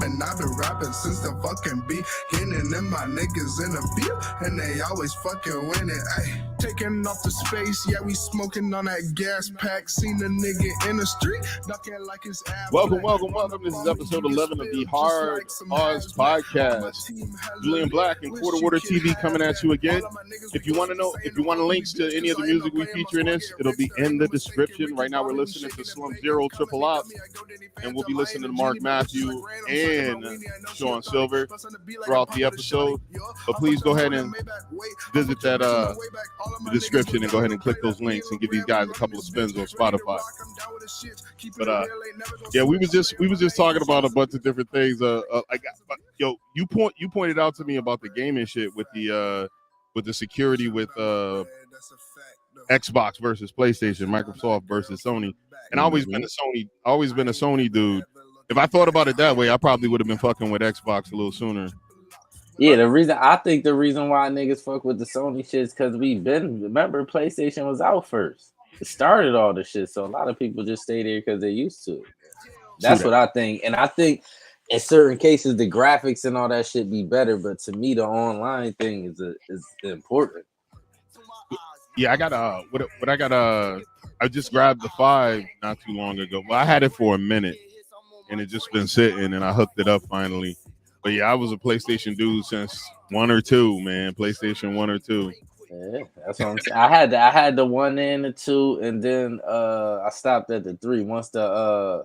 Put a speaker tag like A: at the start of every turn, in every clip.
A: and I've been rapping since the fucking beginning. And my niggas in the field, and they always fucking winning. Ay, taking off the space, yeah, we smoking on that gas pack. Seen a nigga in the street, ducking like his ass.
B: Welcome. This is episode 11 of the Hard Oz Podcast. Julian Black and Quarter Water TV coming at you again. If you want links to any of the music we feature in this, it'll be in the description. Right now, we're listening to Slum Zero Triple Op, and we'll be listening to Mark Matthew and Sean Silver throughout the episode. But please go ahead and visit that the description and go ahead and click those links and give these guys a couple of spins on Spotify. But yeah, we was just talking about a bunch of different things. You pointed out to me about the gaming shit with the security with Xbox versus PlayStation, Microsoft versus Sony. And I've always been a Sony dude. If I thought about it that way, I probably would have been fucking with Xbox a little sooner.
C: Yeah, the reason why niggas fuck with the Sony shit is because remember PlayStation was out first. It started all the shit, so a lot of people just stay there because they're used to it. That's what I think. And I think in certain cases the graphics and all that shit be better, but to me the online thing is important.
B: Yeah, I just grabbed the 5 not too long ago. Well, I had it for a minute and it just been sitting and I hooked it up finally. But yeah, I was a PlayStation dude since 1 or 2, man. PlayStation 1 or 2.
C: Yeah, that's what I'm saying. I had the 1 and the 2, and then I stopped at the 3. Once I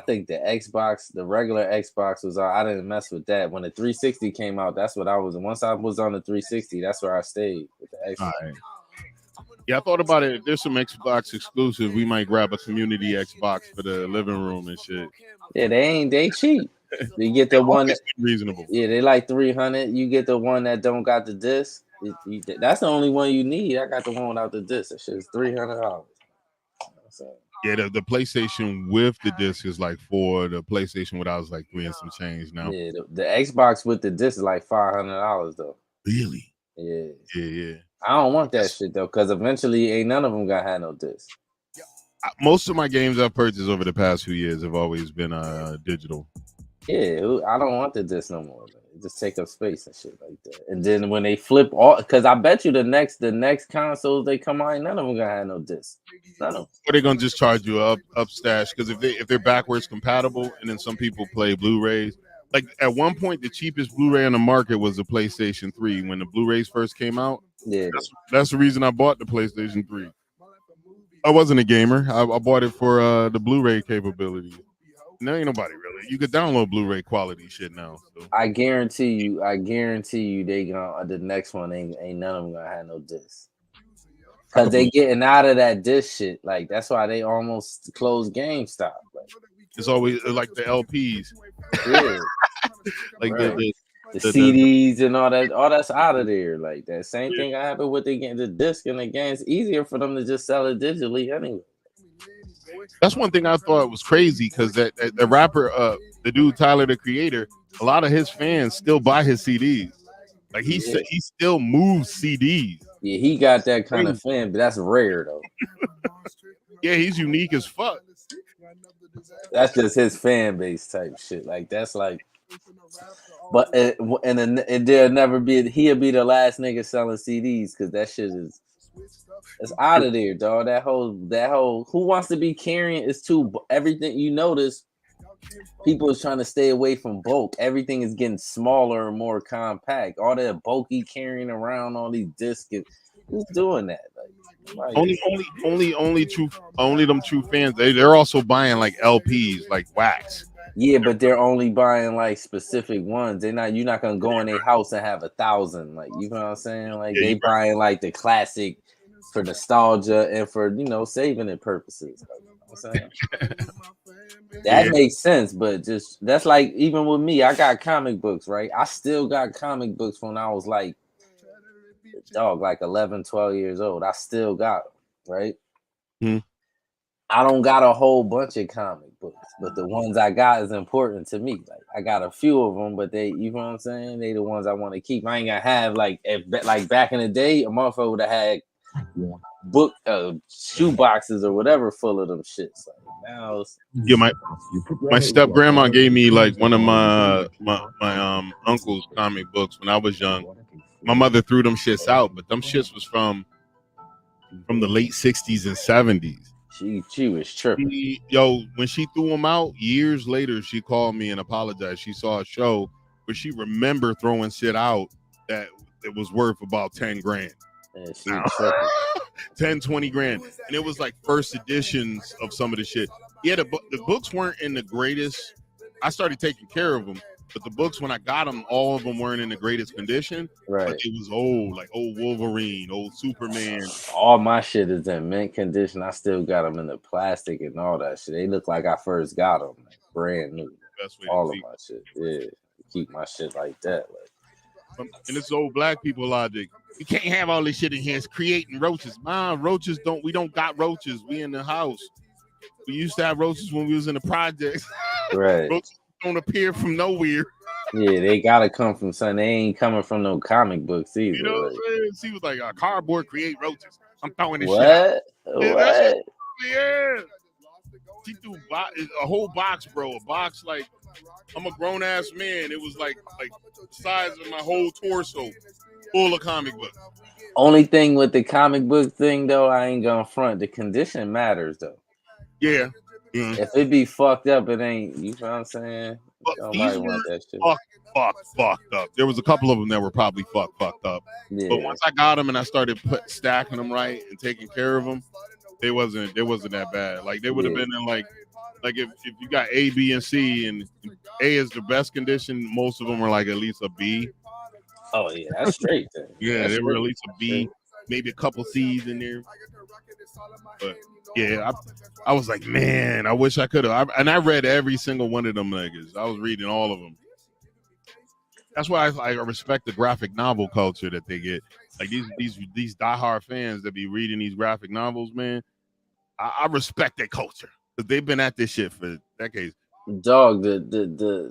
C: think the Xbox, the regular Xbox was out. I didn't mess with that. When the 360 came out, that's what I was. Once I was on the 360, that's where I stayed with the Xbox.
B: Right. Yeah, I thought about it. If there's some Xbox exclusive, we might grab a community Xbox for the living room and shit.
C: Yeah, they cheap. You get the one that's
B: reasonable.
C: Yeah, they like $300. You get the one that don't got the disc. That's the only one you need. I got the one without the disc. That shit is $300.
B: Yeah, the PlayStation with the disc is like $4. The PlayStation without is like $3 and some change now.
C: Yeah, the Xbox with the disc is like $500 though.
B: Really?
C: Yeah. I don't want that shit though, because eventually ain't none of them gonna have no disc.
B: Most of my games I've purchased over the past few years have always been digital.
C: Yeah, I don't want the disc no more. It just take up space and shit like that. And then when they flip all, because I bet you the next consoles they come out, none of them gonna have no disc. None of them.
B: Or they're gonna just charge you up stash, because if they're backwards compatible, and then some people play Blu-rays. Like at one point, the cheapest Blu-ray on the market was the PlayStation 3 when the Blu-rays first came out.
C: Yeah,
B: that's the reason I bought the PlayStation 3. I wasn't a gamer. I bought it for the Blu-ray capability. No, ain't nobody really. You could download Blu-ray quality shit now. So.
C: I guarantee you, they gonna the next one ain't none of them gonna have no disc. Cause they getting out of that disc shit. Like that's why they almost closed GameStop. Like,
B: it's always like the LPs.
C: Yeah.
B: Like
C: right. the CDs and all that's out of there. Like that same thing happened with the disc and the game. It's easier for them to just sell it digitally anyway.
B: That's one thing I thought was crazy, because the rapper, the dude Tyler the Creator, a lot of his fans still buy his CDs. Like he still moves CDs.
C: Yeah, he got that kind of fan, but that's rare though.
B: Yeah, he's unique as fuck.
C: That's just his fan base type shit. Like that's like, but and there'll never be. He'll be the last nigga selling CDs because that shit is. It's out of there, dog. That whole who wants to be carrying is too everything you notice. People is trying to stay away from bulk. Everything is getting smaller and more compact. All that bulky carrying around all these discs. Who's doing that? Like only them true fans. They're also buying like LPs, like wax. Yeah, but they're only buying like specific ones. You're not gonna go in their house and have 1,000. Like you know what I'm saying? Like they buying like the classic for nostalgia and for saving it purposes. Like, you know what I'm saying? That makes sense, but just that's like even with me, I got comic books, right? I still got comic books when I was like 11, 12 years old. I still got them, right?
B: Mm-hmm.
C: I don't got a whole bunch of comic books, but the ones I got is important to me. Like I got a few of them, but they, you know what I'm saying? They the ones I want to keep. I ain't gonna have like back in the day, a motherfucker would have had book shoe boxes or whatever full of them shits. Like house.
B: Yeah, my step grandma gave me like one of my uncle's comic books when I was young. My mother threw them shits out, but them shits was from the late '60s and '70s.
C: She was tripping.
B: When she threw them out years later, she called me and apologized. She saw a show where she remembered throwing shit out that it was worth about 10 grand.
C: Yeah, she tripping.
B: 10, 20 grand. And it was like first editions of some of the shit. Yeah, the books weren't in the greatest. I started taking care of them, but the books, when I got them, all of them weren't in the greatest condition.
C: Right.
B: But it was old, like old Wolverine, old Superman.
C: All my shit is in mint condition. I still got them in the plastic and all that shit. They look like I first got them, like brand new.
B: Best way
C: all
B: to
C: of my shit. Yeah, keep my shit like that. Like,
B: and this old black people logic. You can't have all this shit in here. It's creating roaches. Roaches we don't got roaches. We in the house. We used to have roaches when we was in the projects.
C: Right.
B: Roaches don't appear from nowhere.
C: Yeah, they gotta come from something. They ain't coming from no comic books either.
B: You know what I'm saying? She was like, cardboard create roaches. I'm throwing this
C: what?
B: shit out.
C: What?
B: Yeah. She threw a whole box, bro. A box like I'm a grown ass man. It was like the size of my whole torso, full of comic books.
C: Only thing with the comic book thing though, I ain't gonna front. The condition matters though.
B: Yeah.
C: If it be fucked up, it ain't. You know what I'm saying?
B: But
C: Nobody want that shit.
B: Fucked up. There was a couple of them that were probably fucked up.
C: Yeah.
B: But once I got them and I started stacking them right and taking care of them, they wasn't that bad. Like they would have been in like if you got A, B, and C, and A is the best condition, most of them are like at least a B.
C: Oh yeah, that's straight then.
B: Yeah, they were at least a B, maybe a couple C's in there. But yeah, I was like, man, I wish I could have. And I read every single one of them niggas. I was reading all of them. That's why I respect the graphic novel culture that they get. Like these diehard fans that be reading these graphic novels, man. I respect their culture because they've been at this shit for decades.
C: Dog, the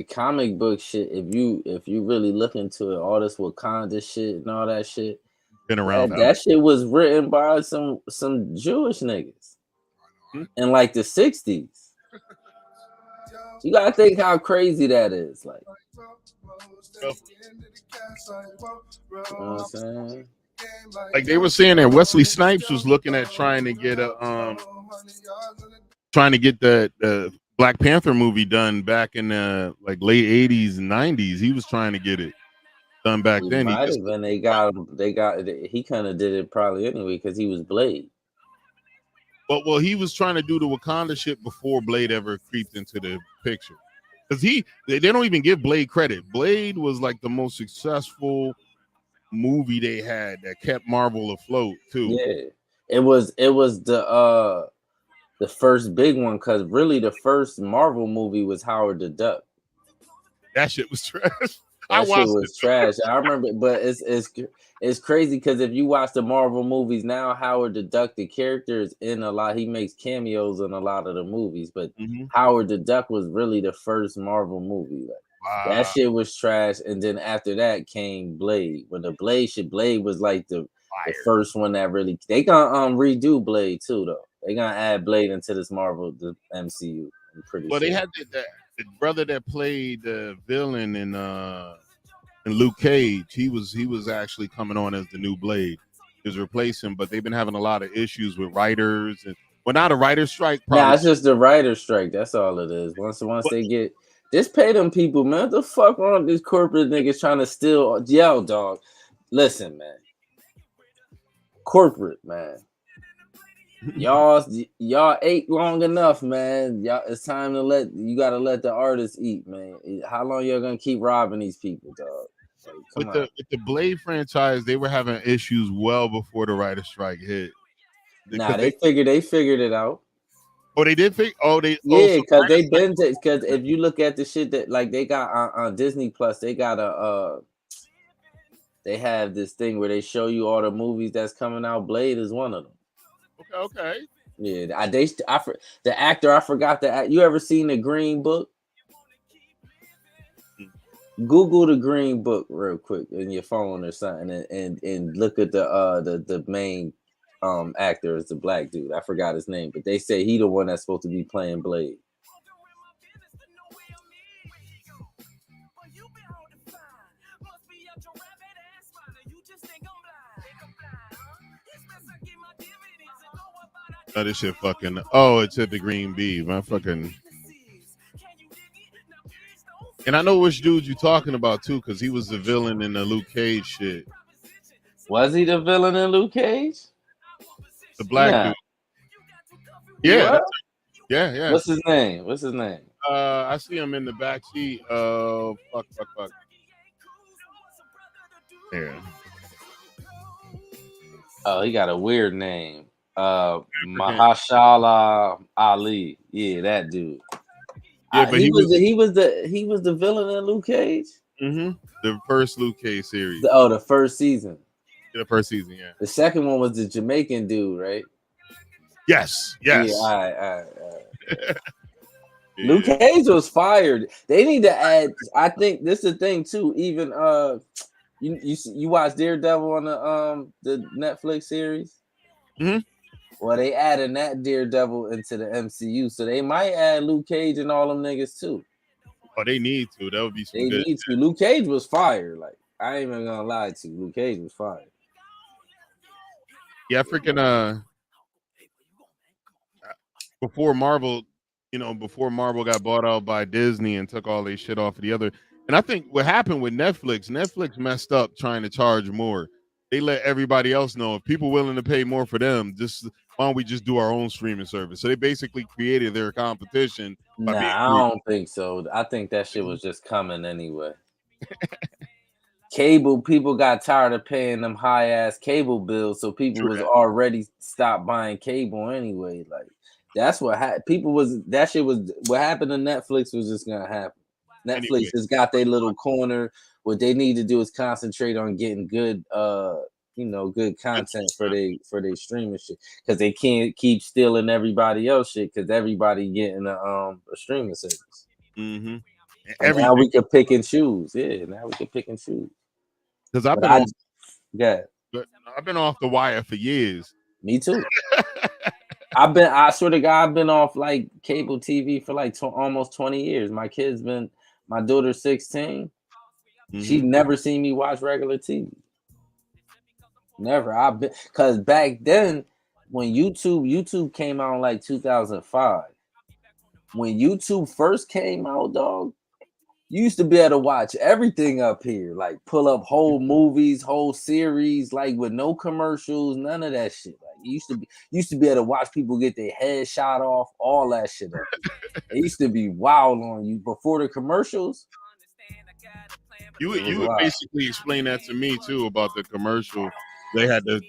C: comic book shit. If you really look into it, all this Wakanda shit and all that shit.
B: Been around.
C: That shit was written by some Jewish niggas in like the 60s. You gotta think how crazy that is. Like, you know what I'm saying?
B: Like they were saying that Wesley Snipes was looking at trying to get the Black Panther movie done back in the like late 80s and 90s. He was trying to get it done back then.
C: He kind of did it probably anyway because he was Blade.
B: Well, he was trying to do the Wakanda shit before Blade ever creeped into the picture. Because they don't even give Blade credit. Blade was like the most successful movie they had that kept Marvel afloat too.
C: Yeah, it was the first big one because really the first Marvel movie was Howard the Duck.
B: That shit was trash.
C: That shit was trash. I remember, but it's crazy because if you watch the Marvel movies now, Howard the Duck, the character is in a lot. He makes cameos in a lot of the movies, but Howard the Duck was really the first Marvel movie. Like, that shit was trash. And then after that came Blade. When the Blade was like the first one that really. They gonna redo Blade too though. They gonna add Blade into this the MCU. I'm pretty sure.
B: They had the brother that played the villain in Luke Cage. He was actually coming on as the new Blade. He was replacing, but they've been having a lot of issues with writers and not a writer's strike.
C: Nah, it's just the writer's strike. That's all it is. Once they get just pay them people, man. What the fuck wrong with these corporate niggas trying to steal? Yo, dog. Listen, man. Corporate, man. Y'all ate long enough, man. Y'all, it's time to let the artists eat, man. How long y'all gonna keep robbing these people, dog?
B: Like, with the Blade franchise, they were having issues well before the writer's strike hit.
C: They figured it out.
B: Oh, they did figure. Because
C: because if you look at the shit that like they got on Disney Plus, they got they have this thing where they show you all the movies that's coming out. Blade is one of them.
B: Okay.
C: Yeah, the actor I forgot that. You ever seen the Green Book? Google the Green Book real quick in your phone or something, and look at the main actor is the black dude. I forgot his name, but they say he the one that's supposed to be playing Blade.
B: Oh, this shit fucking. Oh, it's at the Green Bee. My fucking. And I know which dude you talking about too, because he was the villain in the Luke Cage shit.
C: Was he the villain in Luke Cage?
B: The black
C: Nah.
B: dude. Yeah,
C: What?
B: yeah.
C: What's his name? What's his name?
B: I see him in the back seat. Fuck. Yeah.
C: Oh, he got a weird name. Mahashala Ali. Yeah, that dude.
B: Yeah, but
C: He was the villain in Luke Cage.
B: The first Luke Cage series.
C: The first season.
B: The first season, yeah.
C: The second one was the Jamaican dude, right?
B: Yes.
C: Yeah, all right.
B: Yeah.
C: Luke Cage was fired. They need to add. I think this is the thing too. Even you watch Daredevil on the Netflix series.
B: Mm-hmm.
C: Well, they added that Daredevil into the MCU, so they might add Luke Cage and all them niggas too.
B: Oh, they need to. That would be some
C: They
B: good.
C: need to. Luke Cage was fired. Like I ain't even gonna lie to you. Luke Cage was fired.
B: Yeah, freaking before Marvel, before Marvel got bought out by Disney and took all their shit off of the other. And I think what happened with Netflix messed up trying to charge more. They let everybody else know if people willing to pay more for them, just why don't we just do our own streaming service? So they basically created their competition by being
C: Nah, I
B: greedy.
C: don't think so. I think that shit was just coming anyway. Cable people got tired of paying them high ass cable bills, so people was already stopped buying cable anyway. Like that's what people was that shit was what happened to Netflix was just gonna happen. Netflix
B: Anyway.
C: just got their little corner. What they need to do is concentrate on getting good good content for their streaming shit, because they can't keep stealing everybody else shit, because everybody getting a streaming service.
B: Mm-hmm.
C: And now we can pick and choose. Yeah, now we can pick and choose.
B: Because I've been off the wire for years.
C: Me too. I swear to God, I've been off like cable TV for like almost 20 years. My daughter's 16.
B: Mm-hmm.
C: She never seen me watch regular TV. Never. Because back then, when YouTube came out in like 2005. When YouTube first came out, dog, you used to be able to watch everything up here, like pull up whole movies, whole series, like with no commercials, none of that shit. Like you used to be able to watch people get their head shot off, all that shit up here. It used to be wild on you before the commercials.
B: You would basically explain that to me too about the commercial. They had to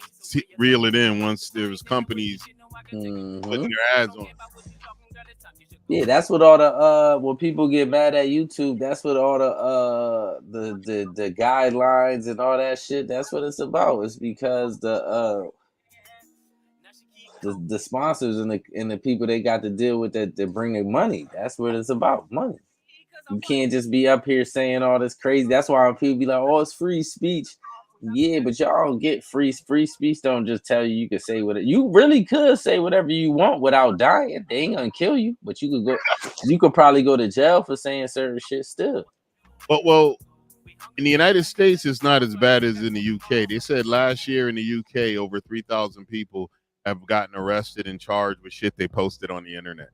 B: reel it in once there was companies putting their ads on.
C: Yeah, that's what all the when people get mad at YouTube, that's what all the guidelines and all that shit, that's what it's about. It's because the sponsors and the people they got to deal with that bring the money. That's what it's about, money. You can't just be up here saying all this crazy. That's why people be like, "Oh, it's free speech." Yeah, but y'all don't get free speech. Don't just tell you can say whatever. You really could say whatever you want without dying. They ain't gonna kill you, but you could probably go to jail for saying certain shit still.
B: Well, in the United States, it's not as bad as in the UK. They said last year in the UK, over 3,000 people have gotten arrested and charged with shit they posted on the internet.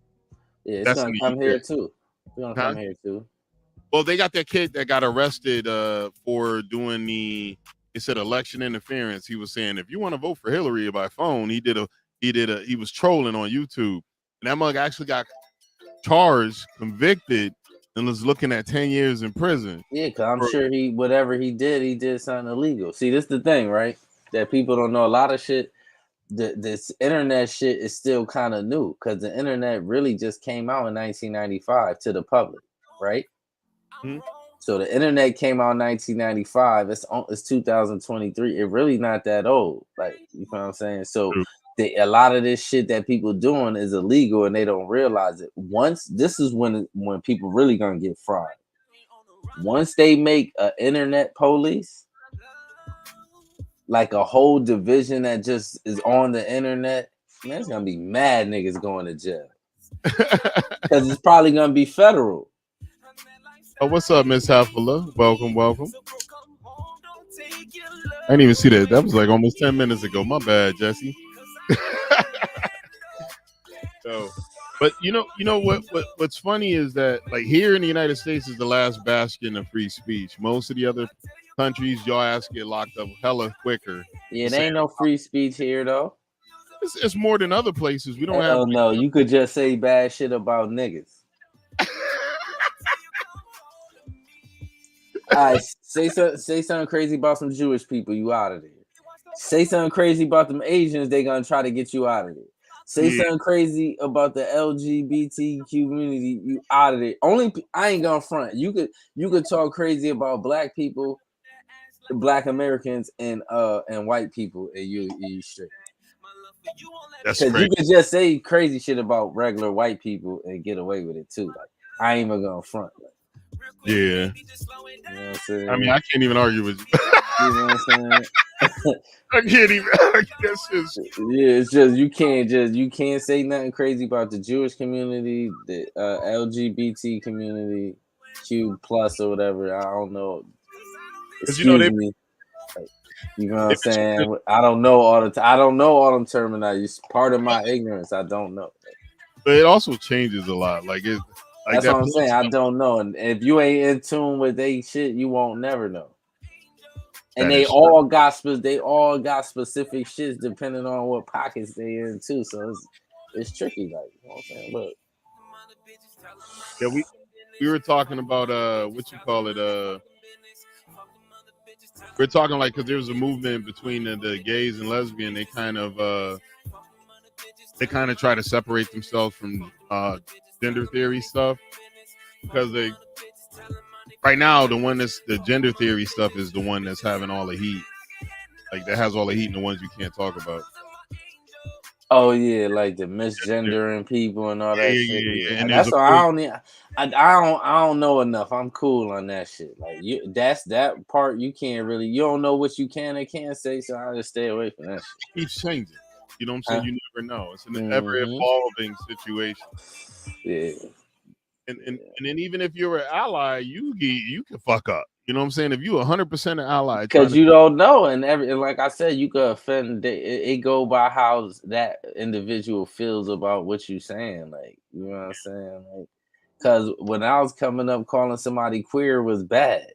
C: Yeah, it's gonna come here too. It's gonna come here too.
B: Well, they got that kid that got arrested for doing it said election interference. He was saying if you want to vote for Hillary by phone, he was trolling on YouTube. And that mug actually got charged, convicted, and was looking at 10 years in prison.
C: Yeah, because I'm sure whatever he did something illegal. See, this is the thing, right? That people don't know. A lot of shit, this internet shit is still kind of new, because the internet really just came out in 1995 to the public, right?
B: Mm-hmm.
C: So the internet came out in 1995. It's 2023. It really not that old. Like, you know what I'm saying? So a lot of this shit that people doing is illegal and they don't realize it. This is when people really gonna get fried. Once they make an internet police, like a whole division that just is on the internet, man, it's gonna be mad niggas going to jail because it's probably gonna be federal.
B: Oh, what's up, Miss Hafala? Welcome, welcome. I didn't even see that. That was like almost 10 minutes ago. My bad, Jesse. So, but what's funny is that like here in the United States is the last bastion of free speech. Most of the other countries, your ass get locked up hella quicker.
C: Yeah, there ain't no free speech here though.
B: It's more than other places. We don't have.
C: Hell no, you could just say bad shit about niggas. All right, say something crazy about some Jewish people, you out of there. Say something crazy about them Asians, they gonna try to get you out of there. Say
B: Yeah.
C: something crazy about the LGBT community, you out of there. Only I ain't gonna front. You could talk crazy about black people, black Americans, and white people, and you straight.
B: That's
C: Because you
B: crazy.
C: could just say crazy shit about regular white people and get away with it too. Like I ain't even gonna front. Like,
B: Yeah.
C: you know what I'm saying?
B: I mean, I can't even argue with you.
C: You know what I'm saying?
B: I can't even. That's just.
C: Yeah, it's just you can't say nothing crazy about the Jewish community, the LGBT community, Q plus or whatever. I don't know.
B: Because you know
C: Excuse me. Like, you know what I'm
B: they
C: saying? I don't know all the I don't know all them terminology. It's part of my ignorance. I don't know.
B: but it also changes a lot. Like
C: That's
B: that
C: what I'm saying.
B: plus
C: I
B: stuff.
C: don't know. And if you ain't in tune with they shit, you won't never know. And
B: That
C: they
B: is true.
C: all got specific shits depending on what pockets they in too. So it's tricky, like you know what I'm saying. But
B: Yeah, we were talking about what you call it we're talking like because there was a movement between the gays and lesbian. They kind of try to separate themselves from gender theory stuff because they right now the one that's the gender theory stuff is the one that's having all the heat, like that has all the heat and the ones you can't talk about.
C: oh yeah, like the
B: Yeah,
C: misgendering people and all
B: yeah,
C: that
B: yeah,
C: shit.
B: yeah, yeah.
C: Yeah,
B: And there's
C: that's
B: a
C: why
B: bill.
C: I don't know enough. I'm cool on that shit. Like that's that part you can't really you don't know what you can and can't say. So I just stay away from that shit.
B: Keeps changing. You know what I'm saying?
C: Huh?
B: You never know. It's an ever
C: Mm-hmm.
B: evolving situation.
C: Yeah.
B: And then even if you're an ally, you can fuck up. You know what I'm saying? If you 100% an ally trying
C: Cause
B: to
C: you don't know, and like I said, you could offend. It go by how that individual feels about what you saying. Like you know what I'm saying? Like, cause when I was coming up, calling somebody queer was bad.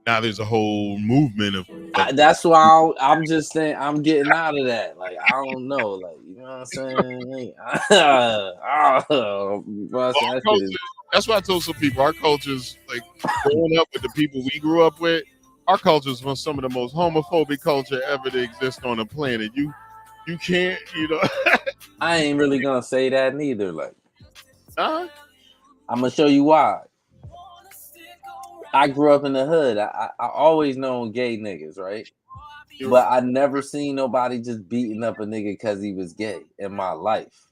B: now there's a whole movement of
C: That's why I'm just saying I'm getting out of that. Like I don't know, like you know what I'm saying? Well, I
B: well,
C: said, that
B: our
C: shit
B: culture.
C: is
B: That's why I told some people our culture's like growing up with the people we grew up with. Our culture's one some of the most homophobic culture ever to exist on the planet. You can't,
C: I ain't really gonna say that neither. Like
B: huh?
C: I'm gonna show you why. I grew up in the hood. I always known gay niggas, right?
B: You
C: But I never seen nobody just beating up a nigga because he was gay in my life.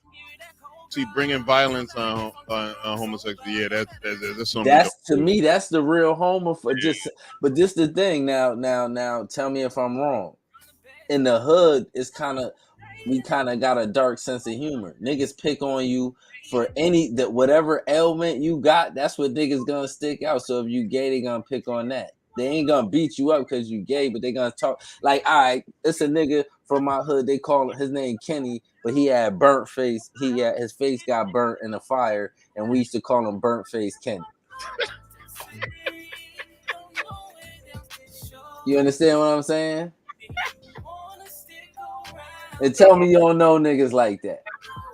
B: see bringing violence on homosexuality. Yeah, that's something we don't
C: That's to
B: do.
C: me, that's the real homo for just. But this the thing. Now, tell me if I'm wrong. In the hood, it's kind of we kind of got a dark sense of humor. Niggas pick on you for any that whatever ailment you got. That's what niggas gonna stick out. So if you gay, they gonna pick on that. They ain't gonna beat you up because you gay, but they gonna talk like, all right, it's a nigga from my hood. They call his name Kenny, but he had burnt face. He had his face got burnt in a fire, and we used to call him Burnt Face Kenny. You understand what I'm saying? And tell me you don't know niggas like that.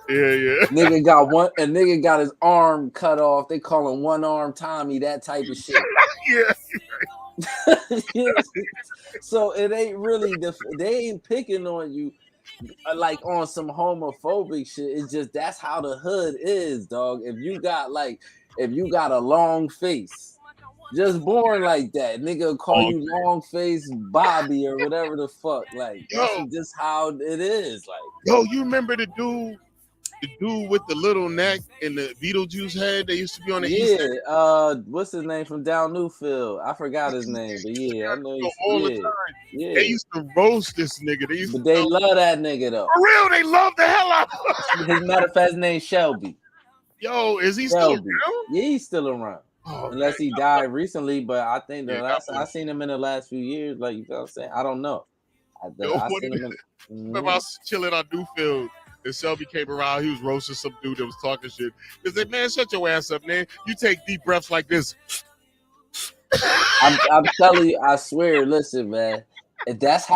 B: Yeah, yeah,
C: Nigga got his arm cut off. They call him one arm Tommy, that type of shit.
B: yeah.
C: So it ain't really they ain't picking on you like on some homophobic shit. It's just that's how the hood is, dog. If you got a long face, just born like that, nigga call
B: Oh,
C: you long face Bobby or whatever the fuck. Like that's
B: yo,
C: just how it is. Like
B: yo, you remember the dude? The dude with the little neck and the Beetlejuice head. They used to be on the East End
C: What's his name from down Newfield? I forgot his name, but yeah, I know
B: show
C: he's
B: all the time. They
C: yeah.
B: used to roast this nigga. They used
C: But
B: to
C: they
B: tell
C: love that nigga though.
B: for real. They love the hell out.
C: His matter of fact, his name Shelby.
B: Yo, is he still
C: Shelby.
B: around?
C: Yeah, he's still around.
B: Oh man,
C: Unless he died recently, but I think the
B: yeah, God
C: last I
B: bless.
C: seen him in the last few years, like you know what I'm saying. I don't know.
B: Yo,
C: I
B: what
C: seen
B: did
C: him in.
B: remember I was chilling on Newfield and Shelby came around. He was roasting some dude that was talking shit. He said, "Man, shut your ass up, man. You take deep breaths like this."
C: I'm telling you, I swear. Listen, man. And that's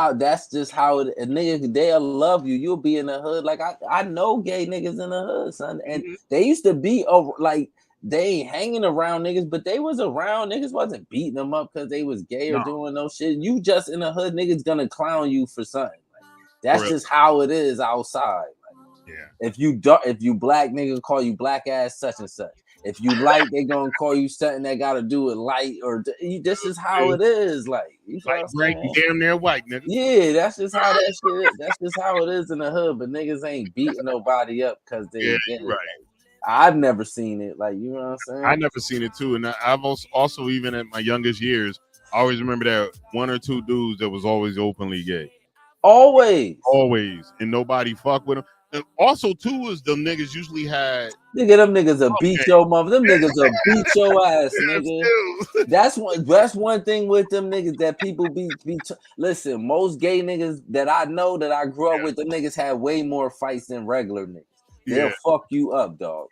C: just how it. A nigga, they'll love you. You'll be in the hood. Like I know gay niggas in the hood, son, and
B: Mhm.
C: they used to be over like. They ain't hanging around niggas, but they was around. Niggas wasn't beating them up because they was gay or
B: No,
C: doing no shit. You just in the hood, niggas gonna clown you for something. Like,
B: for
C: that's
B: real.
C: just how it is outside.
B: Yeah.
C: If you black, nigga call you black ass such and such. If you light, they gonna call you something that got to do with light or this is how it is. Like you know what
B: Light
C: I'm
B: bright, you
C: saying?
B: damn near white, nigga.
C: Yeah, that's just how that shit is. That's just how it is in the hood. But niggas ain't beating nobody up because
B: Yeah,
C: they gay.
B: you're right.
C: Like, I've never seen it. Like you know what I'm
B: I
C: saying?
B: never seen it too, and I've also even at my youngest years, I always remember that one or two dudes that was always openly gay,
C: Always.
B: always, and nobody fuck with them. And also too is the niggas usually had
C: Nigga, them niggas will beat
B: okay,
C: your mother. Them niggas will beat your ass,
B: yeah,
C: nigga.
B: still,
C: That's one thing with them niggas that people listen, most gay niggas that I know that I grew up with, them niggas had way more fights than regular niggas. They'll
B: yeah.
C: fuck you up, dog.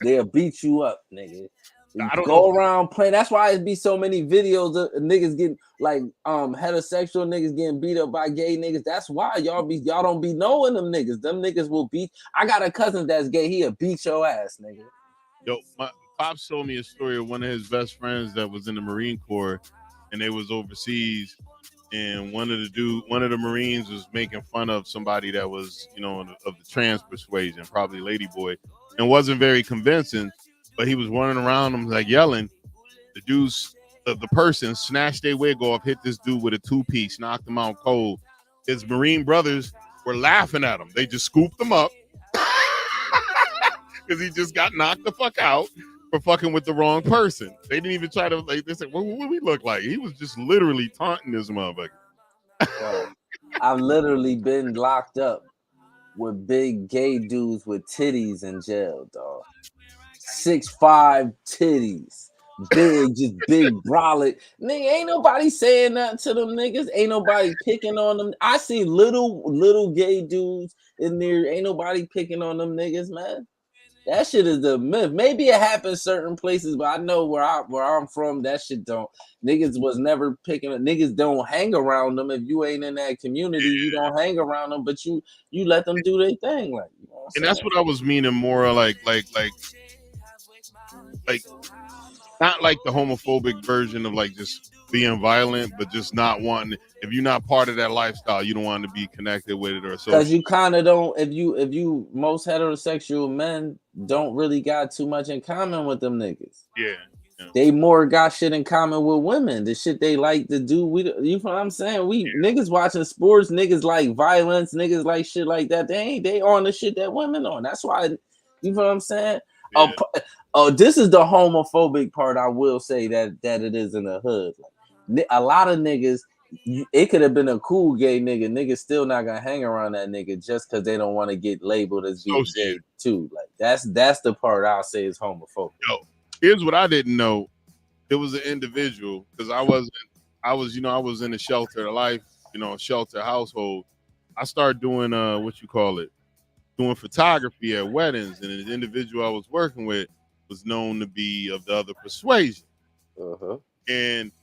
C: They'll beat you up, nigga. You
B: I don't know. If,
C: go around playing. That's why it be so many videos of niggas getting like heterosexual niggas getting beat up by gay niggas. That's why y'all don't be knowing them niggas. Them niggas will beat. I got a cousin that's gay. He'll beat your ass, nigga.
B: yo, my pops told me a story of one of his best friends that was in the Marine Corps, and they was overseas, and one of the Marines was making fun of somebody that was, of the trans persuasion, probably lady boy, and wasn't very convincing, but he was running around them like yelling. The dudes, the person snatched their wig off, hit this dude with a two-piece, knocked him out cold. His Marine brothers were laughing at him. They just scooped him up because he just got knocked the fuck out for fucking with the wrong person. They didn't even try to, like, they said, what do we look like? He was just literally taunting this motherfucker.
C: I've literally been locked up with big gay dudes with titties in jail, dog. 6'5" titties. Big, just big brolic. Nigga, ain't nobody saying nothing to them niggas. Ain't nobody picking on them. I see little gay dudes in there. Ain't nobody picking on them niggas, man. That shit is the myth. Maybe it happens certain places, but I know where I'm from, that shit don't. Niggas was never picking. Niggas don't hang around them. If you ain't in that community, you don't hang around them. But you let them do their thing, like you know what I'm
B: And
C: saying.
B: that's what I was meaning more like not like the homophobic version of like just being violent, but just not wanting. If you're not part of that lifestyle, you don't want to be connected with it or
C: Cause
B: associated.
C: you kind of don't. If you most heterosexual men don't really got too much in common with them niggas.
B: Yeah, yeah,
C: They more got shit in common with women. The shit they like to do. You know what I'm saying? We niggas watching sports. Niggas like violence. Niggas like shit like that. They on the shit that women on. That's why. You know what I'm saying?
B: yeah.
C: This is the homophobic part. I will say that it is in the hood. Like, a lot of niggas. It could have been a cool gay nigga. Niggas still not gonna hang around that nigga just because they don't want to get labeled as being gay
B: Associated.
C: too. Like that's the part I'll say is homophobic.
B: Yo, here's what I didn't know. It was an individual because I was in a shelter life, shelter household. I started doing what you call it, doing photography at weddings, and the individual I was working with was known to be of the other persuasion.
C: Uh-huh.
B: And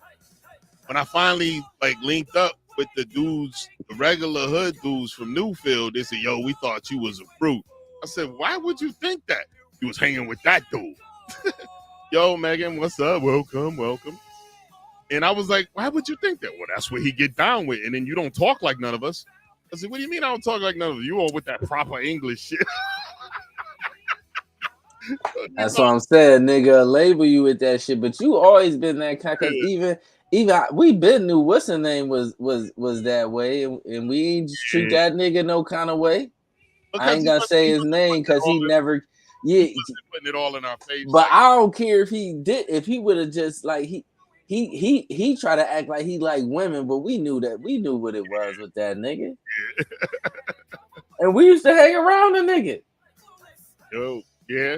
B: when I finally like linked up with the dudes, the regular hood dudes from Newfield, they said, "Yo, we thought you was a fruit." I said, "Why would you think that? You was hanging with that dude." Yo, Megan, what's up? Welcome, welcome. And I was like, "Why would you think that?" Well, that's what he get down with, and then you don't talk like none of us. I said, "What do you mean I don't talk like none of you? You all with that proper English shit?"
C: That's what I'm saying, nigga. Label you with that shit, but you always been that kind. Cause even we been knew what's her name was that way, and we ain't just treat that nigga no kind of way. I
B: Because
C: ain't gonna say his name because he never. Yeah,
B: putting it all in our face.
C: but
B: Like,
C: I don't care if he did. If he would have just like he tried to act like he liked women, but we knew what it was with that nigga. And we used to hang around the nigga.
B: yo, yeah.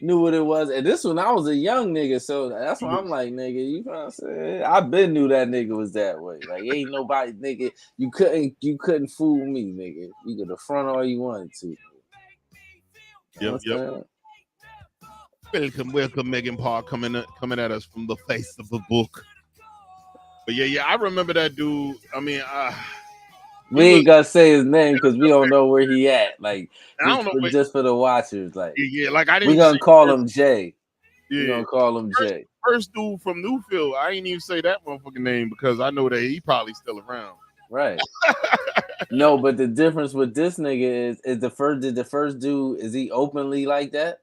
C: Knew what it was. And this one, I was a young nigga, so that's why I'm like, nigga, you know what I'm saying? I been knew that nigga was that way. Like, ain't nobody, nigga, you couldn't fool me, nigga. You could have front all you wanted to. You know
B: Yep. Welcome, Megan Paul coming at us from the face of the book. But yeah, I remember that dude. I mean,
C: we ain't gonna say his name because we don't know where he at. Like,
B: I don't know,
C: just for the watchers, like,
B: yeah, like I didn't.
C: We gonna call him Jay.
B: Yeah,
C: we gonna call him Jay.
B: First dude from Newfield. I ain't even say that motherfucking name because I know that he probably still around.
C: Right. No, but the difference with this nigga is the first dude, is he openly like that?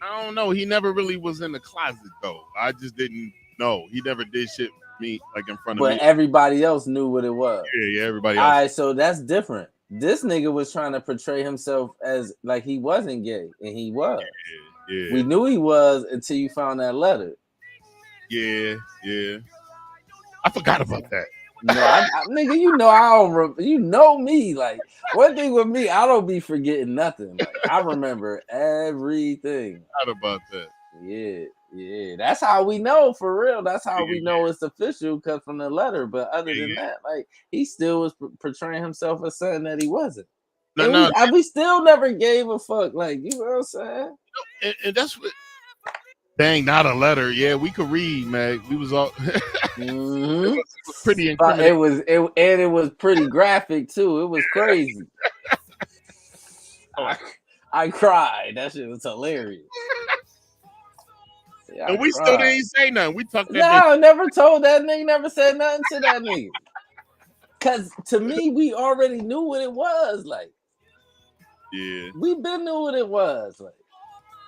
B: I don't know. He never really was in the closet though. I just didn't know. He never did shit me like in front of me.
C: But everybody else knew what it was.
B: Yeah, everybody else.
C: All right, so that's different. This nigga was trying to portray himself as like he wasn't gay, and he was.
B: Yeah.
C: We knew he was until you found that letter.
B: Yeah. I forgot about that.
C: No, nigga, you know I don't. You know me. Like, one thing with me, I don't be forgetting nothing. Like, I remember everything.
B: Forgot about that.
C: Yeah. That's how we know, for real. That's how we know it's official, because from the letter. But other than that, like, he still was portraying himself as something that he wasn't. We still never gave a fuck. Like, you know what I'm saying?
B: And that's what. Dang, not a letter. Yeah, we could read, man. We was all.
C: Mm-hmm.
B: It was pretty incriminating.
C: It was pretty graphic too. It was crazy. I cried. That shit was hilarious.
B: Yeah, and we still didn't say nothing. We talked that.
C: No, never told that nigga. Never said nothing to that nigga. Cause to me, we already knew what it was. Like,
B: yeah,
C: we been knew what it was. Like,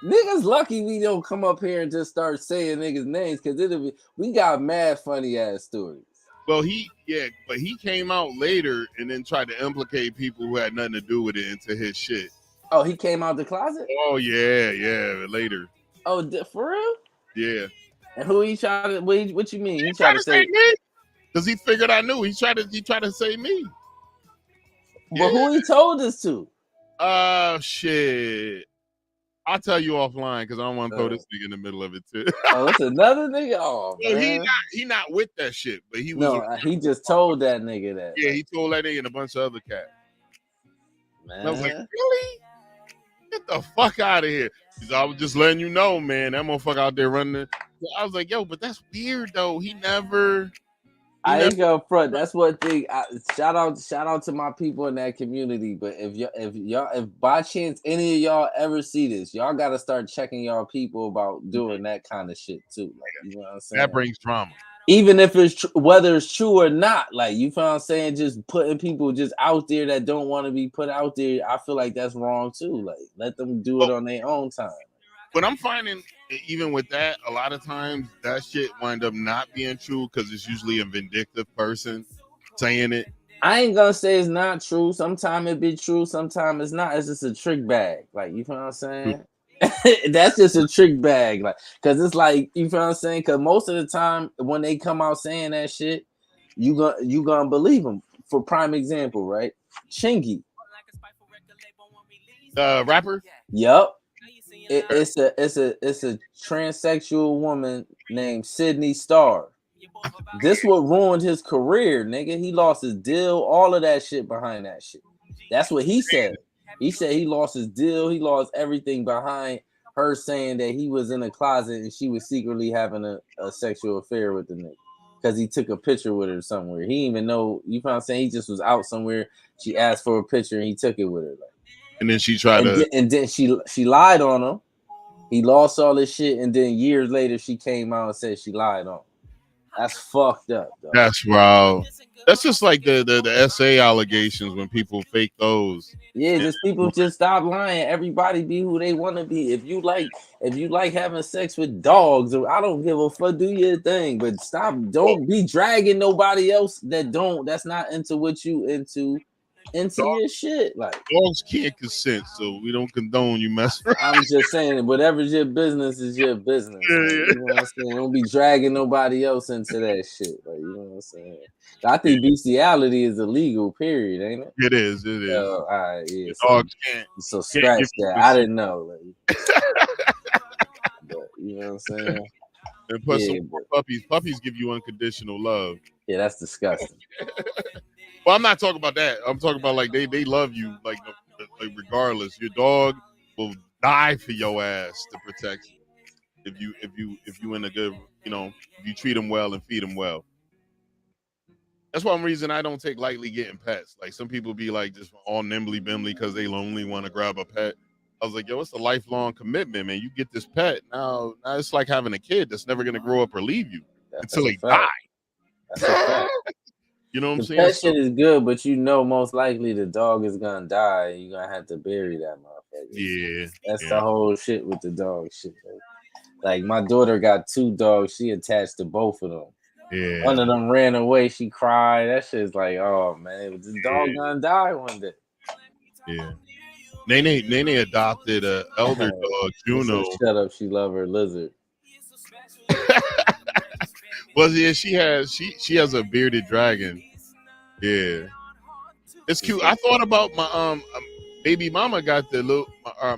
C: niggas lucky we don't come up here and just start saying niggas' names, because we got mad funny ass stories.
B: Well, but he came out later and then tried to implicate people who had nothing to do with it into his shit.
C: Oh, he came out the closet?
B: Oh yeah, later.
C: Oh, for real?
B: Yeah.
C: And who he tried to? What you mean?
B: He tried to say me because he figured I knew. He tried to say me.
C: But who he told this to?
B: Shit. I'll tell you offline because I don't want to throw this nigga in the middle of it too.
C: Oh, it's another nigga. Oh,
B: well,
C: man.
B: he not with that shit, but he was.
C: No, he just told that nigga that.
B: Yeah, he told that nigga and a bunch of other cats.
C: Man,
B: and I was like, really? Get the fuck out of here! I was just letting you know, man. That motherfucker out there running. I was like, yo, but that's weird though. He never.
C: I ain't gonna front. That's one thing. Shout out to my people in that community. But if by chance any of y'all ever see this, y'all gotta start checking y'all people about doing that kind of shit too. Like, you know what I'm saying?
B: That brings drama.
C: Even if it's whether it's true or not, like, you feel what I'm saying, just putting people just out there that don't want to be put out there, I feel like that's wrong too. Like, let them do it on their own time.
B: But I'm finding, even with that, a lot of times that shit wind up not being true because it's usually a vindictive person saying it.
C: I ain't gonna say it's not true. Sometimes it be true, sometimes it's not. It's just a trick bag. Like, you feel what I'm saying? That's just a trick bag. Like, cause it's like, you feel what I'm saying? Cause most of the time when they come out saying that shit, you gonna believe them. For prime example, right? Chingy.
B: Rapper?
C: Yup. It's a transsexual woman named Sydney Starr. This what ruined his career, nigga. He lost his deal, all of that shit behind that shit. That's what he said. He said he lost his deal, he lost everything behind her saying that he was in a closet and she was secretly having a sexual affair with the nigga. Because he took a picture with her somewhere. He didn't even know, you know what I'm saying? He just was out somewhere. She asked for a picture and he took it with her. Like,
B: and then she tried
C: and then she lied on him. He lost all this shit, and then years later she came out and said she lied on him. That's fucked up, dog.
B: That's wow. That's just like the SA allegations when people fake those.
C: Yeah, just people just stop lying. Everybody be who they want to be. If you like having sex with dogs, or I don't give a fuck, do your thing. But stop, don't be dragging nobody else that's not into what you into your shit. Like,
B: Dogs can't consent, so we don't condone you messing around.
C: I'm just saying, whatever's your business is your business. Like, you know what I'm saying? Don't be dragging nobody else into that shit. Like, you know what I'm saying? I think bestiality is illegal, period, ain't it?
B: It is. It is.
C: All right, yeah.
B: The
C: So,
B: dogs can't
C: scratch
B: give
C: that.
B: you
C: I
B: consent.
C: didn't know. Like, but you know what I'm saying?
B: And plus,
C: Yeah,
B: some more puppies. Puppies give you unconditional love.
C: yeah, that's disgusting.
B: Well, I'm not talking about that. I'm talking about like they love you like regardless. Your dog will die for your ass to protect you if you in a good if you treat them well and feed them well. That's one reason I don't take lightly getting pets. Like some people be like just all nimbly bimbly because they only want to grab a pet. I was like, yo, it's a lifelong commitment, man. You get this pet now it's like having a kid that's never gonna grow up or leave you
C: That's
B: until
C: a
B: they
C: fact.
B: die.
C: That's a fact.
B: You know what I'm
C: The
B: saying?
C: pet shit is good, but you know most likely the dog is gonna die and you're gonna have to bury that motherfucker.
B: Yeah.
C: That's the whole shit with the dog shit. Like my daughter got 2 dogs, she attached to both of them.
B: Yeah.
C: One of them ran away, she cried. That shit's like, oh man, the dog gonna die one day.
B: Yeah. Nene adopted a elder dog, Juno.
C: Shut up, she love her lizard.
B: Well, yeah, she has a bearded dragon. Yeah, it's cute. I thought about my baby mama got the little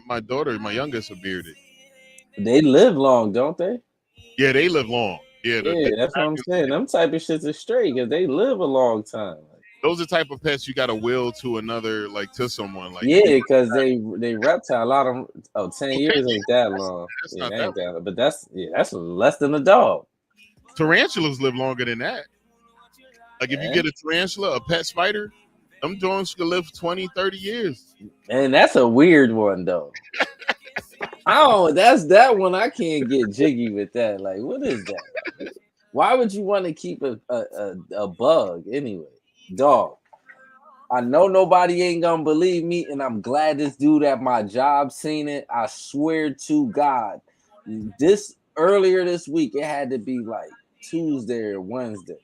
B: my daughter, my youngest, are bearded.
C: They live long, don't they?
B: Yeah, they live long. Yeah,
C: Yeah, that's what I'm saying. Them type of shits are straight because they live a long time.
B: Those are the type of pets you got to will to another, like to someone. Like
C: yeah, because they reptile. A lot of them. 10 years ain't that long.
B: That's
C: Yeah,
B: not
C: ain't
B: that
C: that long. But that's less than a dog.
B: Tarantulas live longer than that. Like if you get a tarantula, a pet spider, them joints could live 20, 30 years.
C: And that's a weird one though. That's that one I can't get jiggy with that. Like, what is that? Like, why would you want to keep a bug anyway? Dog. I know nobody ain't gonna believe me, and I'm glad this dude at my job seen it. I swear to God, this earlier this week, it had to be like Tuesday or Wednesday.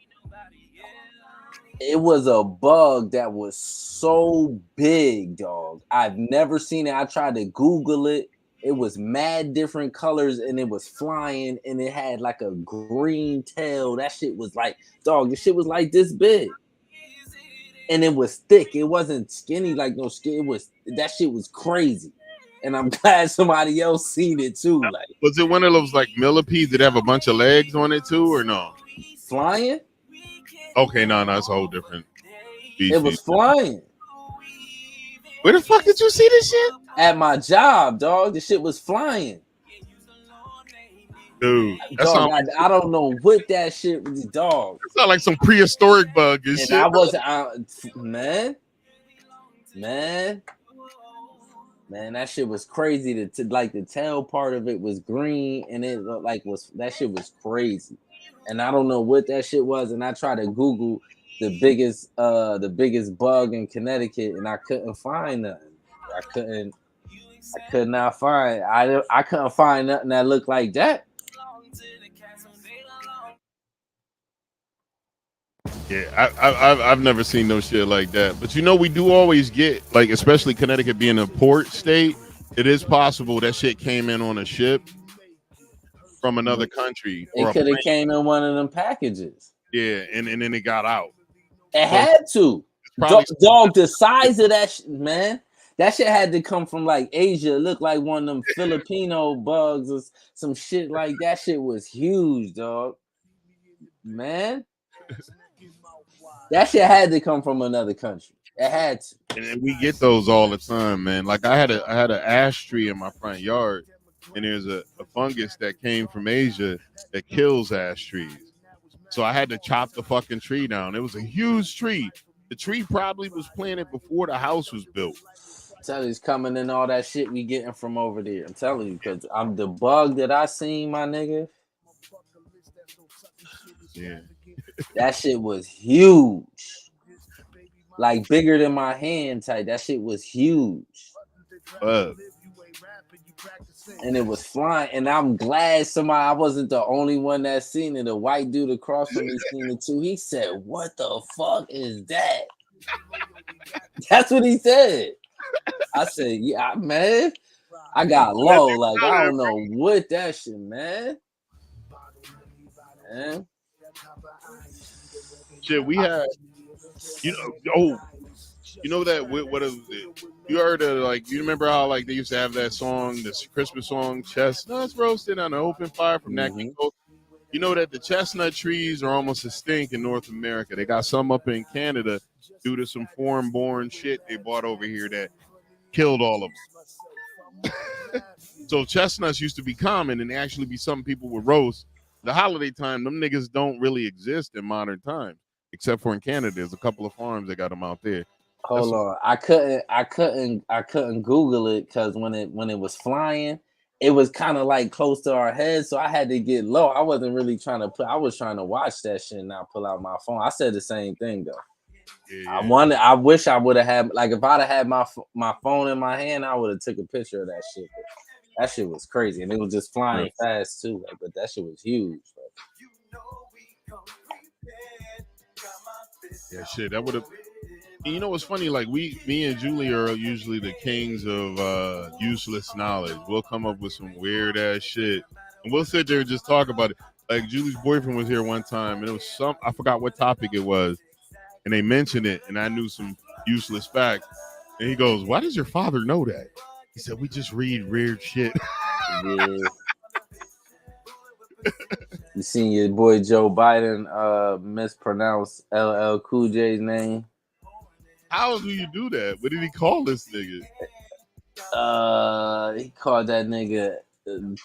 C: It was a bug that was so big, dog. I've never seen it. I tried to Google it. It was mad different colors and it was flying and it had like a green tail. That shit was like, dog, the shit was like this big. And it was thick. It wasn't skinny like no skin. That shit was crazy. And I'm glad somebody else seen it too. Like,
B: was it one of those like millipedes that have a bunch of legs on it too, or no?
C: Flying?
B: Okay, no, it's a whole different species.
C: It was flying.
B: Where the fuck did you see this shit?
C: At my job, dog. The shit was flying.
B: Dude,
C: dog, I don't know what that shit was, dog.
B: It's not like some prehistoric bug and shit.
C: I wasn't, man, that shit was crazy. To like the tail part of it was green, and it looked like that shit was crazy. And I don't know what that shit was. And I tried to Google the biggest bug in Connecticut, and I couldn't find nothing. I could not find. I couldn't find nothing that looked like that.
B: Yeah, I've never seen no shit like that. But we do always get, like, especially Connecticut being a port state, it is possible that shit came in on a ship from another country.
C: It could have came in one of them packages.
B: Yeah, and then it got out.
C: It had to. Dog, the size of that man. That shit had to come from like Asia. It looked like one of them Filipino bugs or some shit like that. Shit was huge, dog. Man. That shit had to come from another country. It had to.
B: And we get those all the time, man. Like I had an ash tree in my front yard, and there's a fungus that came from Asia that kills ash trees. So I had to chop the fucking tree down. It was a huge tree. The tree probably was planted before the house was built.
C: I'm telling you, it's coming in all that shit we getting from over there. I'm telling you, because I'm the bug that I seen, my nigga.
B: Yeah.
C: That shit was huge. Like bigger than my hand type. That shit was huge. And it was flying. And I'm glad I wasn't the only one that seen it. A white dude across from me seen it too. He said, "What the fuck is that?" That's what he said. I said, "Yeah, man." I got low. Like, I don't know what that shit, man. Man.
B: Shit, we had, you know, you know that what is it? You heard of, like, you remember how like they used to have that song, this Christmas song, "Chestnuts Roasted on an Open Fire" from Nat King Cole? You know that the chestnut trees are almost extinct in North America. They got some up in Canada due to some foreign-born shit they bought over here that killed all of them. So chestnuts used to be common, and actually be something people would roast. The holiday time, them niggas don't really exist in modern times, except for in Canada. There's a couple of farms that got them out there. That's
C: Hold on. I couldn't Google it because when it was flying, it was kind of like close to our head, so I had to get low. I wasn't really trying to I was trying to watch that shit and not pull out my phone. I said the same thing though.
B: yeah.
C: I wish I would have had, like, if I'd have had my phone in my hand, I would have took a picture of that shit. That shit was crazy, and it was just flying fast too. Like, but that shit was huge.
B: Yeah, shit. That would have. You know what's funny? Like, me and Julie are usually the kings of useless knowledge. We'll come up with some weird ass shit, and we'll sit there and just talk about it. Like, Julie's boyfriend was here one time, and it was I forgot what topic it was, and they mentioned it, and I knew some useless facts. And he goes, "Why does your father know that?" He said, "We just read weird shit."
C: Yeah. You seen your boy Joe Biden mispronounce LL Cool J's name?
B: How do you do that? What did he call this nigga?
C: He called that nigga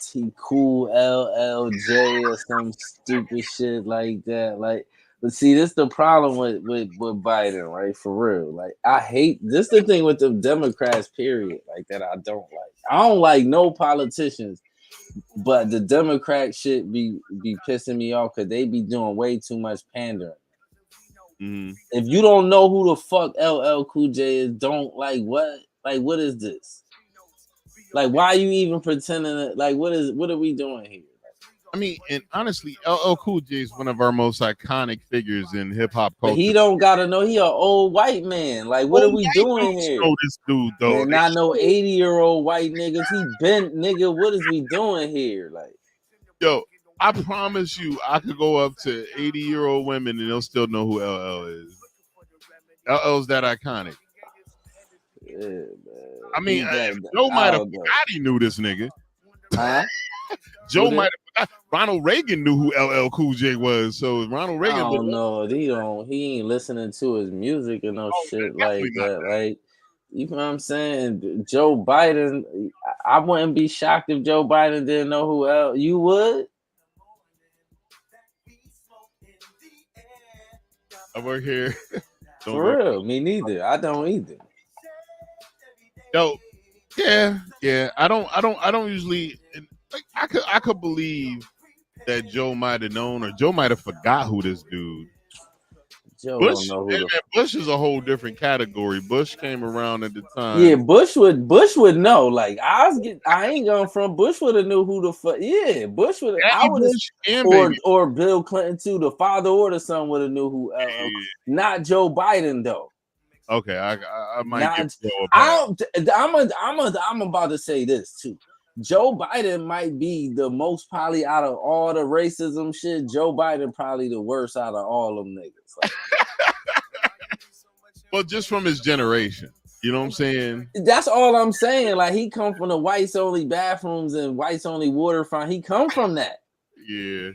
C: T Cool LLJ or some stupid shit like that. Like, but see, this the problem with Biden, right? For real. Like, I hate this. The thing with the Democrats, period. Like, that I don't like. I don't like no politicians, but the Democrat shit be pissing me off because they be doing way too much pandering.
B: Mm-hmm.
C: If you don't know who the fuck LL Cool J is, don't, like, what? Like, what is this? Like, why are you even pretending that, like, what are we doing here?
B: I mean, and honestly, LL Cool J is one of our most iconic figures in hip hop
C: But
B: culture.
C: he don't gotta know, he an old white man. Like, what are we doing
B: Dudes
C: here?
B: know this dude though.
C: Man, not no 80-year-old white niggas. He bent, nigga. What is we doing here? Like,
B: Yo, I promise you, I could go up to 80-year-old women and they'll still know who LL is. LL's that iconic.
C: yeah, man.
B: I mean, Joe might have forgot he knew this nigga.
C: Huh?
B: Joe might have forgot. Ronald Reagan knew who LL Cool J was, so Ronald Reagan.
C: I don't know. He ain't listening to his music and no shit like that. Like, you know what I'm saying? Joe Biden, I wouldn't be shocked if Joe Biden didn't know who else. You would?
B: I work here.
C: For real, me neither. I don't either.
B: Yo, yeah. I don't usually, like, I could believe that Joe might have known, or Joe might have forgot who this dude.
C: Joe
B: Bush,
C: don't know who
B: Bush is a whole different category. Bush came around at the time.
C: Yeah, Bush would know. Like, I ain't going from Bush would have knew who the fuck. Yeah, Bush would. I would, or Bill Clinton too. The father or the son would have knew who. Not Joe Biden though.
B: Okay, I might give Joe a
C: pass. I'm about to say this too. Joe Biden might be the most, probably, out of all the racism shit. Joe Biden probably the worst out of all them niggas. Like,
B: well, just from his generation. You know what I'm saying?
C: That's all I'm saying. Like, he come from the whites only bathrooms and whites only waterfront. He come from that.
B: Yeah.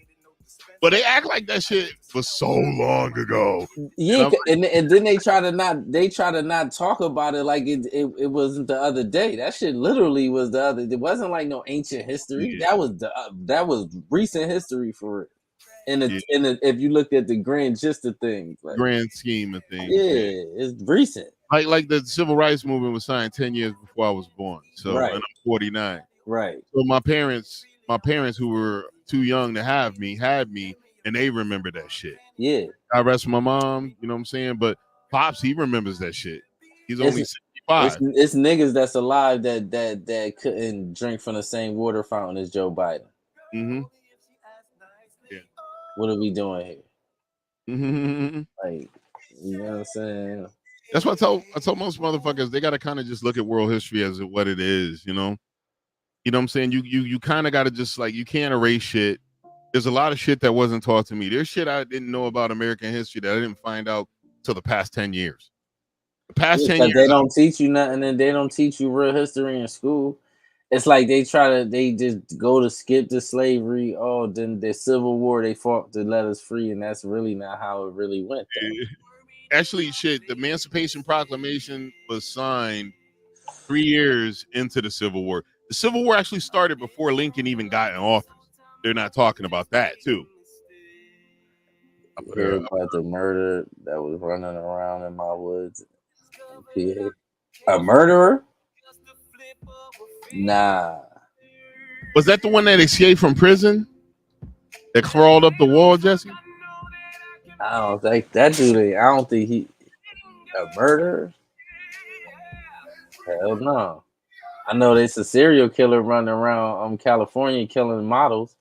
B: But they act like that shit was so long ago.
C: Yeah, and then they try to not talk about it like it wasn't the other day. That shit literally was the other. It wasn't like no ancient history. Yeah. That was recent history for it. If you look at the grand gist of things, like,
B: grand scheme of things,
C: it's recent.
B: Like the civil rights movement was signed 10 years before I was born. So, and I'm 49.
C: Right.
B: So my parents who were too young to have me had me and they remember that shit.
C: Yeah.
B: I rest my mom, you know what I'm saying? But Pops, he remembers that shit. He's
C: It's
B: only 65.
C: it's niggas that's alive that couldn't drink from the same water fountain as Joe Biden.
B: Mm-hmm. Yeah.
C: What are we doing here?
B: Mm-hmm.
C: Like, you know what I'm saying?
B: That's what I told most motherfuckers, they gotta kind of just look at world history as what it is, you know? You know what I'm saying? You kind of gotta just like, you can't erase shit. There's a lot of shit that wasn't taught to me. There's shit I didn't know about American history that I didn't find out till the past 10 years. The past 10
C: Because
B: years,
C: they don't teach you nothing and they don't teach you real history in school. It's like they just go to skip the slavery. Oh, then the Civil War, they fought to let us free, and that's really not how it really went, though.
B: actually, shit, the Emancipation Proclamation was signed 3 years into the Civil War. The Civil War actually started before Lincoln even got in office. They're not talking about that, too. I
C: You
B: put her
C: heard
B: up.
C: about the murder that was running around in my woods in PA? A murderer? Nah.
B: Was that the one that escaped from prison? That crawled up the wall, Jesse?
C: I don't think that dude. I don't think he a murderer. Hell no. I know there's a serial killer running around California killing models.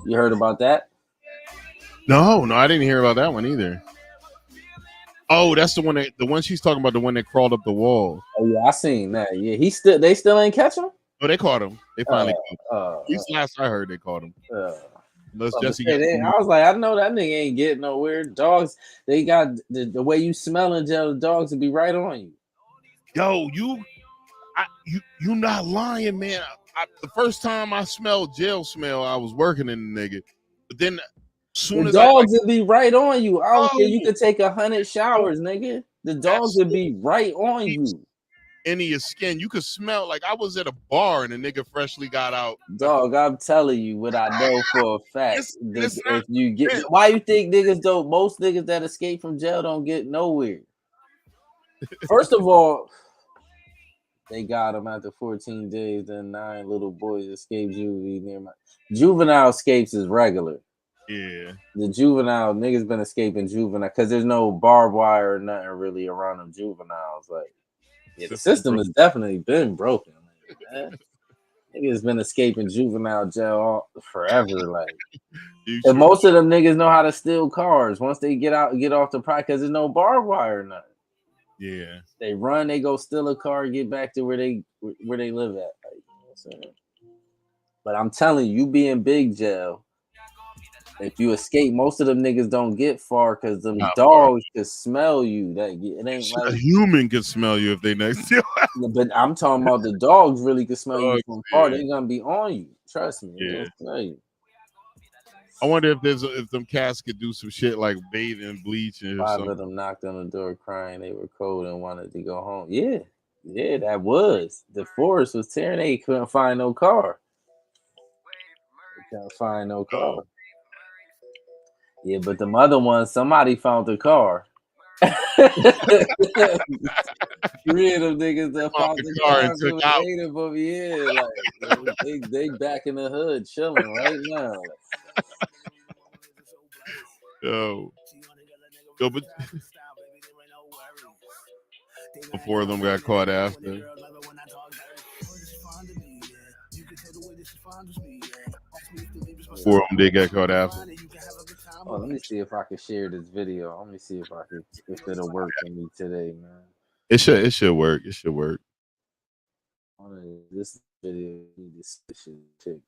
C: You heard about that?
B: No, I didn't hear about that one either. Oh, that's the one she's talking about, the one that crawled up the wall.
C: Oh yeah, I seen that. Yeah, they still ain't catch him.
B: Oh, they caught him. They finally caught him. At least last I heard, they caught him. Unless Jesse got
C: I was like, I know that nigga ain't getting nowhere. Dogs, they got the way you smell in jail. The dogs will be right on you.
B: Yo, you not lying, man. The first time I smelled jail smell, I was working in the nigga. But then, soon
C: The
B: as I
C: dogs will be right on you. I don't care. You
B: oh,
C: could take 100 showers, nigga. The dogs will be right on you.
B: into your skin, you could smell like I was at a bar and a nigga freshly got out.
C: Dog, I'm telling you what I know for a fact.
B: It's not,
C: If you get, why you think niggas don't? Most niggas that escape from jail don't get nowhere. First of all, they got him after 14 days. Then 9 little boys escaped juvie near my juvenile escapes is regular.
B: Yeah,
C: The juvenile niggas been escaping juvenile because there's no barbed wire or nothing really around them juveniles. Like, yeah, the system has definitely been broken. Like, niggas been escaping juvenile jail forever. Like, and most of them niggas know how to steal cars once they get off the pride because there's no barbed wire or nothing.
B: Yeah,
C: they run, they go steal a car, get back to where they live at. Like, you know what I'm saying? But I'm telling you, be in big jail. If you escape, most of them niggas don't get far because them dogs can smell you. That it ain't like
B: a human can smell you if they next to you.
C: But I'm talking about the dogs really can smell you from far.
B: Yeah.
C: They're gonna be on you. Trust me.
B: Yeah.
C: Smell you.
B: I wonder if them cats could do some shit like bathe and bleach and
C: 5
B: something.
C: of them knocked on the door crying they were cold and wanted to go home. Yeah, that was. The forest was tearing. They couldn't find no car. They couldn't find no car. Yeah, but the other ones, somebody found the car. 3 of them niggas that found the car and took out. 8 of them, yeah, like they back in the hood chilling right now.
B: Yo, but 4 of them got caught after. 4 of them did get caught after.
C: Oh, let me see if I can share this video. Let me see if it'll work for me today, man.
B: It should work. It should work.
C: This video, this shit crazy.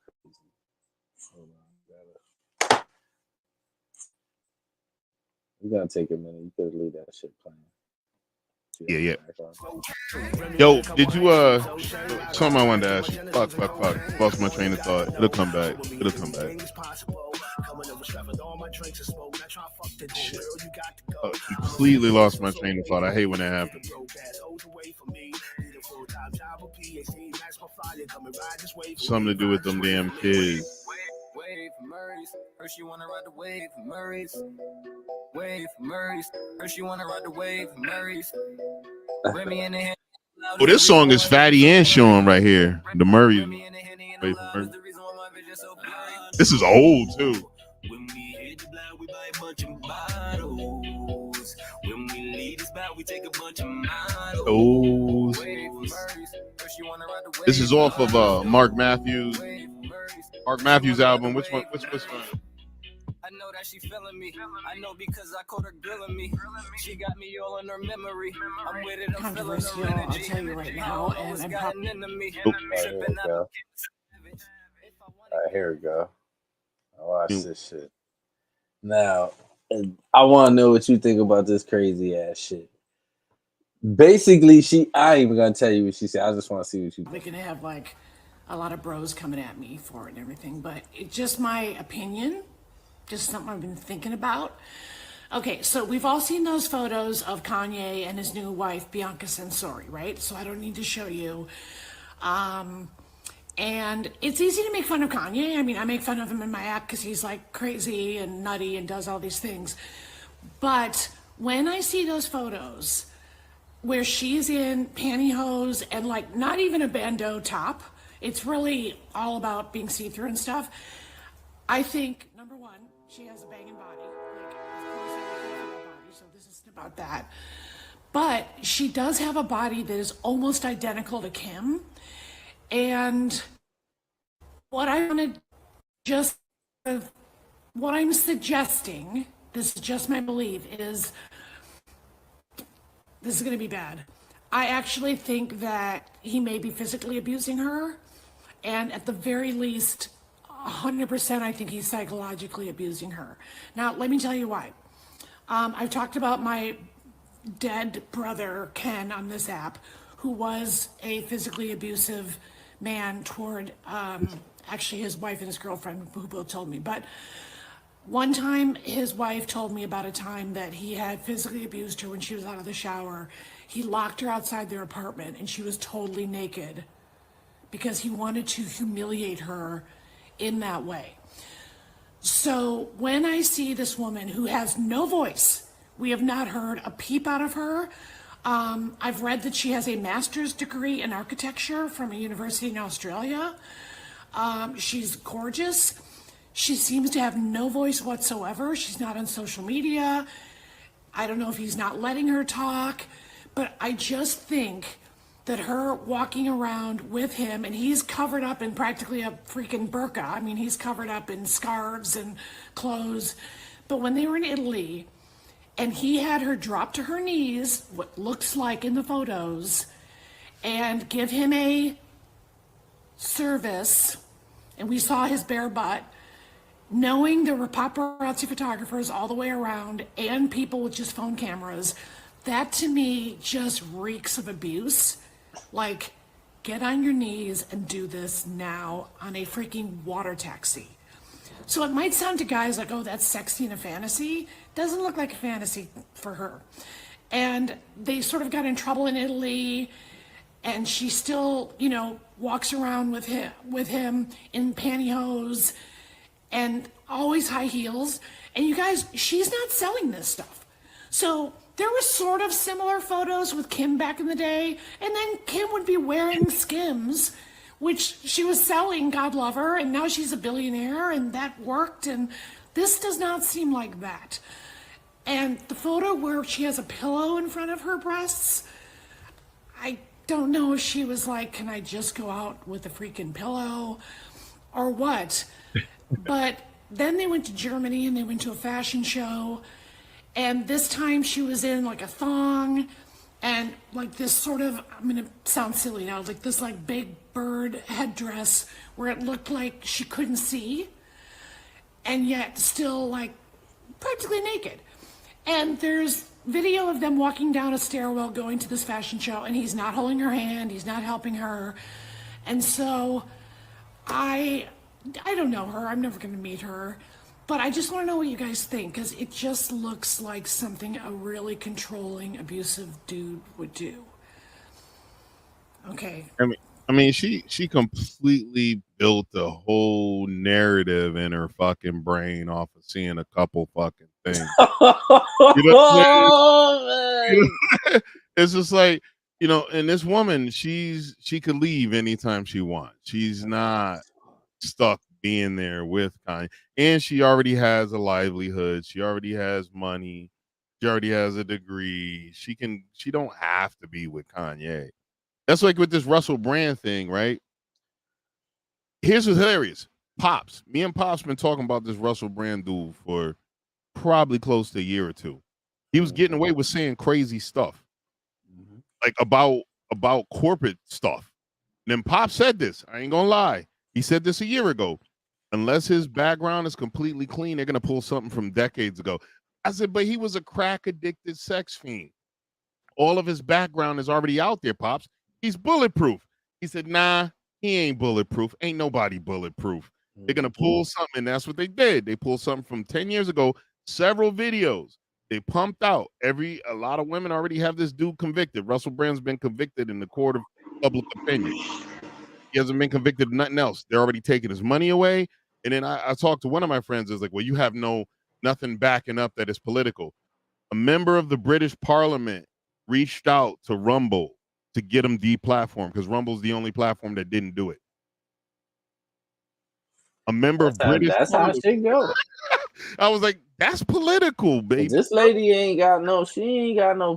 C: Hold on, you gotta take a minute. You could leave that shit playing.
B: Yeah. Yo, did you something I wanted to ask you? Fuck. Lost my train of thought. It'll come back. Shit. Completely lost my train of thought. I hate when that happens. Something to do with them damn kids.
D: First you wanna ride the wave, Murray's. Wave, Murray's. First you wanna ride the wave, Murray's.
B: Oh, this song is Fatty and Sean right here. The Murray. Wait for Murray. This is old too.
D: When we hit the block, we buy a bunch of bottles. When we leave this spot, we take a bunch of models.
B: This is off of Mark Matthews album. Which one? Which one?
D: I know that she feeling me. I know because I caught her grilling me. She got me all in her memory. I'm with it. I'm feeling her energy.
E: I'll tell you right now. And I'm
D: gotten into me.
C: Here we go. All right, here we go. I watch this shit. Now, I want to know what you think about this crazy ass shit. Basically, I ain't even gonna tell you what she said. I just want to see what you think.
E: we can have like a lot of bros coming at me for it and everything, but it's just my opinion. Just something I've been thinking about. Okay, so we've all seen those photos of Kanye and his new wife, Bianca Censori, right? So I don't need to show you. And it's easy to make fun of Kanye. I mean, I make fun of him in my app because he's like crazy and nutty and does all these things. But when I see those photos where she's in pantyhose and like not even a bandeau top, it's really all about being see-through and stuff. I think, number one, she has a banging body. Like, of course, I would think about body, so this isn't about that. But she does have a body that is almost identical to Kim. And what I'm suggesting, this is just my belief, is this is going to be bad. I actually think that he may be physically abusing her. And at the very least, 100%, I think he's psychologically abusing her. Now, let me tell you why. I've talked about my dead brother, Ken, on this app, who was a physically abusive man toward, actually his wife and his girlfriend, who both told me. But one time, his wife told me about a time that he had physically abused her when she was out of the shower. He locked her outside their apartment, and she was totally naked because he wanted to humiliate her in that way. So when I see this woman who has no voice, we have not heard a peep out of her. I've read that she has a master's degree in architecture from a university in Australia. She's gorgeous. She seems to have no voice whatsoever. She's not on social media. I don't know if he's not letting her talk, but I just think that her walking around with him, and he's covered up in practically a freaking burqa. I mean, he's covered up in scarves and clothes. But when they were in Italy, and he had her drop to her knees, what looks like in the photos, and give him a service, and we saw his bare butt, knowing there were paparazzi photographers all the way around and people with just phone cameras, that to me just reeks of abuse. Like, get on your knees and do this now on a freaking water taxi. So it might sound to guys like, oh, that's sexy in a fantasy. Doesn't look like a fantasy for her. And they sort of got in trouble in Italy, and she still, walks around with him in pantyhose and always high heels. And you guys, she's not selling this stuff. So there were sort of similar photos with Kim back in the day, and then Kim would be wearing Skims, which she was selling, God love her, and now she's a billionaire, and that worked, and this does not seem like that. And the photo where she has a pillow in front of her breasts, I don't know if she was like, can I just go out with a freaking pillow or what? But then they went to Germany and they went to a fashion show, and this time she was in like a thong and like this sort of, I'm gonna sound silly now, like this like big bird headdress where it looked like she couldn't see and yet still like practically naked. And there's video of them walking down a stairwell going to this fashion show, and he's not holding her hand, he's not helping her. And so I don't know her, I'm never gonna meet her, but I just want to know what you guys think, because it just looks like something a really controlling, abusive dude would do. Okay.
B: I mean, she completely built a whole narrative in her fucking brain off of seeing a couple fucking things. It's just like, and this woman, she could leave anytime she wants. She's not stuck being there with Kanye. And she already has a livelihood. She already has money. She already has a degree. She don't have to be with Kanye. That's like with this Russell Brand thing, right? Here's what's hilarious. Pops. Me and Pops been talking about this Russell Brand dude for probably close to a year or two. He was getting away with saying crazy stuff. Like about corporate stuff. And then Pop said this. I ain't gonna lie. He said this a year ago. Unless his background is completely clean, they're gonna pull something from decades ago. I said, but he was a crack addicted sex fiend. All of his background is already out there, Pops. He's bulletproof. He said, nah, he ain't bulletproof. Ain't nobody bulletproof. They're gonna pull something, and that's what they did. They pulled something from 10 years ago, several videos. They pumped out. A lot of women already have this dude convicted. Russell Brand's been convicted in the court of public opinion. He hasn't been convicted of nothing else. They're already taking his money away. And then I talked to one of my friends. Is like, well, you have nothing backing up that is political. A member of the British Parliament reached out to Rumble to get him deplatformed because Rumble's the only platform that didn't do it. A member of British
C: That's how
B: Parliament.
C: shit go.
B: I was like, that's political, baby.
C: This lady ain't got no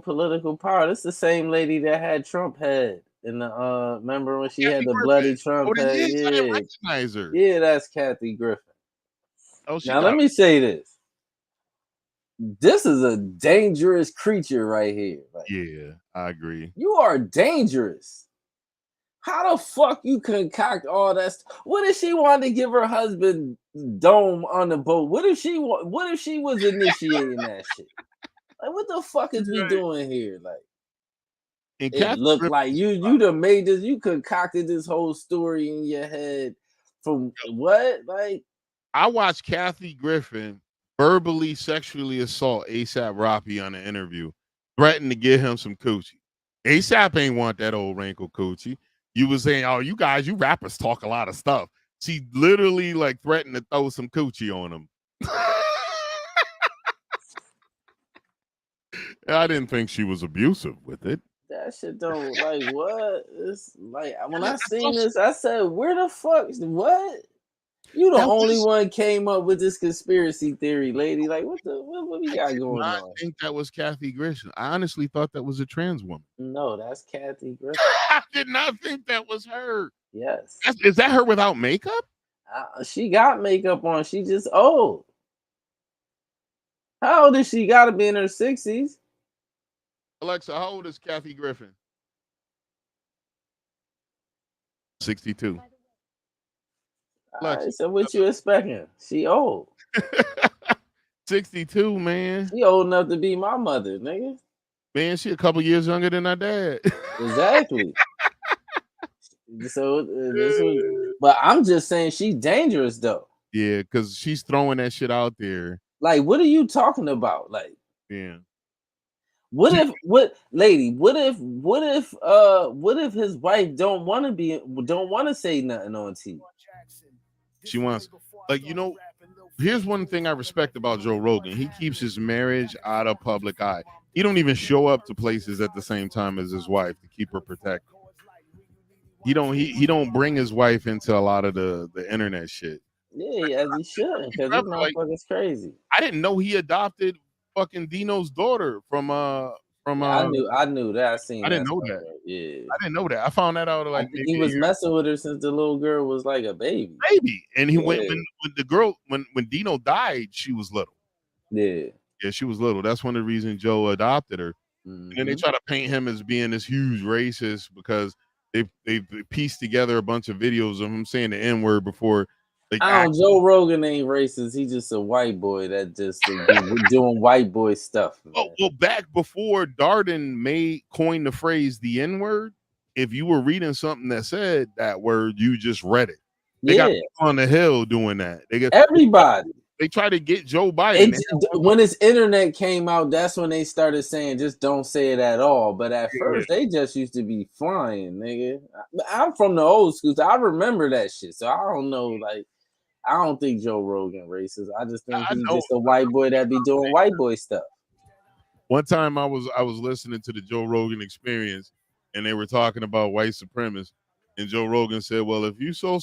C: political power. This the same lady that had Trump head in the remember when she had the bloody Trump head?
B: I didn't recognize her.
C: Yeah, that's Kathy Griffin.
B: Now
C: let me say this. This is a dangerous creature right here. Like,
B: yeah, I agree.
C: You are dangerous. How the fuck you concoct all that? What if she wanted to give her husband dome on the boat? What if she was initiating that shit? Like, what the fuck is we doing here? Like, it looked like you done made this. You concocted this whole story in your head from what? Like,
B: I watched Kathy Griffin verbally sexually assault ASAP Rocky on an interview, threatened to get him some coochie. ASAP ain't want that old wrinkle coochie. You was saying, oh, you rappers talk a lot of stuff. She literally like threatened to throw some coochie on him. I didn't think she was abusive with it.
C: That shit don't like what? It's like when I seen this, I said, where the fuck? What? You the only one came up with this conspiracy theory, lady. Like, what we got going on?
B: I think that was Kathy Griffin. I honestly thought that was a trans woman.
C: No, that's Kathy Griffin.
B: I did not think that was her.
C: Yes.
B: Is that her without makeup?
C: She got makeup on. She just old. How old is she? Got to be in her 60s.
B: Alexa, how old is Kathy Griffin? 62.
C: All right, so what you expecting? She old.
B: 62, man.
C: She old enough to be my mother, nigga.
B: Man, she a couple years younger than our dad.
C: Exactly. But I'm just saying she's dangerous though.
B: Yeah, because she's throwing that shit out there.
C: Like, what are you talking about? Like,
B: yeah.
C: What if his wife don't want to say nothing on TV?
B: She wants, like, here's one thing I respect about Joe Rogan. He keeps his marriage out of public eye. He don't even show up to places at the same time as his wife to keep her protected. He don't bring his wife into a lot of the internet shit.
C: Yeah, as he should, because this motherfucker's crazy.
B: I didn't know he adopted fucking Dino's daughter from
C: I knew that.
B: I didn't know that.
C: Yeah,
B: I didn't know that. I found that out like
C: he was messing with her since the little girl was like a baby.
B: And he went when Dino died, she was little.
C: Yeah,
B: she was little. That's one of the reasons Joe adopted her. Mm-hmm. And then they try to paint him as being this huge racist because they pieced together a bunch of videos of him saying the N-word before.
C: Joe Rogan ain't racist. He's just a white boy that just doing white boy stuff.
B: Well, back before Darden coined the phrase the N-word, if you were reading something that said that word, you just read it. They got on the Hill doing that.
C: Everybody.
B: They try to get Joe Biden.
C: When his internet came out, that's when they started saying just don't say it at all. But at first, they just used to be flying, nigga. I'm from the old school, so I remember that shit. So I don't know, like, I don't think Joe Rogan racist. I just think he's just a white boy that be doing white boy stuff.
B: One time I was listening to the Joe Rogan Experience, and they were talking about white supremacists, And Joe Rogan said, "Well, if you so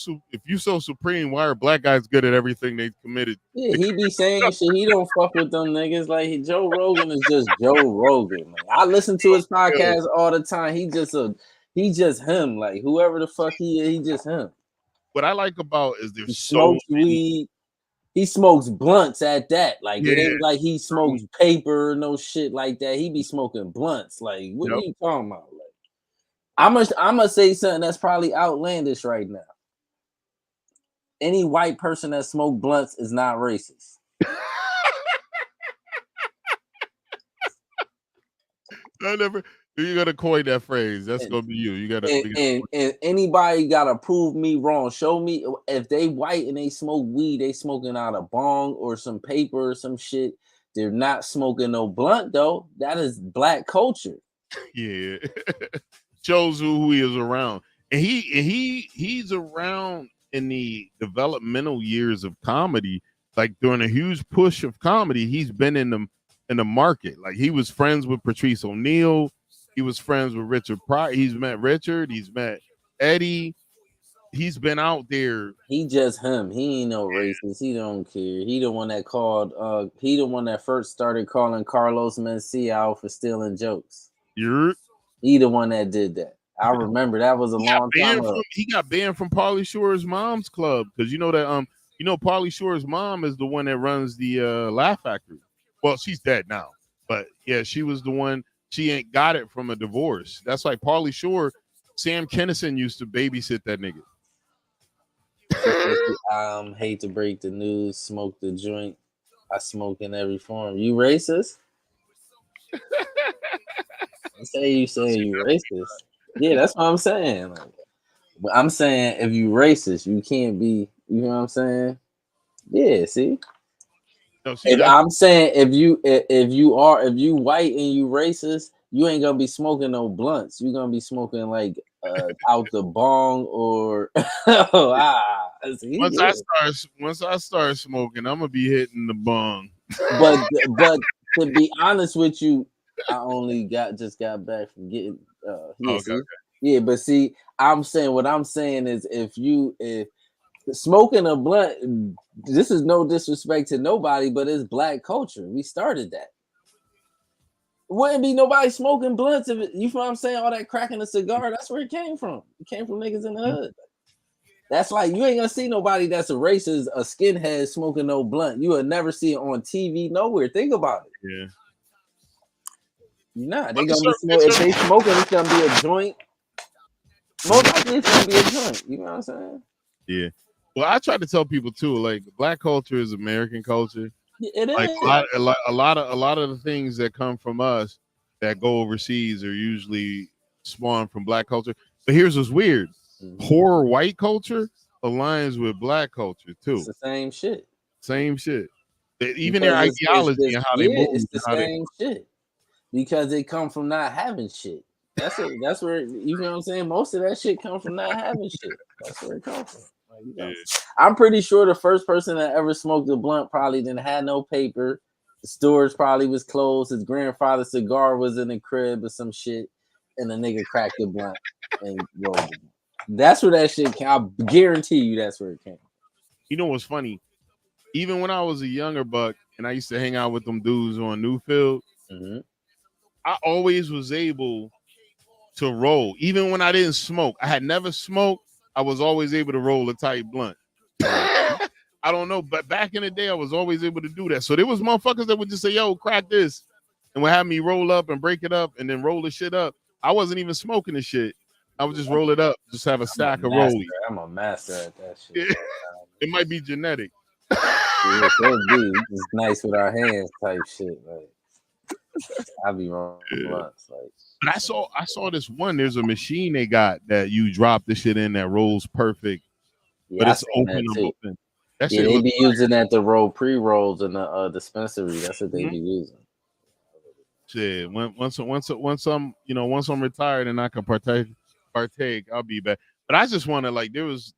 B: supreme, why are black guys good at everything they committed?"
C: Yeah, he be saying shit. He don't fuck with them niggas. Like Joe Rogan is just Joe Rogan. Like I listen to his
B: Yeah.
C: podcast all the time. He just him. Like whoever the fuck he is, he just him.
B: What I like about is
C: He
B: there's so
C: smokes
B: many.
C: weed. He smokes blunts at that. Like it
B: Yeah.
C: ain't like he smokes paper or no shit like that. He be smoking blunts. Like what are
B: Yep.
C: you talking about? Like I'm gonna say something that's probably outlandish right now. Any white person that smoke blunts is not racist.
B: I never. You gotta coin that phrase. That's
C: And
B: gonna be you. You gotta.
C: and anybody gotta prove me wrong. Show me if they white and they smoke weed, they smoking out a bong or some paper or some shit. They're not smoking no blunt though. That is black culture.
B: Yeah. Shows who he is around, and he's around in the developmental years of comedy. Like during a huge push of comedy, he's been in the market. Like he was friends with Patrice O'Neal. He was friends with Richard Pryor. He's met Richard. He's met Eddie. He's been out there.
C: He just him. He ain't no racist. He don't care. He the one that called. He the one that first started calling Carlos Mencia out for stealing jokes.
B: You're
C: He the one that did that. I remember that was a long time ago.
B: he got banned from Pauly Shore's mom's club because you know that Pauly Shore's mom is the one that runs the Laugh Factory. Well, she's dead now, but yeah, she was the one. She ain't got it from a divorce. That's like Pauly Shore. Sam Kinison used to babysit that nigga.
C: Hate to break the news. Smoke the joint. I smoke in every form. You racist? I say you saying you racist. Yeah, that's what I'm saying. Like, but I'm saying if you racist, you can't be. You know what I'm saying? Yeah. See,
B: No, see
C: if
B: that.
C: I'm saying if you white and you racist, you ain't gonna be smoking no blunts. You're gonna be smoking like out the bong or see, yeah.
B: Once I start smoking, I'm gonna be hitting the bong.
C: But to be honest with you, I only just got back from getting yeah,
B: Okay.
C: see? Yeah, but see, I'm saying what I'm saying is if smoking a blunt, this is no disrespect to nobody, but it's black culture. We started that. Wouldn't be nobody smoking blunts if you feel what I'm saying, all that cracking a cigar, that's where it came from. It came from niggas in the hood. That's like you ain't gonna see nobody that's a racist, a skinhead smoking no blunt. You will never see it on TV nowhere. Think about it.
B: Yeah.
C: Nah, they
B: But
C: gonna be smoking. If they smoking, it's gonna be a joint. Most likely, it's gonna be a joint. You know what I'm saying?
B: Yeah. Well, I try to tell people too, like black culture is American culture.
C: Yeah, it
B: Like
C: is.
B: a lot of the things that come from us that go overseas are usually spawned from black culture. But here's what's weird: horror white culture aligns with black culture
C: It's
B: too.
C: the same shit.
B: Same shit. Even their
C: Because
B: ideology and how they
C: yeah,
B: move
C: it's
B: and
C: the
B: how they.
C: same shit. Because they come from not having shit. That's where you know what I'm saying. Most of that shit come from not having shit. That's where it comes from. Like, you know,
B: Yeah.
C: I'm pretty sure the first person that ever smoked a blunt probably didn't have no paper. The storage probably was closed. His grandfather's cigar was in the crib or some shit, and the nigga cracked the blunt and rolled it. That's where that shit came. I guarantee you, that's where it came.
B: You know what's funny? Even when I was a younger buck and I used to hang out with them dudes on Newfield,
C: Mm-hmm.
B: I always was able to roll, even when I didn't smoke. I had never smoked. I was always able to roll a tight blunt. I don't know, but back in the day, I was always able to do that. So there was motherfuckers that would just say, "Yo, crack this," and would have me roll up and break it up, and then roll the shit up. I wasn't even smoking the shit. I would just roll it up, just have a stack of rollies.
C: I'm a master at that shit.
B: It might be genetic.
C: Yeah, could be. It's nice with our hands type shit. Like I be rolling blunts. Like
B: But I saw this one. There's a machine they got that you drop the shit in that rolls perfect, but
C: yeah, I
B: it's
C: seen
B: open
C: that
B: and
C: too.
B: open. That
C: Yeah,
B: shit
C: they
B: looks
C: be using that to roll pre-rolls in the dispensary. That's what they
B: Mhm.
C: be using.
B: Shit. Once I'm retired and I can partake, I'll be back. But I just want to like there was.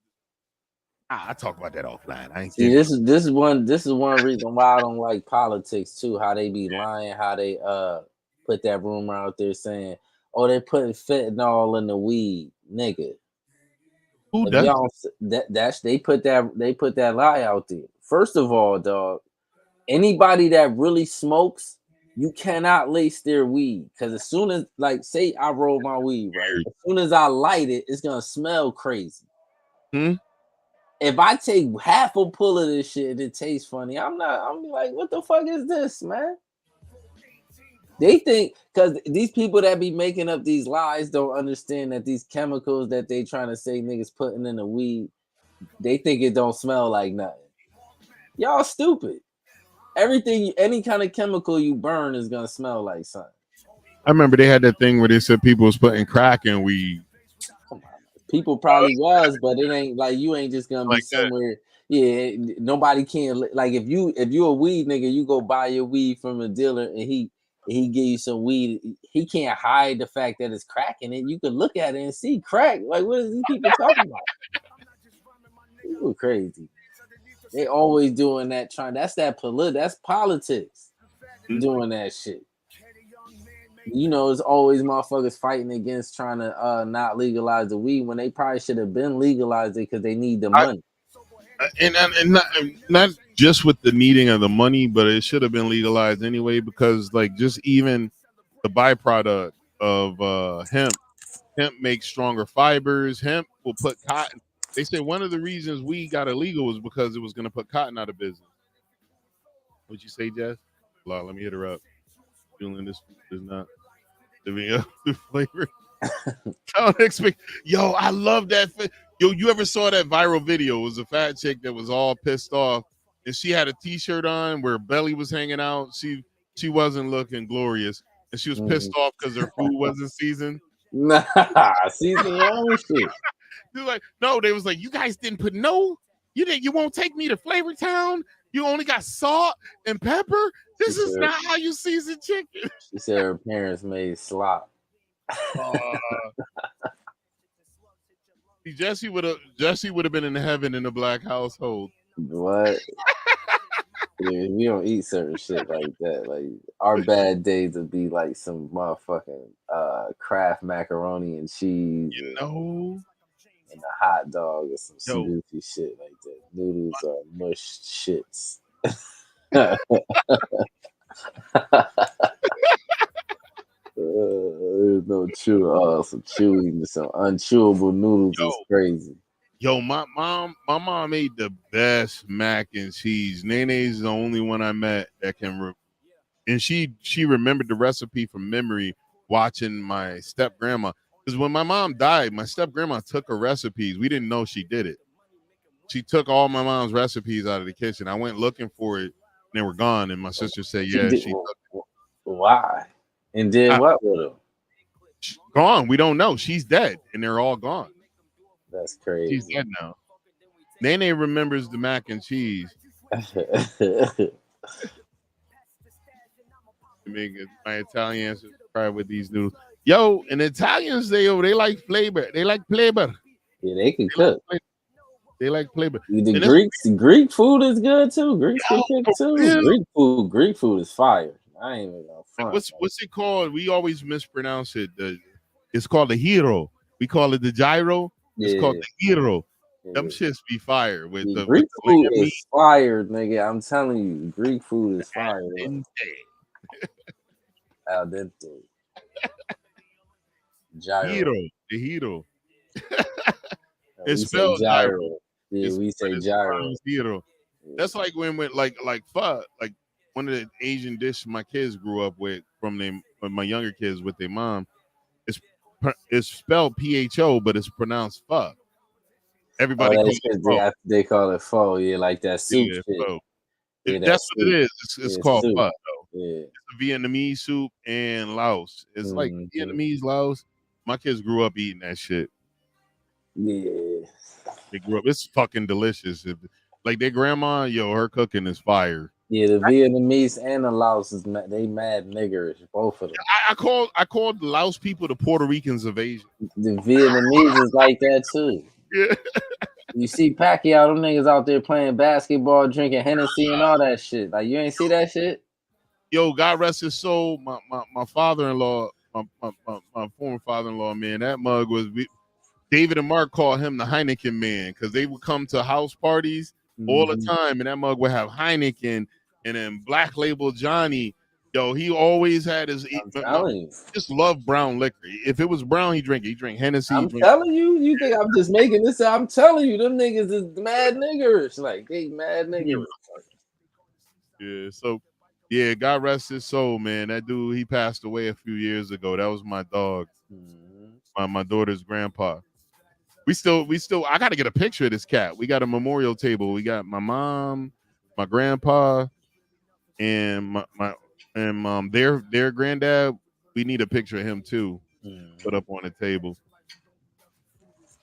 B: I talk about that offline. I ain't
C: See,
B: kidding.
C: this is one reason why I don't like politics too. How they be lying, how they put that rumor out there saying, "Oh, they're putting fentanyl in the weed, nigga."
B: Who
C: If
B: does?
C: y'all that's they put that lie out there. First of all, dog, anybody that really smokes, you cannot lace their weed because as soon as, like, say I roll my weed, right? As soon as I light it, it's gonna smell crazy.
B: Hmm?
C: If I take half a pull of this shit and it tastes funny, I'm like, what the fuck is this, man? They think because these people that be making up these lies don't understand that these chemicals that they trying to say niggas putting in the weed, they think it don't smell like nothing. Y'all stupid. Everything, any kind of chemical you burn is gonna smell like something.
B: I remember they had that thing where they said people was putting crack in weed.
C: Come on, people probably was, but it ain't like you ain't just gonna be
B: Like that.
C: somewhere. Yeah, nobody can like if you a weed nigga, you go buy your weed from a dealer and he give you some weed. He can't hide the fact that it's crack in it. You can look at it and see crack. Like what are these people talking about? People crazy. They always doing that. That's politics. Doing that shit. You know, it's always motherfuckers fighting against trying to not legalize the weed when they probably should have been legalized it because they need the money.
B: And not just with the needing of the money, but it should have been legalized anyway because like just even the byproduct of hemp makes stronger fibers. Hemp will put cotton. They say one of the reasons we got illegal was because it was going to put cotton out of business. What'd you say, Jess? Let me hit her up. Julian, this is not living up to flavor. I don't expect. Yo, I love that. Yo, you ever saw that viral video? It was a fat chick that was all pissed off, and she had a T-shirt on where her belly was hanging out. She wasn't looking glorious, and she was pissed off because her food wasn't seasoned.
C: Nah, season your own shit.
B: They're like, no, they was like, you guys didn't put you won't take me to Flavor Town. You only got salt and pepper. This is not how you season chicken.
C: She said her parents made slop.
B: Jesse would have been in heaven in a black household.
C: What? Yeah, we don't eat certain shit like that. Like our bad days would be like some motherfucking Kraft macaroni and cheese, and a hot dog or some goofy shit like that. Noodles are mush shits. There's no some chewy, some unchewable noodles is crazy.
B: Yo, my mom made the best mac and cheese. Nene's the only one I met that can, and she remembered the recipe from memory watching my step grandma. Because when my mom died, my step grandma took her recipes. We didn't know she did it. She took all my mom's recipes out of the kitchen. I went looking for it, and they were gone. And my sister said, "Yeah, she took it."
C: Why? And did what with them?
B: Gone. We don't know. She's dead, and they're all gone.
C: That's crazy.
B: She's dead now. Nene remembers the mac and cheese. My Italian ancestors cry with these noodles. Yo, and Italians, they like flavor. They like flavor.
C: Yeah, they can cook.
B: They like flavor.
C: The Greek food is good too. Greeks can cook too. Yeah. Greek food is fire. I ain't even gonna front.
B: What's it called? We always mispronounce it. It's called the hero. We call it the gyro. It's called the hero. Yeah. Them shits be fire with the
C: Greek
B: with
C: food is fire, nigga. I'm telling you, Greek food is fire. Al dente.
B: Gyro. The hero. It's
C: spelled gyro. Yeah, we say gyro.
B: Hero. That's like when like pho, like one of the Asian dishes my kids grew up with from my younger kids with their mom. It's spelled PHO, but it's pronounced pho. Everybody calls it pho.
C: They call it pho. Yeah, like that soup shit.
B: Yeah, that's what it is. It's called pho. Yeah. It's a Vietnamese soup and Laos. It's like Vietnamese Laos. My kids grew up eating that shit.
C: Yeah.
B: They grew up. It's fucking delicious. Like their grandma, her cooking is fire.
C: Yeah, the Vietnamese and the Laos they mad niggerish, both of them.
B: I called the Laos people the Puerto Ricans of Asia.
C: The Vietnamese is like that too.
B: Yeah.
C: You see Pacquiao, them niggas out there playing basketball, drinking Hennessy and all that shit. Like you ain't see that shit?
B: Yo, God rest his soul. My father-in-law, my former father-in-law, man, that mug was. David and Mark call him the Heineken man because they would come to house parties all the time, and that mug would have Heineken and then Black Label Johnny. Yo, he always had his.
C: I'm telling you.
B: Just love brown liquor. If it was brown, he drink it. He drink Hennessy.
C: I'm telling you. You think I'm just making this up? I'm telling you, them niggas is mad niggers. Like they mad niggers.
B: Yeah. So, yeah. God rest his soul, man. That dude, he passed away a few years ago. That was my dog, my daughter's grandpa. We still. I got to get a picture of this cat. We got a memorial table. We got my mom, my grandpa, and their granddad. We need a picture of him too. Put up on the table.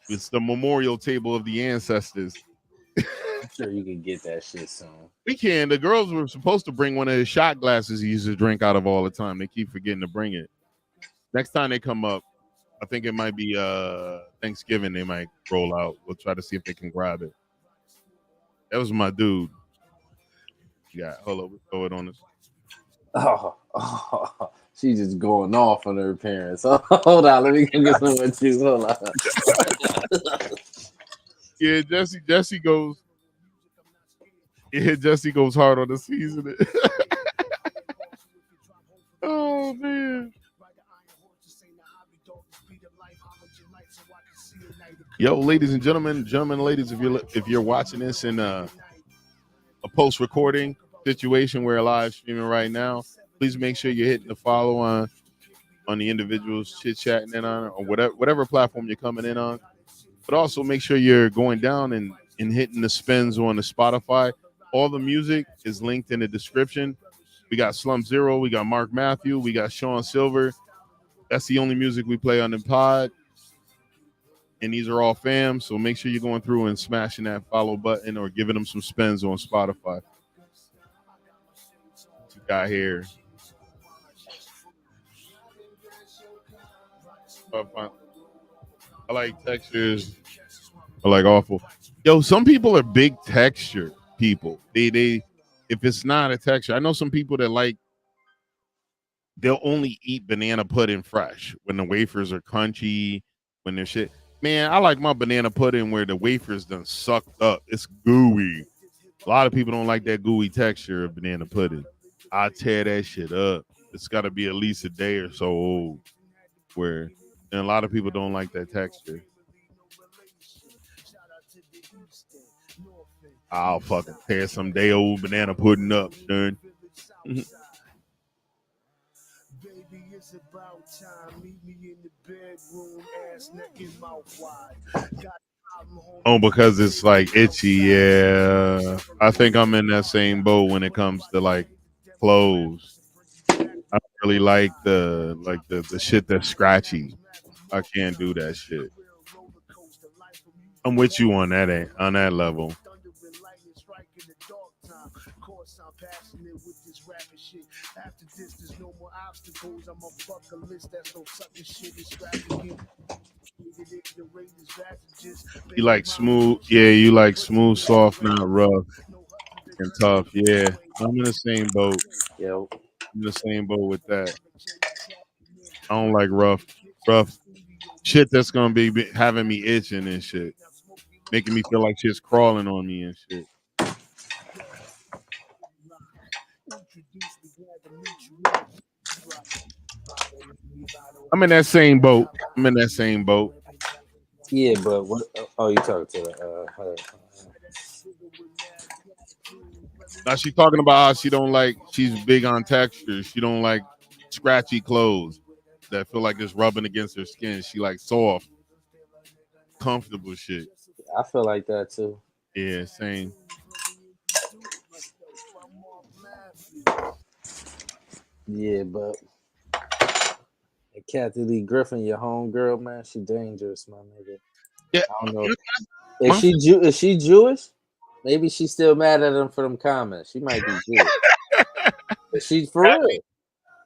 B: It's the memorial table of the ancestors.
C: I'm sure you can get that shit soon.
B: We can. The girls were supposed to bring one of his shot glasses he used to drink out of all the time. They keep forgetting to bring it. Next time they come up, I think it might be Thanksgiving. They might roll out. We'll try to see if they can grab it. That was my dude. Yeah, hold up. We'll throw it on this.
C: Oh, she's just going off on her parents. Oh, hold on, let me go get some more juice. Hold on.
B: Yeah, Jesse goes. Yeah, Jesse goes hard on the seasoning. Oh man. Yo, ladies and gentlemen, ladies, if you're watching this in a post-recording situation, we're live streaming right now. Please make sure you're hitting the follow on the individuals chit-chatting in on, or whatever platform you're coming in on. But also make sure you're going down and hitting the spins on the Spotify. All the music is linked in the description. We got Slum Zero, we got Mark Matthew, we got Sean Silver. That's the only music we play on the pod. And these are all fam, so make sure you're going through and smashing that follow button or giving them some spins on Spotify. What you got here? I like textures. I like awful. Yo, some people are big texture people. They if it's not a texture, I know some people that they'll only eat banana pudding fresh when the wafers are crunchy, when they're shit. Man, I like my banana pudding where the wafers done sucked up. It's gooey. A lot of people don't like that gooey texture of banana pudding. I tear that shit up. It's got to be at least a day or so old. And a lot of people don't like that texture. I'll fucking tear some day old banana pudding up, son. Oh, because it's like itchy, yeah. I think I'm in that same boat when it comes to like clothes. I don't really like the shit that's scratchy. I can't do that shit. I'm with you on that level. You like smooth, yeah. You like smooth, soft, not rough and tough. Yeah, I'm in the same boat.
C: Yo,
B: I'm in the same boat with that. I don't like rough shit that's gonna be having me itching and shit, making me feel like shit's crawling on me and shit. I'm in that same boat.
C: Yeah, but what? Oh, you talking to
B: Now she's talking about how she's big on textures. She don't like scratchy clothes that feel like it's rubbing against her skin. She like soft, comfortable shit.
C: I feel like that too.
B: Yeah, same.
C: Yeah, but Kathy Lee Griffin, your homegirl, man, she dangerous, my nigga.
B: Yeah,
C: I don't know. Is she Jewish? Maybe she's still mad at him for them comments. She might be Jewish. But she's for real.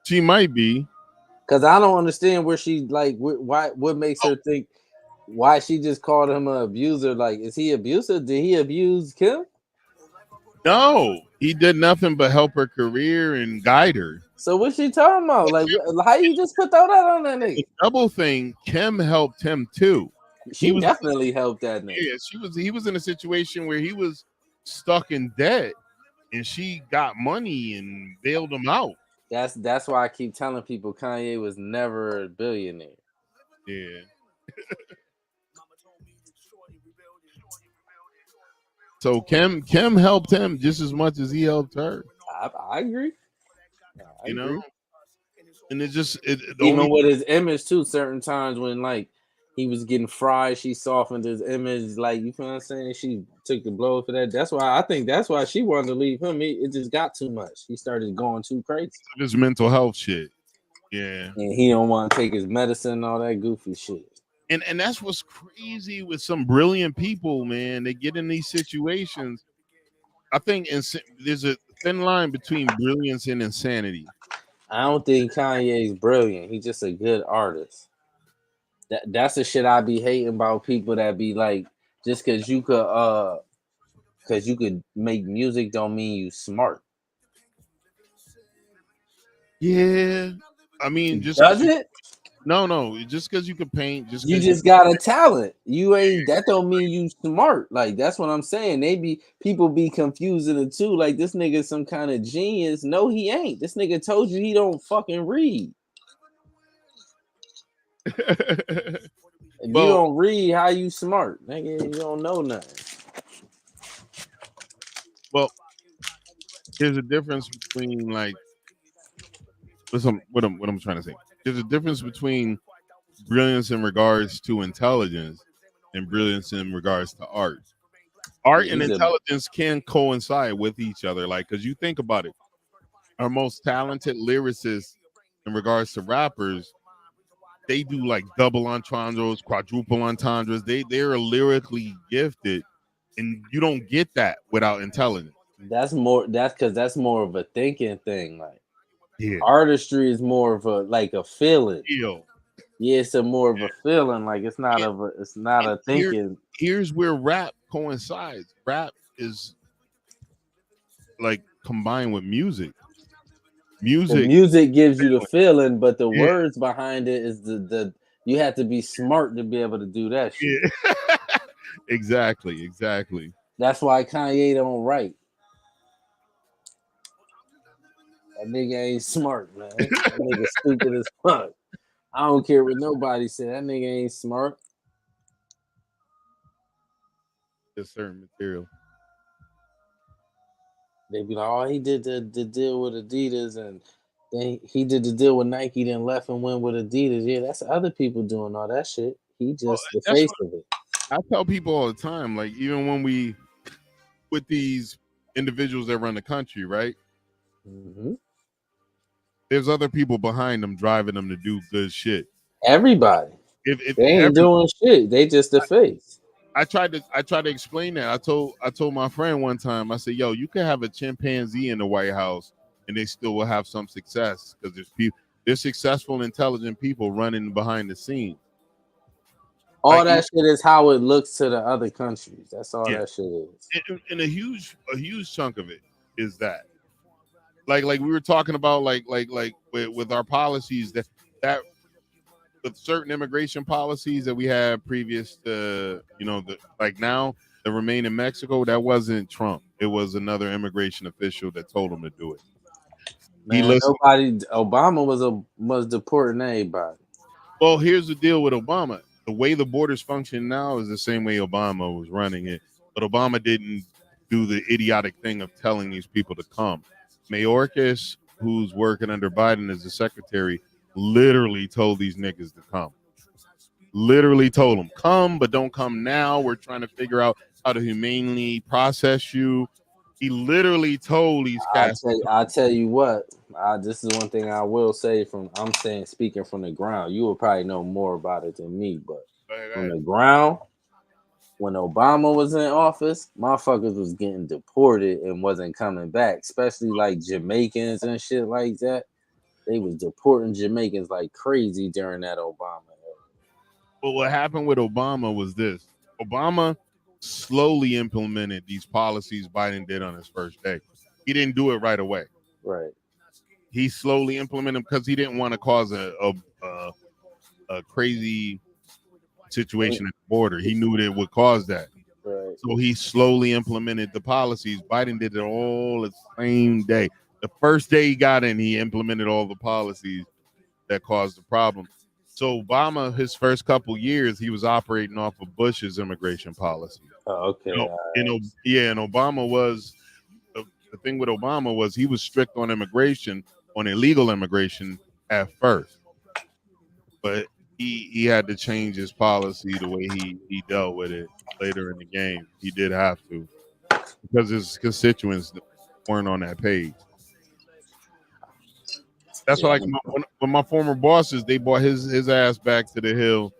B: She might be.
C: Because I don't understand where she what makes her think why she just called him an abuser. Like, is he abusive? Did he abuse Kim?
B: No, he did nothing but help her career and guide her.
C: So what's she talking about? Like, how you just put that on that nigga?
B: Double thing, Kim helped him too. He
C: She
B: was
C: definitely helped that nigga.
B: he was in a situation where he was stuck in debt, and she got money and bailed him out.
C: That's why I keep telling people Kanye was never a billionaire.
B: Yeah. So Kim helped him just as much as he helped her.
C: I agree. I
B: You know,
C: agree.
B: and it just the only
C: Even with his image too, certain times when like he was getting fried, she softened his image. Like you feel what I'm saying? She took the blow for that. That's why I think that's why she wanted to leave him. It just got too much. He started going too crazy,
B: of his mental health shit. Yeah.
C: and he don't want to take his medicine and all that goofy shit.
B: And that's what's crazy with some brilliant people, man. They get in these situations. I think there's a thin line between brilliance and insanity.
C: I don't think Kanye's brilliant. He's just a good artist. That's the shit I be hating about people that be like, just cause you could make music don't mean you smart.
B: Yeah, I mean, just
C: Does
B: because
C: it?
B: no, just because you can paint, just
C: You
B: because you
C: just got a talent. You ain't that don't mean you smart. Like that's what I'm saying. They be people be confusing the two. Like this nigga some kind of genius. No, he ain't. This nigga told you he don't fucking read. If you
B: well,
C: don't read, how you smart? Nigga, you don't know nothing.
B: well, there's a difference between like what I'm trying to say. There's a difference between brilliance in regards to intelligence and brilliance in regards to art. Art
C: Yeah,
B: and
C: he's a
B: intelligence can coincide with each other. Like, because you think about it, our most talented lyricists in regards to rappers, they do like double entendres, quadruple entendres. They're lyrically gifted, and you don't get that without intelligence.
C: that's because that's more of a thinking thing. Like
B: Yeah,
C: artistry is more of a like a feeling.
B: feel.
C: Yeah, it's a more of a feeling. Like
B: And,
C: it's not
B: and
C: a thinking.
B: here's where rap coincides. Rap is like combined with music.
C: The
B: Music,
C: music gives you the
B: feeling.
C: feeling, but the
B: Yeah,
C: words behind it is the you have to be smart to be able to do that shit.
B: yeah. Exactly.
C: That's why Kanye don't write. That nigga ain't smart, man. That nigga stupid as fuck. I don't care what nobody say. That nigga ain't smart.
B: There's certain material.
C: They be like, oh, he did the deal with Adidas, and then he did the deal with Nike, then left and went with Adidas. Yeah, that's other people doing all that shit. He
B: Well,
C: just the
B: that's
C: face
B: what
C: of it.
B: I tell people all the time. Like, even when we with these individuals that run the country, right?
C: Hmm.
B: There's other people behind them driving them to do good shit.
C: Everybody.
B: If
C: They ain't
B: every
C: doing shit. They just the face.
B: I tried to explain that. I told my friend one time. I said, "Yo, you can have a chimpanzee in the White House, and they still will have some success because there's successful, intelligent people running behind the scenes.
C: All
B: Like,
C: that shit is how it looks to the other countries. That's all
B: yeah,
C: that shit is.
B: and a huge chunk of it is that. Like we were talking about, like with our policies that with certain immigration policies that we had previous to the like now that remain in Mexico, that wasn't Trump. It was another immigration official that told him to do it. He
C: Man,
B: listened.
C: nobody. Obama was deporting everybody.
B: Well, here's the deal with Obama. The way the borders function now is the same way Obama was running it, but Obama didn't do the idiotic thing of telling these people to come. Mayorkas, who's working under Biden as the secretary, literally told these niggas to come. Literally told them, come, but don't come now. We're trying to figure out how to humanely process you. He literally told these cats to come.
C: I tell you what. This is one thing I will say from I'm saying speaking from the ground. You will probably know more about it than me, but from the ground, when Obama was in office, motherfuckers was getting deported and wasn't coming back, especially like Jamaicans and shit like that. They was deporting Jamaicans like crazy during that Obama era.
B: But what happened with Obama was this: Obama slowly implemented these policies Biden did on his first day. He didn't do it right away.
C: Right.
B: He slowly implemented them because he didn't want to cause a crazy situation at the border. He knew that it would cause that.
C: Right.
B: So he slowly implemented the policies. Biden did it all the same day. The first day he got in, he implemented all the policies that caused the problem. So Obama, his first couple years, he was operating off of Bush's immigration policy.
C: Oh, okay.
B: And Obama was the thing with Obama was he was strict on immigration, on illegal immigration at first, but he had to change his policy the way he dealt with it later in the game. He did have to because his constituents weren't on that page. That's why, like, when my former bosses, they brought his ass back to the Hill,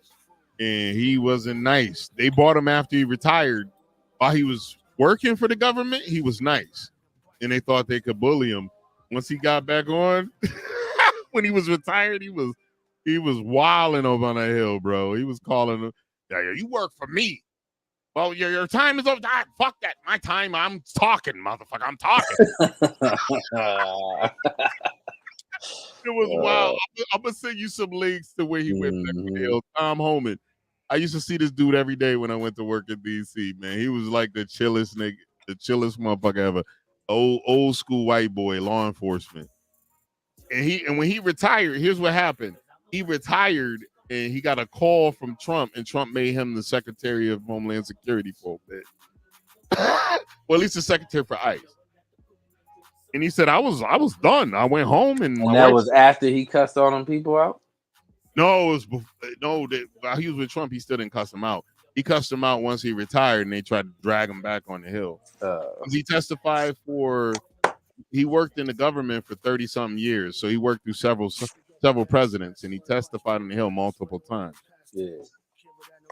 B: and he wasn't nice. They bought him after he retired. While he was working for the government, he was nice, and they thought they could bully him. Once he got back on, when he was retired, he was wilding over on the Hill, bro. He was calling him, "Yeah, you work for me. Well, your time is over. Ah, fuck that. My time. I'm talking, motherfucker. I'm talking." It was wild. I'm gonna send you some links to where he went back to the Hill. Tom Homan. I used to see this dude every day when I went to work in DC. Man, he was like the chillest nigga, the chillest motherfucker ever. Old school white boy, law enforcement. And when he retired, here's what happened. He retired and he got a call from Trump, and Trump made him the Secretary of Homeland Security for a bit. Well, at least the Secretary for ICE. And he said, I was done. I went home and
C: that was after he cussed all them people out?
B: No, it was while he was with Trump, he still didn't cuss him out. He cussed him out once he retired, and they tried to drag him back on the Hill. He testified he worked in the government for 30-something years, so he worked through several presidents, and he testified on the Hill multiple times.
C: Yeah.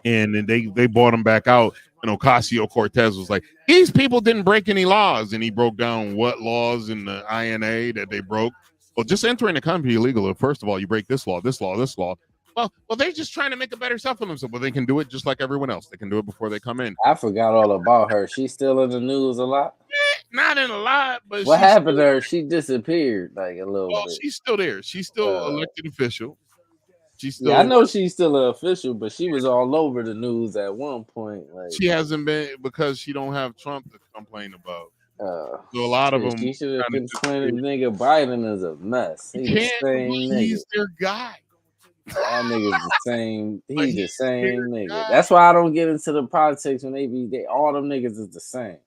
B: And then they brought him back out, and Ocasio-Cortez was like, these people didn't break any laws, and he broke down what laws in the INA that they broke. Well, just entering the country illegal. First of all, you break this law, this law, this law. Well, they're just trying to make a better self for themselves. Well, they can do it just like everyone else. They can do it before they come in.
C: I forgot all about her. She's still in the news a lot?
B: Not in a lot, but
C: what happened to her? She disappeared like a little bit.
B: She's still there. She's still elected official. She's still.
C: Yeah, I know she's still an official, but she was all over the news at one point. Like,
B: she hasn't been because she don't have Trump to complain about. So a lot of them.
C: She should have been claiming nigga Biden is a mess. He's the same nigga.
B: He's their guy.
C: That nigga's the same. He's the same nigga. Guy. That's why I don't get into the politics when they all them niggas is the same.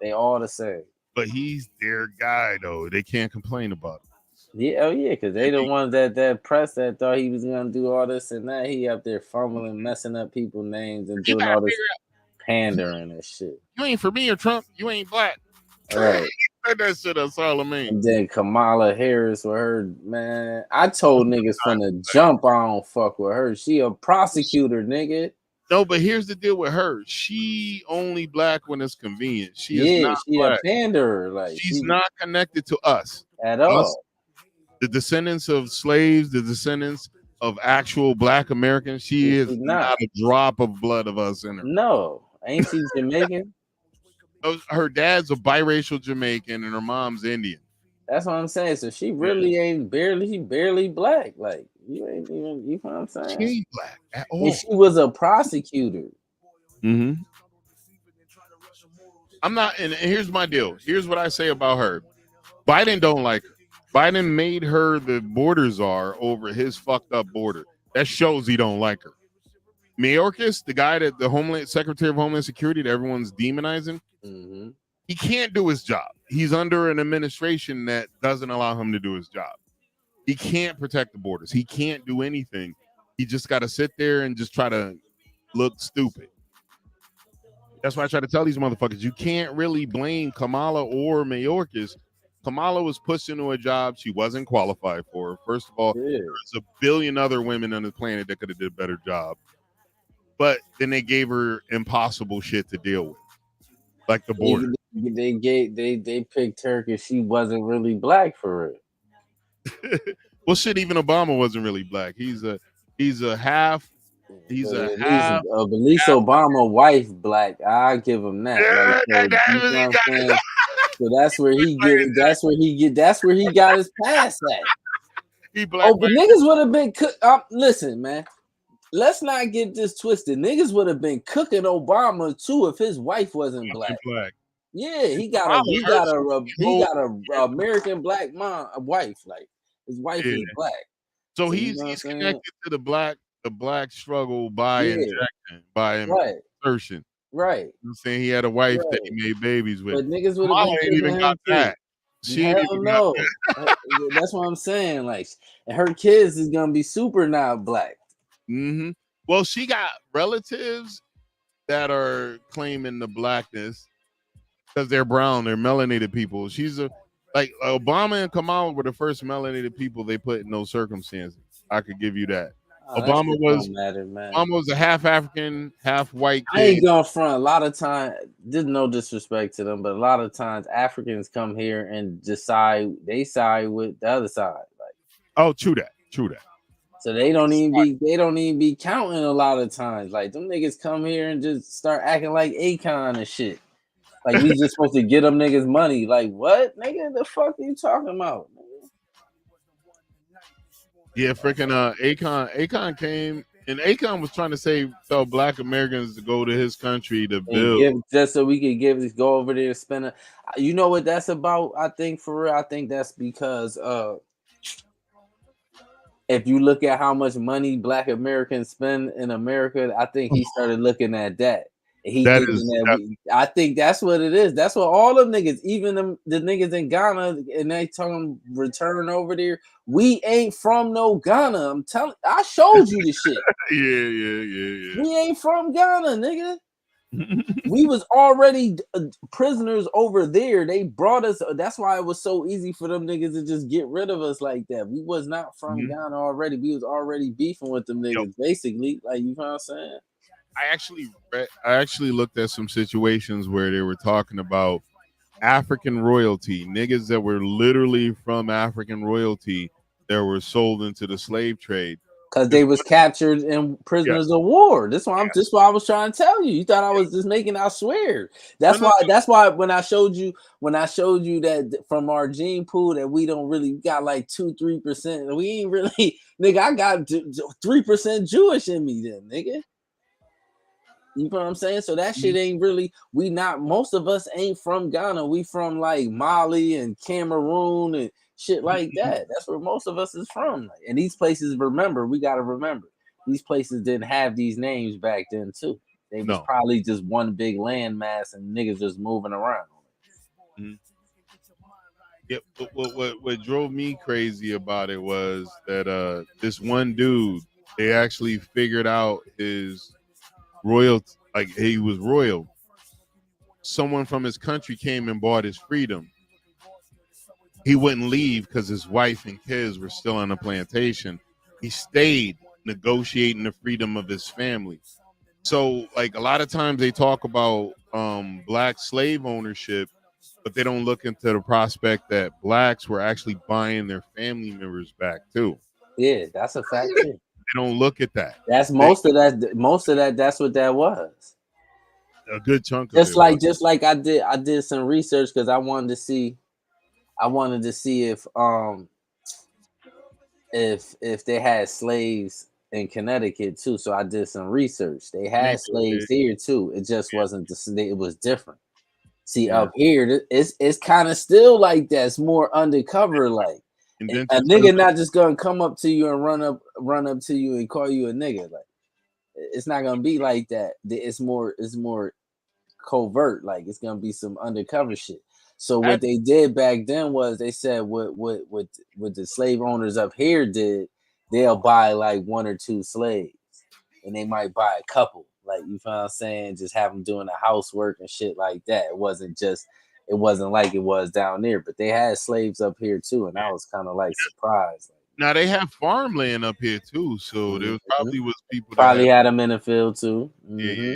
C: They all the same.
B: But he's their guy though. They can't complain about him.
C: Yeah, because they the ones that press that thought he was gonna do all this and that. He up there fumbling, messing up people's names and doing all this pandering and shit.
B: You ain't for me or Trump. You ain't black.
C: All right.
B: Said that shit on Charlemagne.
C: And then Kamala Harris with her, man. I told niggas from the jump I don't fuck with her. She a prosecutor, nigga.
B: No, but here's the deal with her. She only black when it's convenient. She
C: a panderer. Like
B: she's not connected to us
C: at all.
B: The descendants of slaves, the descendants of actual black Americans. She is not a drop of blood of us in her.
C: No, ain't she Jamaican?
B: Her dad's a biracial Jamaican and her mom's Indian.
C: That's what I'm saying. So she really ain't barely black. Like you ain't even, you know what I'm saying?
B: She ain't black at all.
C: And she was a prosecutor.
B: Mm-hmm. I'm not, and here's my deal. Here's what I say about her. Biden don't like her. Biden made her the border czar over his fucked up border. That shows he don't like her. Mayorkas, the guy that the Homeland Secretary of Homeland Security that everyone's demonizing, he can't do his job. He's under an administration that doesn't allow him to do his job. He can't protect the borders. He can't do anything. He just got to sit there and just try to look stupid. That's why I try to tell these motherfuckers, you can't really blame Kamala or Mayorkas. Kamala was pushed into a job she wasn't qualified for. First of all, there's a billion other women on the planet that could have did a better job. But then they gave her impossible shit to deal with, like the border.
C: They picked her because she wasn't really black for it.
B: Well, shit, even Obama wasn't really black. He's a half. At
C: least Obama wife black. I give him that. So that's where he get. That's where he got his pass at.
B: He black.
C: But niggas would have been. Listen, man. let's not get this twisted. Niggas would have been cooking Obama too if his wife wasn't black. Yeah, he got a American black mom, a wife. Like his wife is black.
B: So
C: you know
B: he's connected to the black struggle by
C: Yeah.
B: injection, by
C: Right.
B: insertion.
C: Right.
B: You know what I'm saying? He had a wife that he made babies with.
C: But niggas would have
B: Kamala
C: been
B: ain't even got that. She ain't
C: Hell
B: even
C: no.
B: got that.
C: That's what I'm saying. Like, and her kids is gonna be super not black.
B: Mm-hmm. Well, she got relatives that are claiming the blackness because they're brown, they're melanated people. She's like Obama and Kamala were the first melanated people they put in those circumstances. I could give you that. Obama was
C: don't matter, man.
B: Obama was a half African, half white kid.
C: I ain't going front. A lot of time, there's no disrespect to them, but a lot of times Africans come here and decide they side with the other side. Like,
B: oh, true that.
C: So they don't even be counting a lot of times. Like them niggas come here and just start acting like Akon and shit. Like we just supposed to get them niggas money. Like what, nigga? The fuck are you talking about?
B: Yeah, freaking Akon came and Akon was trying to tell black Americans to go to his country to build.
C: Just so we could go over there and spend it. You know what that's about? I think for real, I think that's because if you look at how much money black Americans spend in America, I think he started looking at that. I think that's what it is. That's what all them niggas, even the niggas in Ghana, and they tell them return over there. We ain't from no Ghana. I showed you the shit.
B: Yeah.
C: We ain't from Ghana, nigga. We was already prisoners over there. They brought us. That's why it was so easy for them niggas to just get rid of us like that. We was not from Ghana already. We was already beefing with them niggas, basically. Like, you know what I'm saying?
B: I actually looked at some situations where they were talking about African royalty, niggas that were literally from African royalty that were sold into the slave trade.
C: Because they was captured and prisoners of war. This why I was trying to tell you. You thought I was just making. I swear. That's why when I showed you that from our gene pool that we don't really got like 2-3%. We ain't really nigga. I got 3% Jewish in me then, nigga. You know what I'm saying? So that shit ain't really. Most of us ain't from Ghana. We from like Mali and Cameroon and shit like that. That's where most of us is from. And these places, we got to remember, these places didn't have these names back then too. They was probably just one big landmass and niggas just moving around.
B: Mm-hmm. Yeah, what drove me crazy about it was that this one dude, they actually figured out his royalty, like he was royal. Someone from his country came and bought his freedom. He wouldn't leave because his wife and kids were still on the plantation. He stayed negotiating the freedom of his family. So, like, a lot of times they talk about black slave ownership, but they don't look into the prospect that blacks were actually buying their family members back too.
C: Yeah, that's a fact too.
B: They don't look at that.
C: That's most of that. That's what that was.
B: A good chunk of
C: just
B: it.
C: Just like I did some research because I wanted to see if they had slaves in Connecticut too. So I did some research. They had slaves here too. It just wasn't it was different. See, up here, it's kind of still like that. It's more undercover, like a nigga not just gonna come up to you and run up to you and call you a nigga. Like, it's not gonna be like that. It's more covert. Like, it's gonna be some undercover shit. So what they did back then was they said what the slave owners up here did, they'll buy like 1 or 2 slaves, and they might buy a couple. Like, you know what I'm saying? Just have them doing the housework and shit like that. It wasn't like it was down there, but they had slaves up here too, and I was kind of like surprised.
B: Now they have farmland up here too, so there probably was people
C: that had them in the field too.
B: Yeah.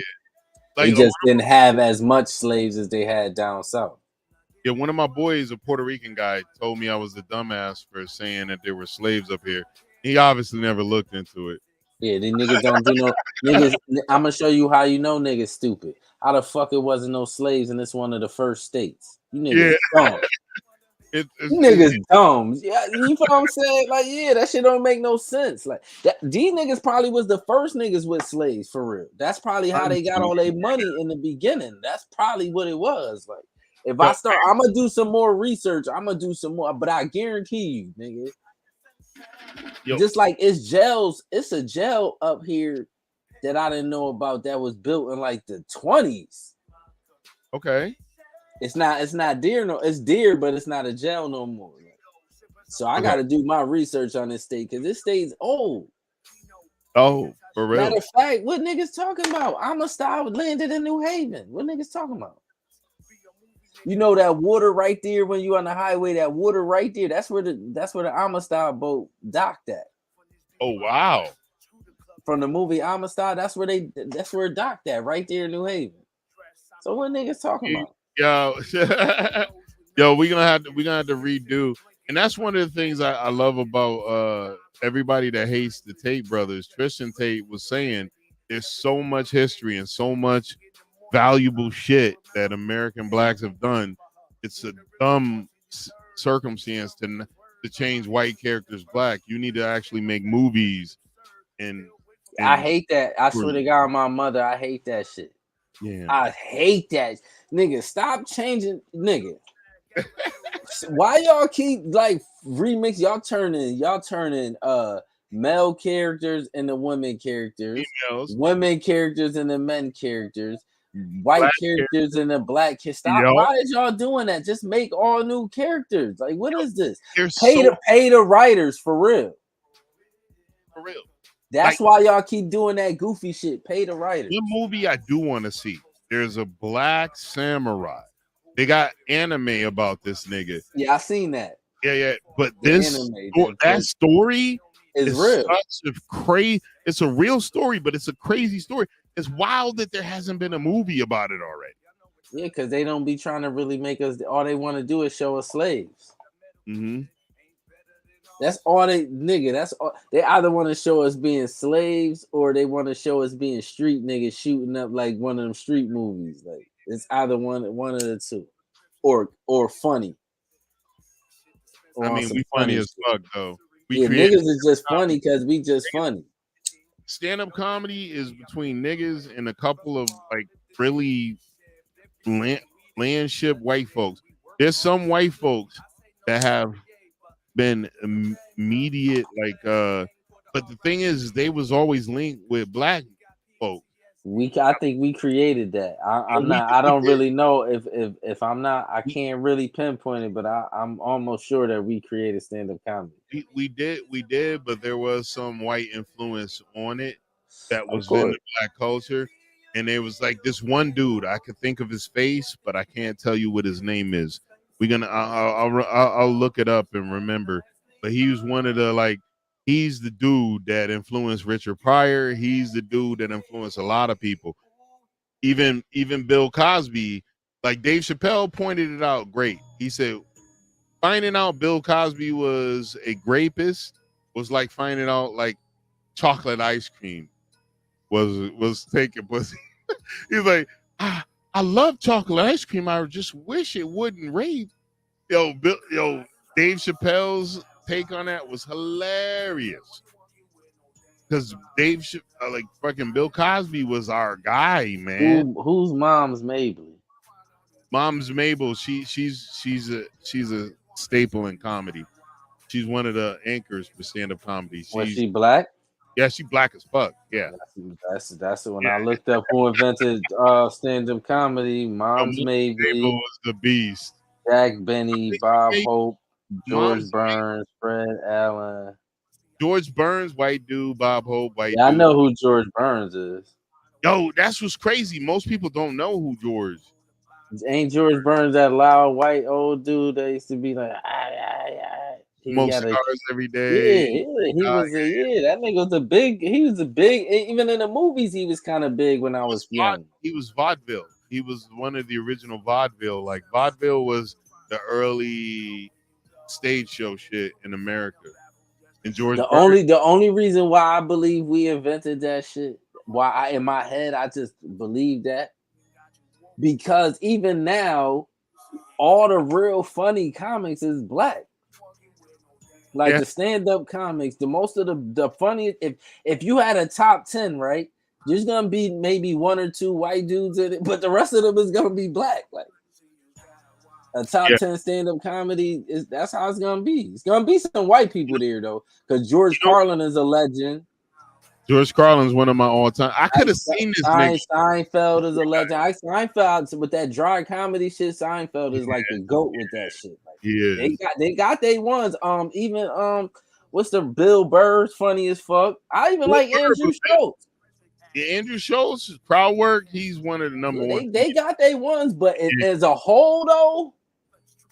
C: Like, they just didn't have as much slaves as they had down south.
B: Yeah, one of my boys, a Puerto Rican guy, told me I was a dumbass for saying that there were slaves up here. He obviously never looked into it.
C: Yeah, these niggas don't do no niggas. I'm gonna show you how you know niggas stupid. How the fuck it wasn't no slaves and it's one of the first states? You niggas dumb. Niggas dumb. Yeah, you feel what I'm saying? Like, yeah, that shit don't make no sense. Like, these niggas probably was the first niggas with slaves for real. That's probably how they got all their money in the beginning. That's probably what it was. Like, if I start, I'm gonna do some more research. I'm gonna do some more, but I guarantee you, nigga, just like it's jails, it's a jail up here that I didn't know about that was built in like the 20s.
B: Okay.
C: It's not deer, no, it's deer, but it's not a jail no more. So I got to do my research on this state because this state's old.
B: Oh, for real.
C: Matter of fact, what niggas talking about? Amistad landed in New Haven. What niggas talking about? You know that water right there when you on the highway, that water right there, that's where the Amistad boat docked at.
B: Oh wow.
C: From the movie Amistad, that's where it docked at, right there in New Haven. So what niggas talking about?
B: Yo, we're gonna have to redo. And that's one of the things I love about everybody that hates the Tate brothers. Tristan Tate was saying there's so much history and so much valuable shit that American blacks have done. It's a dumb circumstance to change white characters black. You need to actually make movies. And
C: I hate that. I swear to God, my mother, I hate that shit.
B: Yeah,
C: I hate that. Nigga, stop changing, nigga. Why y'all keep like remix? Y'all turning male characters into women characters, women characters into men characters, white black characters into black characters. Stop! Why is y'all doing that? Just make all new characters. Like, what is this? Pay the writers for real.
B: For real.
C: That's why y'all keep doing that goofy shit. Pay the writers.
B: One movie I do want to see. There's a black samurai. They got anime about this nigga.
C: Yeah, I seen that.
B: Yeah. But that story
C: is real.
B: It's a real story, but it's a crazy story. It's wild that there hasn't been a movie about it already.
C: Yeah, because they don't be trying to really make us. All they want to do is show us slaves.
B: Mm-hmm.
C: That's all that's all they either want to show us being slaves or they want to show us being street niggas shooting up like one of them street movies. Like, it's either one of the two. Or funny.
B: Or I mean, we funny as fuck though.
C: Niggas is just funny because we just funny.
B: Stand-up comedy is between niggas and a couple of like really landship white folks. There's some white folks that have been immediate but the thing is they was always linked with black folk.
C: I think we created that. I don't really know if I'm not. I can't really pinpoint it, but I'm almost sure that we created stand-up comedy.
B: We did, but there was some white influence on it that was in the black culture, and there was like this one dude. I could think of his face, but I can't tell you what his name is. I'll look it up and remember. But he was one of the he's the dude that influenced Richard Pryor. He's the dude that influenced a lot of people. Even Bill Cosby, like Dave Chappelle pointed it out great. He said finding out Bill Cosby was a rapist was like finding out like chocolate ice cream was taking pussy. He's like, I love chocolate ice cream. I just wish it wouldn't rape. Dave Chappelle's take on that was hilarious. Because fucking Bill Cosby was our guy, man.
C: Who's Mom's Mabel?
B: Mom's Mabel. She's a staple in comedy. She's one of the anchors for stand-up comedy.
C: Was she black?
B: Yeah, she black as fuck. Yeah,
C: that's when I looked up who invented stand-up comedy. Mom's Mabel
B: was the beast.
C: Jack Benny, Bob Hope, George Burns, Fred Allen.
B: George Burns, white dude. Bob Hope, white dude.
C: I know who George Burns is.
B: Yo, that's what's crazy. Most people don't know who George.
C: Ain't George Burns that loud white old dude that used to be like,
B: smoke cigars every day.
C: That nigga was a big, even in the movies, he was kind of big when I was young.
B: He was vaudeville. He was one of the original vaudeville. Like vaudeville was the early stage show shit in America. And George
C: the only reason why I believe we invented that shit, in my head I just believe that, because even now all the real funny comics is black. Like
B: Yeah.
C: the stand-up comics, the most of the funny. If you had a top 10, right, there's gonna be maybe one or two white dudes in it, but the rest of them is gonna be black. Like a top
B: Yeah.
C: 10 stand-up comedy is that's how it's gonna be. It's gonna be some white people there though, because George
B: You know,
C: Carlin is a legend.
B: George Carlin's one of my all-time. I could have seen this nigga.
C: Seinfeld is a legend. Seinfeld with that dry comedy shit. Seinfeld is like the goat with that shit. Like
B: He is.
C: they got they ones. Even what's the Bill Burr's funny as fuck. I even like Andrew Schultz.
B: Yeah, Andrew Schultz, crowd work. He's one of the number
C: Yeah,
B: one.
C: they got they ones, but as a whole though,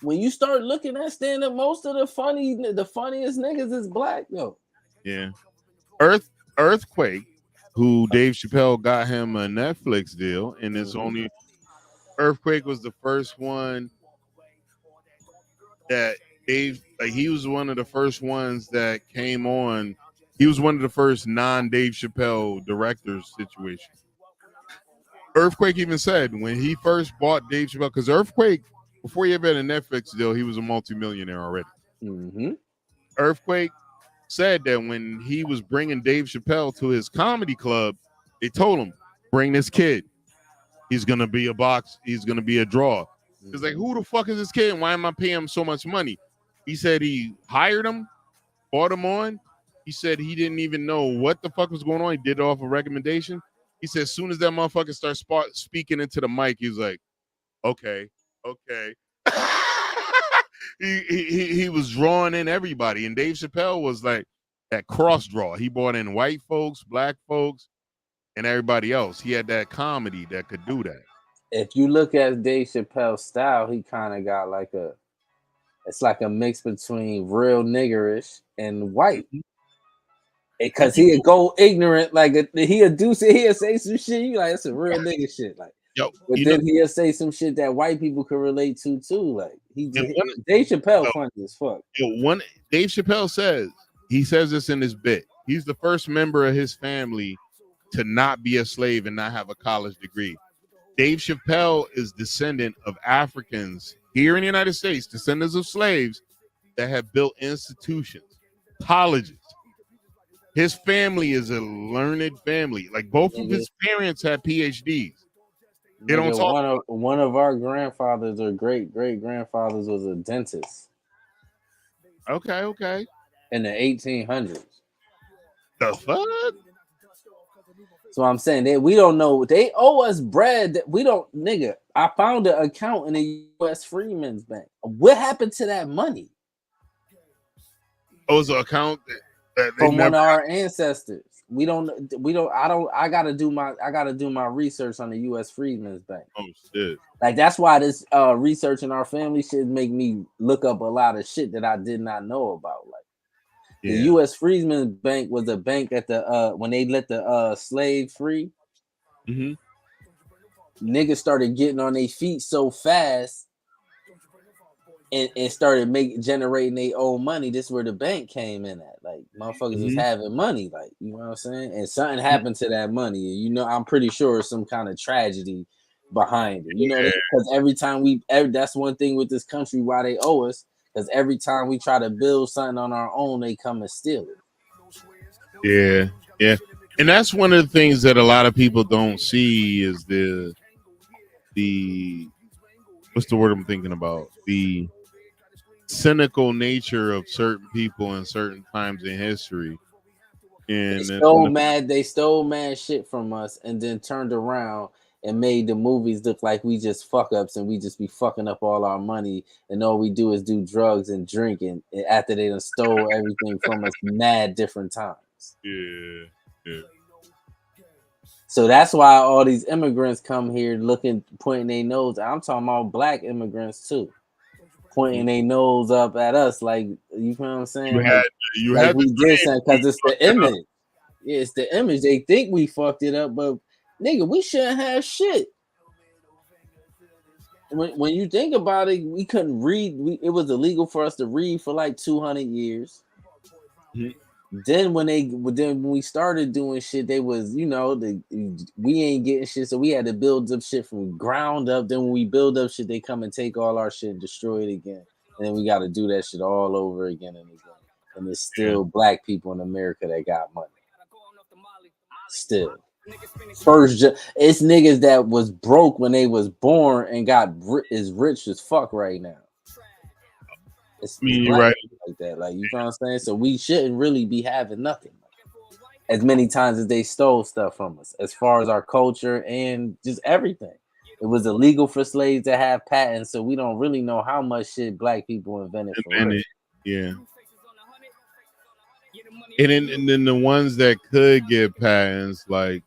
C: when you start looking at stand up, most of the funniest niggas is black though.
B: Yeah. Earthquake, who Dave Chappelle got him a Netflix deal, and it's only Earthquake was the first one that Dave, like he was one of the first ones that came on. He was one of the first non-Dave Chappelle directors situation. Earthquake even said when he first bought Dave Chappelle, because Earthquake, before he ever had a Netflix deal, he was a multimillionaire already.
C: Mm-hmm.
B: Earthquake said that when he was bringing Dave Chappelle to his comedy club, they told him, bring this kid. He's going to be a box. He's going to be a draw. He's like, who the fuck is this kid? And why am I paying him so much money? He said he hired him, brought him on. He said he didn't even know what the fuck was going on. He did it off a recommendation. He said as soon as that motherfucker starts speaking into the mic, he was like, okay. he was drawing in everybody. And Dave Chappelle was like that cross draw. He brought in white folks, black folks, and everybody else. He had that comedy that could do that.
C: If you look at Dave Chappelle's style, he kind of got it's like a mix between real niggerish and white. Because he'd go ignorant, like he'd say some shit. You like, that's a real nigga shit. Like, but then he'll say some shit that white people could relate to too. Like Dave Chappelle funny as fuck.
B: Dave Chappelle says this in his bit. He's the first member of his family to not be a slave and not have a college degree. Dave Chappelle is descendant of Africans here in the United States, descendants of slaves that have built institutions, colleges. His family is a learned family. Like both of his parents had PhDs. They don't talk.
C: One of our grandfathers or great grandfathers was a dentist.
B: Okay.
C: In the 1800s.
B: The fuck?
C: So I'm saying that we don't know. They owe us bread that we don't, nigga. I found an account in the U.S. Freedmen's Bank. What happened to that money?
B: Oh, it's an account that
C: from one of our ancestors. I gotta do my research on the U.S. Freedmen's Bank.
B: Oh shit!
C: Like that's why this research in our family shit make me look up a lot of shit that I did not know about. Like the U.S. Freedmen's Bank was a bank at the when they let the slave free.
B: Mm-hmm.
C: Niggas started getting on their feet so fast and started generating their own money. This is where the bank came in at. Like motherfuckers was having money, like, you know what I'm saying? And something happened to that money. You know, I'm pretty sure some kind of tragedy behind it. You know, because every time that's one thing with this country why they owe us, because every time we try to build something on our own, they come and steal
B: it. Yeah. And that's one of the things that a lot of people don't see is the what's the word I'm thinking about? The cynical nature of certain people in certain times in history. And
C: they stole mad shit from us and then turned around and made the movies look like we just fuck ups and we just be fucking up all our money and all we do is do drugs and drink and after they done stole everything from us mad different times.
B: Yeah.
C: So that's why all these immigrants come here pointing their nose. I'm talking about black immigrants too. Pointing their nose up at us, like, you know what I'm saying?
B: You had
C: we did something because it's the image. Yeah, it's the image. They think we fucked it up, but nigga, we shouldn't have shit. When you think about it, we couldn't read. It was illegal for us to read for like 200 years.
B: Mm-hmm.
C: Then when we started doing shit, they was, you know, we ain't getting shit, so we had to build up shit from ground up. Then when we build up shit, they come and take all our shit and destroy it again. And then we got to do that shit all over again and again. And it's
B: Yeah.
C: still black people in America that got money. Still, it's niggas that was broke when they was born and is rich as fuck right now. It's
B: I mean, you're
C: black
B: right.
C: people like that. Like, you know what I'm saying? So we shouldn't really be having nothing as many times as they stole stuff from us, as far as our culture and just everything. It was illegal for slaves to have patents, so we don't really know how much shit black people invented for
B: And
C: real.
B: yeah. And then the ones that could get patents, like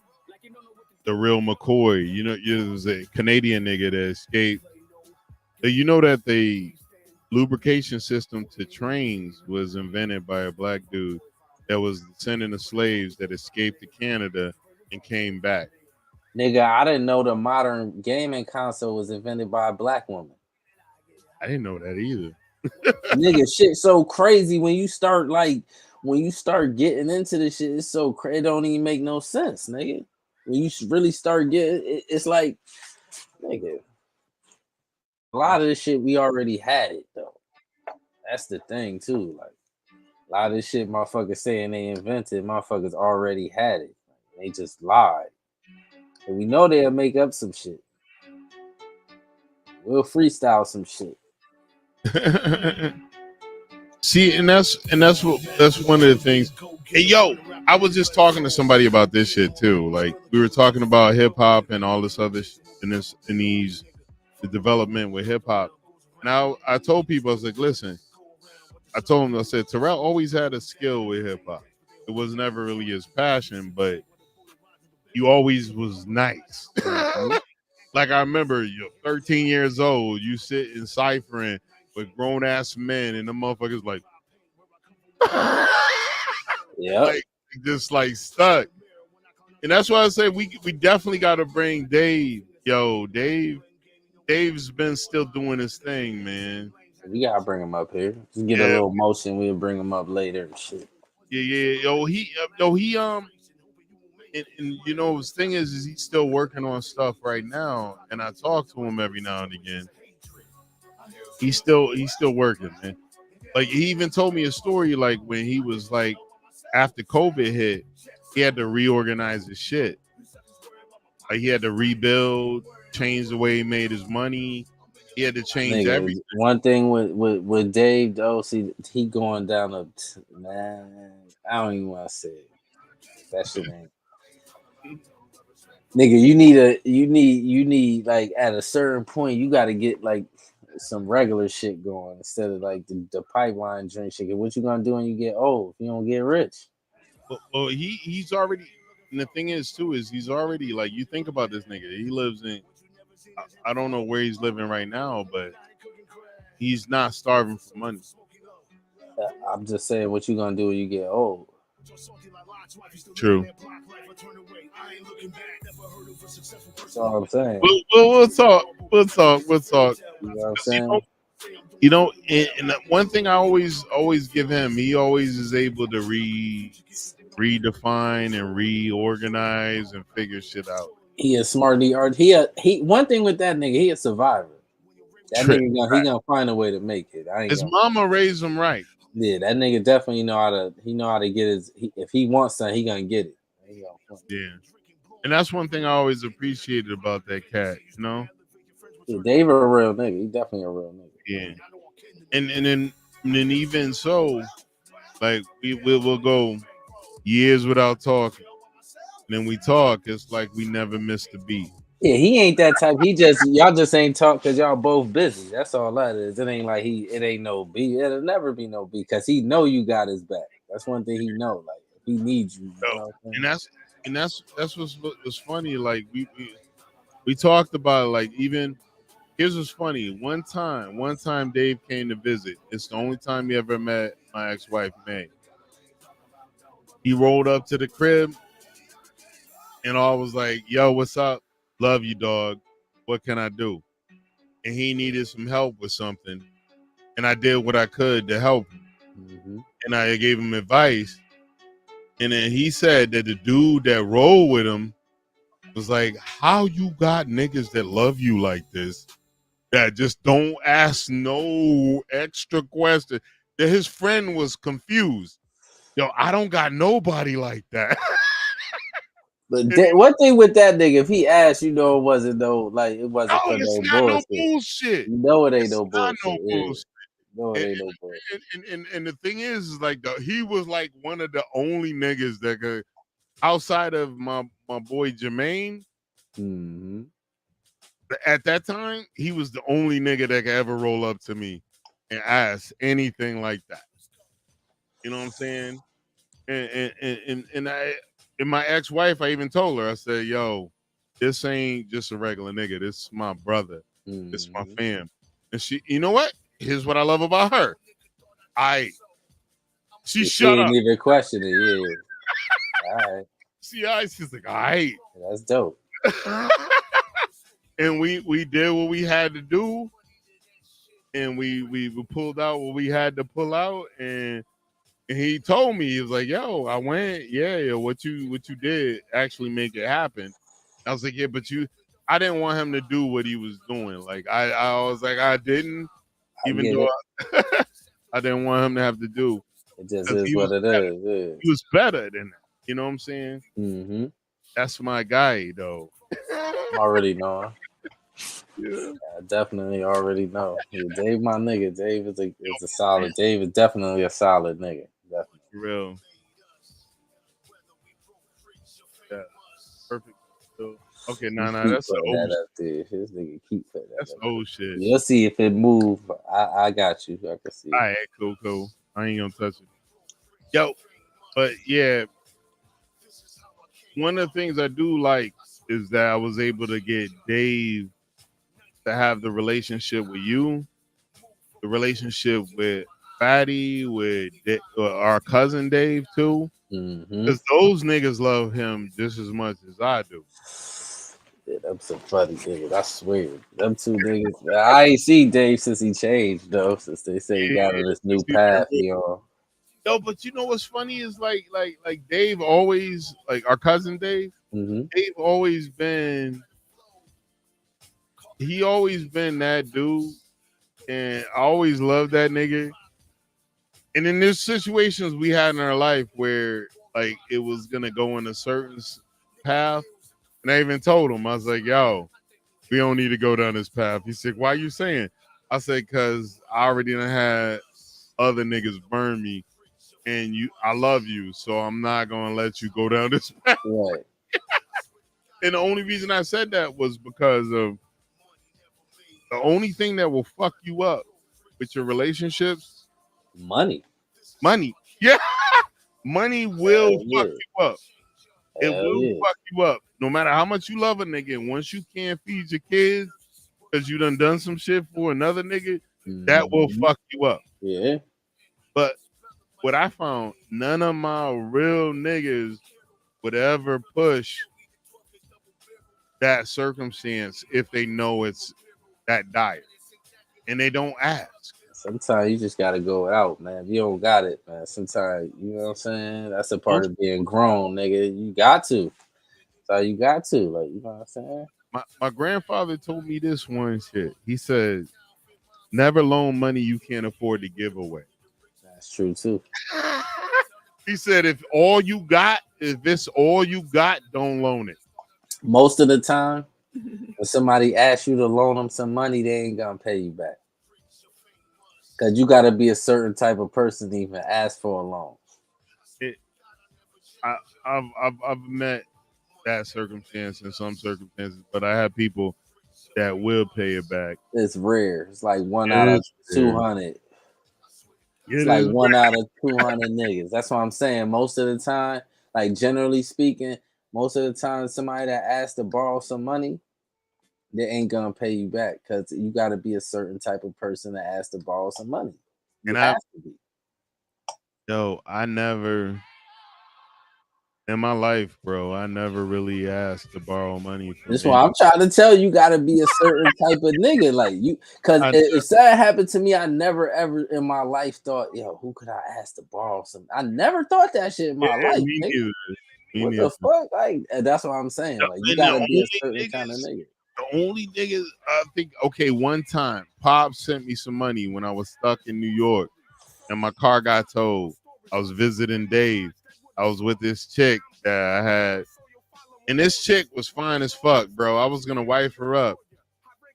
B: the real McCoy, you know, it was a Canadian nigga that escaped. You know that the lubrication system to trains was invented by a black dude that was descendant of slaves that escaped to Canada and came back.
C: Nigga, I didn't know the modern gaming console was invented by a black woman.
B: I didn't know that either.
C: Nigga, shit so crazy when you start getting into this shit. It's so crazy. It don't even make no sense, nigga. When you really start getting, it's like, nigga, a lot of this shit we already had it though. That's the thing too. Like, a lot of this shit motherfuckers saying they invented, motherfuckers already had it. They just lied. And we know they'll make up some shit. We'll freestyle some shit.
B: See, and that's one of the things. Hey, yo, I was just talking to somebody about this shit too. Like, we were talking about hip hop and all this other the development with hip hop. And I told people, I was like, listen, I told him, I said, Terrell always had a skill with hip hop. It was never really his passion, but he always was nice.
C: Mm-hmm.
B: Like, I remember you're 13 years old, you sit in ciphering with grown ass men, and the motherfuckers like,
C: Yep.
B: like just like stuck. And that's why I say we definitely got to bring Dave. Yo, Dave's been still doing his thing, man.
C: We gotta bring him up here. Just get a
B: Yeah,
C: little motion. We'll bring him up later and shit.
B: yeah. And you know, his thing is he's still working on stuff right now, and I talk to him every now and again. He's still working, man. Like, he even told me a story, like when he was like, after COVID hit, he had to reorganize his shit. Like, he had to rebuild, change the way he made his money. He had to change
C: Nigga,
B: everything.
C: one thing with Dave though, see, he going down a man. I don't even want to say it. That shit ain't. Nigga, you need like at a certain point you got to get like some regular shit going instead of like the pipeline drink shit. 'Cause what you gonna do when you get old? If you don't get rich.
B: Well, he's already. And the thing is too is he's already, like, you think about this nigga. He lives in. I don't know where he's living right now, but he's not starving for money.
C: I'm just saying, what you gonna do when you get old?
B: True.
C: That's all I'm saying.
B: We'll talk. We'll talk. We'll talk.
C: You know what I'm
B: 'Cause, you know,
C: saying?
B: and one thing I always give him, he always is able to redefine and reorganize and figure shit out.
C: He a smart art. He. One thing with that nigga, he a survivor. That
B: Trip.
C: nigga he gonna find a way to make it. I ain't
B: His
C: gonna.
B: mama raised him right.
C: Yeah, that nigga definitely know how to. He know how to get his. If he wants something, he gonna get it. He gonna,
B: Yeah. And that's one thing I always appreciated about that cat, you know?
C: yeah, Dave a real nigga. He definitely a real nigga.
B: Yeah. And then even so, like, we'll go years without talking. And then we talk, it's like we never missed a beat.
C: Yeah, he ain't that type. He just y'all just ain't talk because y'all both busy. That's all that is. It ain't like it ain't no beat. It'll never be no beat because he know you got his back. That's one thing he know. Like, if he needs you, you
B: So,
C: know what I'm
B: and
C: saying?
B: that's what's funny. Like, we talked about it, like, even here's what's funny. One time Dave came to visit. It's the only time he ever met my ex-wife May. He rolled up to the crib and I was like, yo, what's up? Love you, dog. What can I do? And he needed some help with something. And I did what I could to help him.
C: Mm-hmm.
B: And I gave him advice. And then he said that the dude that rolled with him was like, how you got niggas that love you like this that just don't ask no extra question? That his friend was confused. Yo, I don't got nobody like that.
C: But one thing with that nigga, if he asked, it wasn't it wasn't
B: No,
C: for
B: it's
C: no
B: not no
C: bullshit.
B: bullshit.
C: It ain't
B: It's
C: no
B: not
C: bullshit.
B: no
C: Yeah.
B: bullshit.
C: No, it
B: And,
C: ain't no bullshit.
B: and the thing is like he was like one of the only niggas that could, outside of my boy Jermaine.
C: Mm-hmm.
B: At that time, he was the only nigga that could ever roll up to me and ask anything like that. You know what I'm saying? And I and my ex-wife, I even told her, I said, yo, this ain't just a regular nigga. This is my brother. This is my
C: Mm-hmm.
B: fam. And she, you know what? Here's what I love about her. She
C: She
B: shut
C: ain't
B: up.
C: even question it. Yeah. All right.
B: She's like, all right.
C: That's dope.
B: And we did what we had to do, and we pulled out what we had to pull out, and he told me, he was like, yo, I went, yeah, what you did actually make it happen. I was like, yeah, but I didn't want him to do what he was doing. Like I was like, I didn't,
C: I
B: even
C: get
B: though
C: it.
B: I didn't want him to have to do,
C: It just
B: because
C: is what it is. Yeah.
B: he was better than that. You know what I'm saying?
C: Mm-hmm.
B: That's my guy though.
C: Already know.
B: Yeah.
C: I definitely already know. Yeah, Dave, my nigga. Dave is a solid. Dave is definitely a solid nigga. Definitely.
B: For real. Yeah. Perfect. So, okay,
C: He
B: nah,
C: keep
B: that's the
C: putting
B: old
C: that up there. This nigga keep putting that
B: that's
C: up there.
B: old shit.
C: You'll see if it move. I got you. I can see
B: All
C: it.
B: right, cool. I ain't gonna touch it. Yo, but yeah, one of the things I do like is that I was able to get Dave to have the relationship with you, the relationship with Fatty, with our cousin Dave too,
C: Mm-hmm.
B: because those niggas love him just as much as I do.
C: Yeah, them some funny niggas. I swear. Them two niggas. I ain't seen Dave since he changed though. Since they say he got
B: Yeah,
C: on this new
B: see that
C: path
B: real-
C: he on.
B: yo, but you know what's funny is like Dave always, like our cousin Dave.
C: Mm-hmm.
B: Dave always been he always been that dude, and I always loved that nigga. And then there's situations we had in our life where like it was gonna go in a certain path, and I even told him, I was like, "Yo, we don't need to go down this path." He said, "Why you saying?" I said, "Cause I already done had other niggas burn me, and I love you, so I'm not gonna let you go down this path."
C: Right.
B: And the only reason I said that was because of the only thing that will fuck you up with your relationships,
C: Money.
B: money. Yeah, money will
C: Hell
B: fuck
C: yeah.
B: you up. It
C: Hell
B: will
C: yeah.
B: fuck you up. No matter how much you love a nigga, once you can't feed your kids because you done some shit for another nigga, that will
C: Mm-hmm.
B: fuck you up.
C: Yeah.
B: But what I found, none of my real niggas would ever push that circumstance if they know it's that dire, and they don't ask.
C: Sometimes you just gotta go out, man. If you don't got it, man. Sometimes you know what I'm saying. That's a part
B: Most
C: of being grown, nigga. You got to. So you got to, like, you know what I'm saying.
B: my grandfather told me this one shit. He said, "Never loan money you can't afford to give away."
C: That's true too.
B: He said, if it's all you got, don't loan it.
C: Most of the time, when somebody asks you to loan them some money, they ain't gonna pay you back. Cause you gotta be a certain type of person to even ask for a loan.
B: it I, I've met that circumstance in some circumstances, but I have people that will pay it back.
C: It's rare. It's like one
B: It
C: out of
B: is rare.
C: 200. It's
B: It
C: like
B: is
C: one out of 200 niggas. That's what I'm saying. Most of the time, like generally speaking, most of the time, somebody that asks to borrow some money, they ain't gonna pay you back because you got to be a certain type of person that asks to borrow some money. You
B: And
C: have to be.
B: I never In my life, bro, I never really asked to borrow money from
C: That's why
B: any.
C: I'm trying to tell you, gotta be a certain type of nigga, like you. Because
B: I,
C: if that happened to me, I never ever in my life thought, yo, who could I ask to borrow some? I never thought that shit in
B: yeah,
C: my life,
B: me
C: nigga.
B: neither. Me
C: What
B: neither.
C: the fuck? Like that's what I'm saying. Like you
B: And the
C: gotta be a
B: only
C: certain kind of
B: niggas,
C: nigga.
B: the only niggas I think. Okay, one time, Pop sent me some money when I was stuck in New York, and my car got towed. I was visiting Dave. I was with this chick that I had, and this chick was fine as fuck, bro. I was gonna wife her up.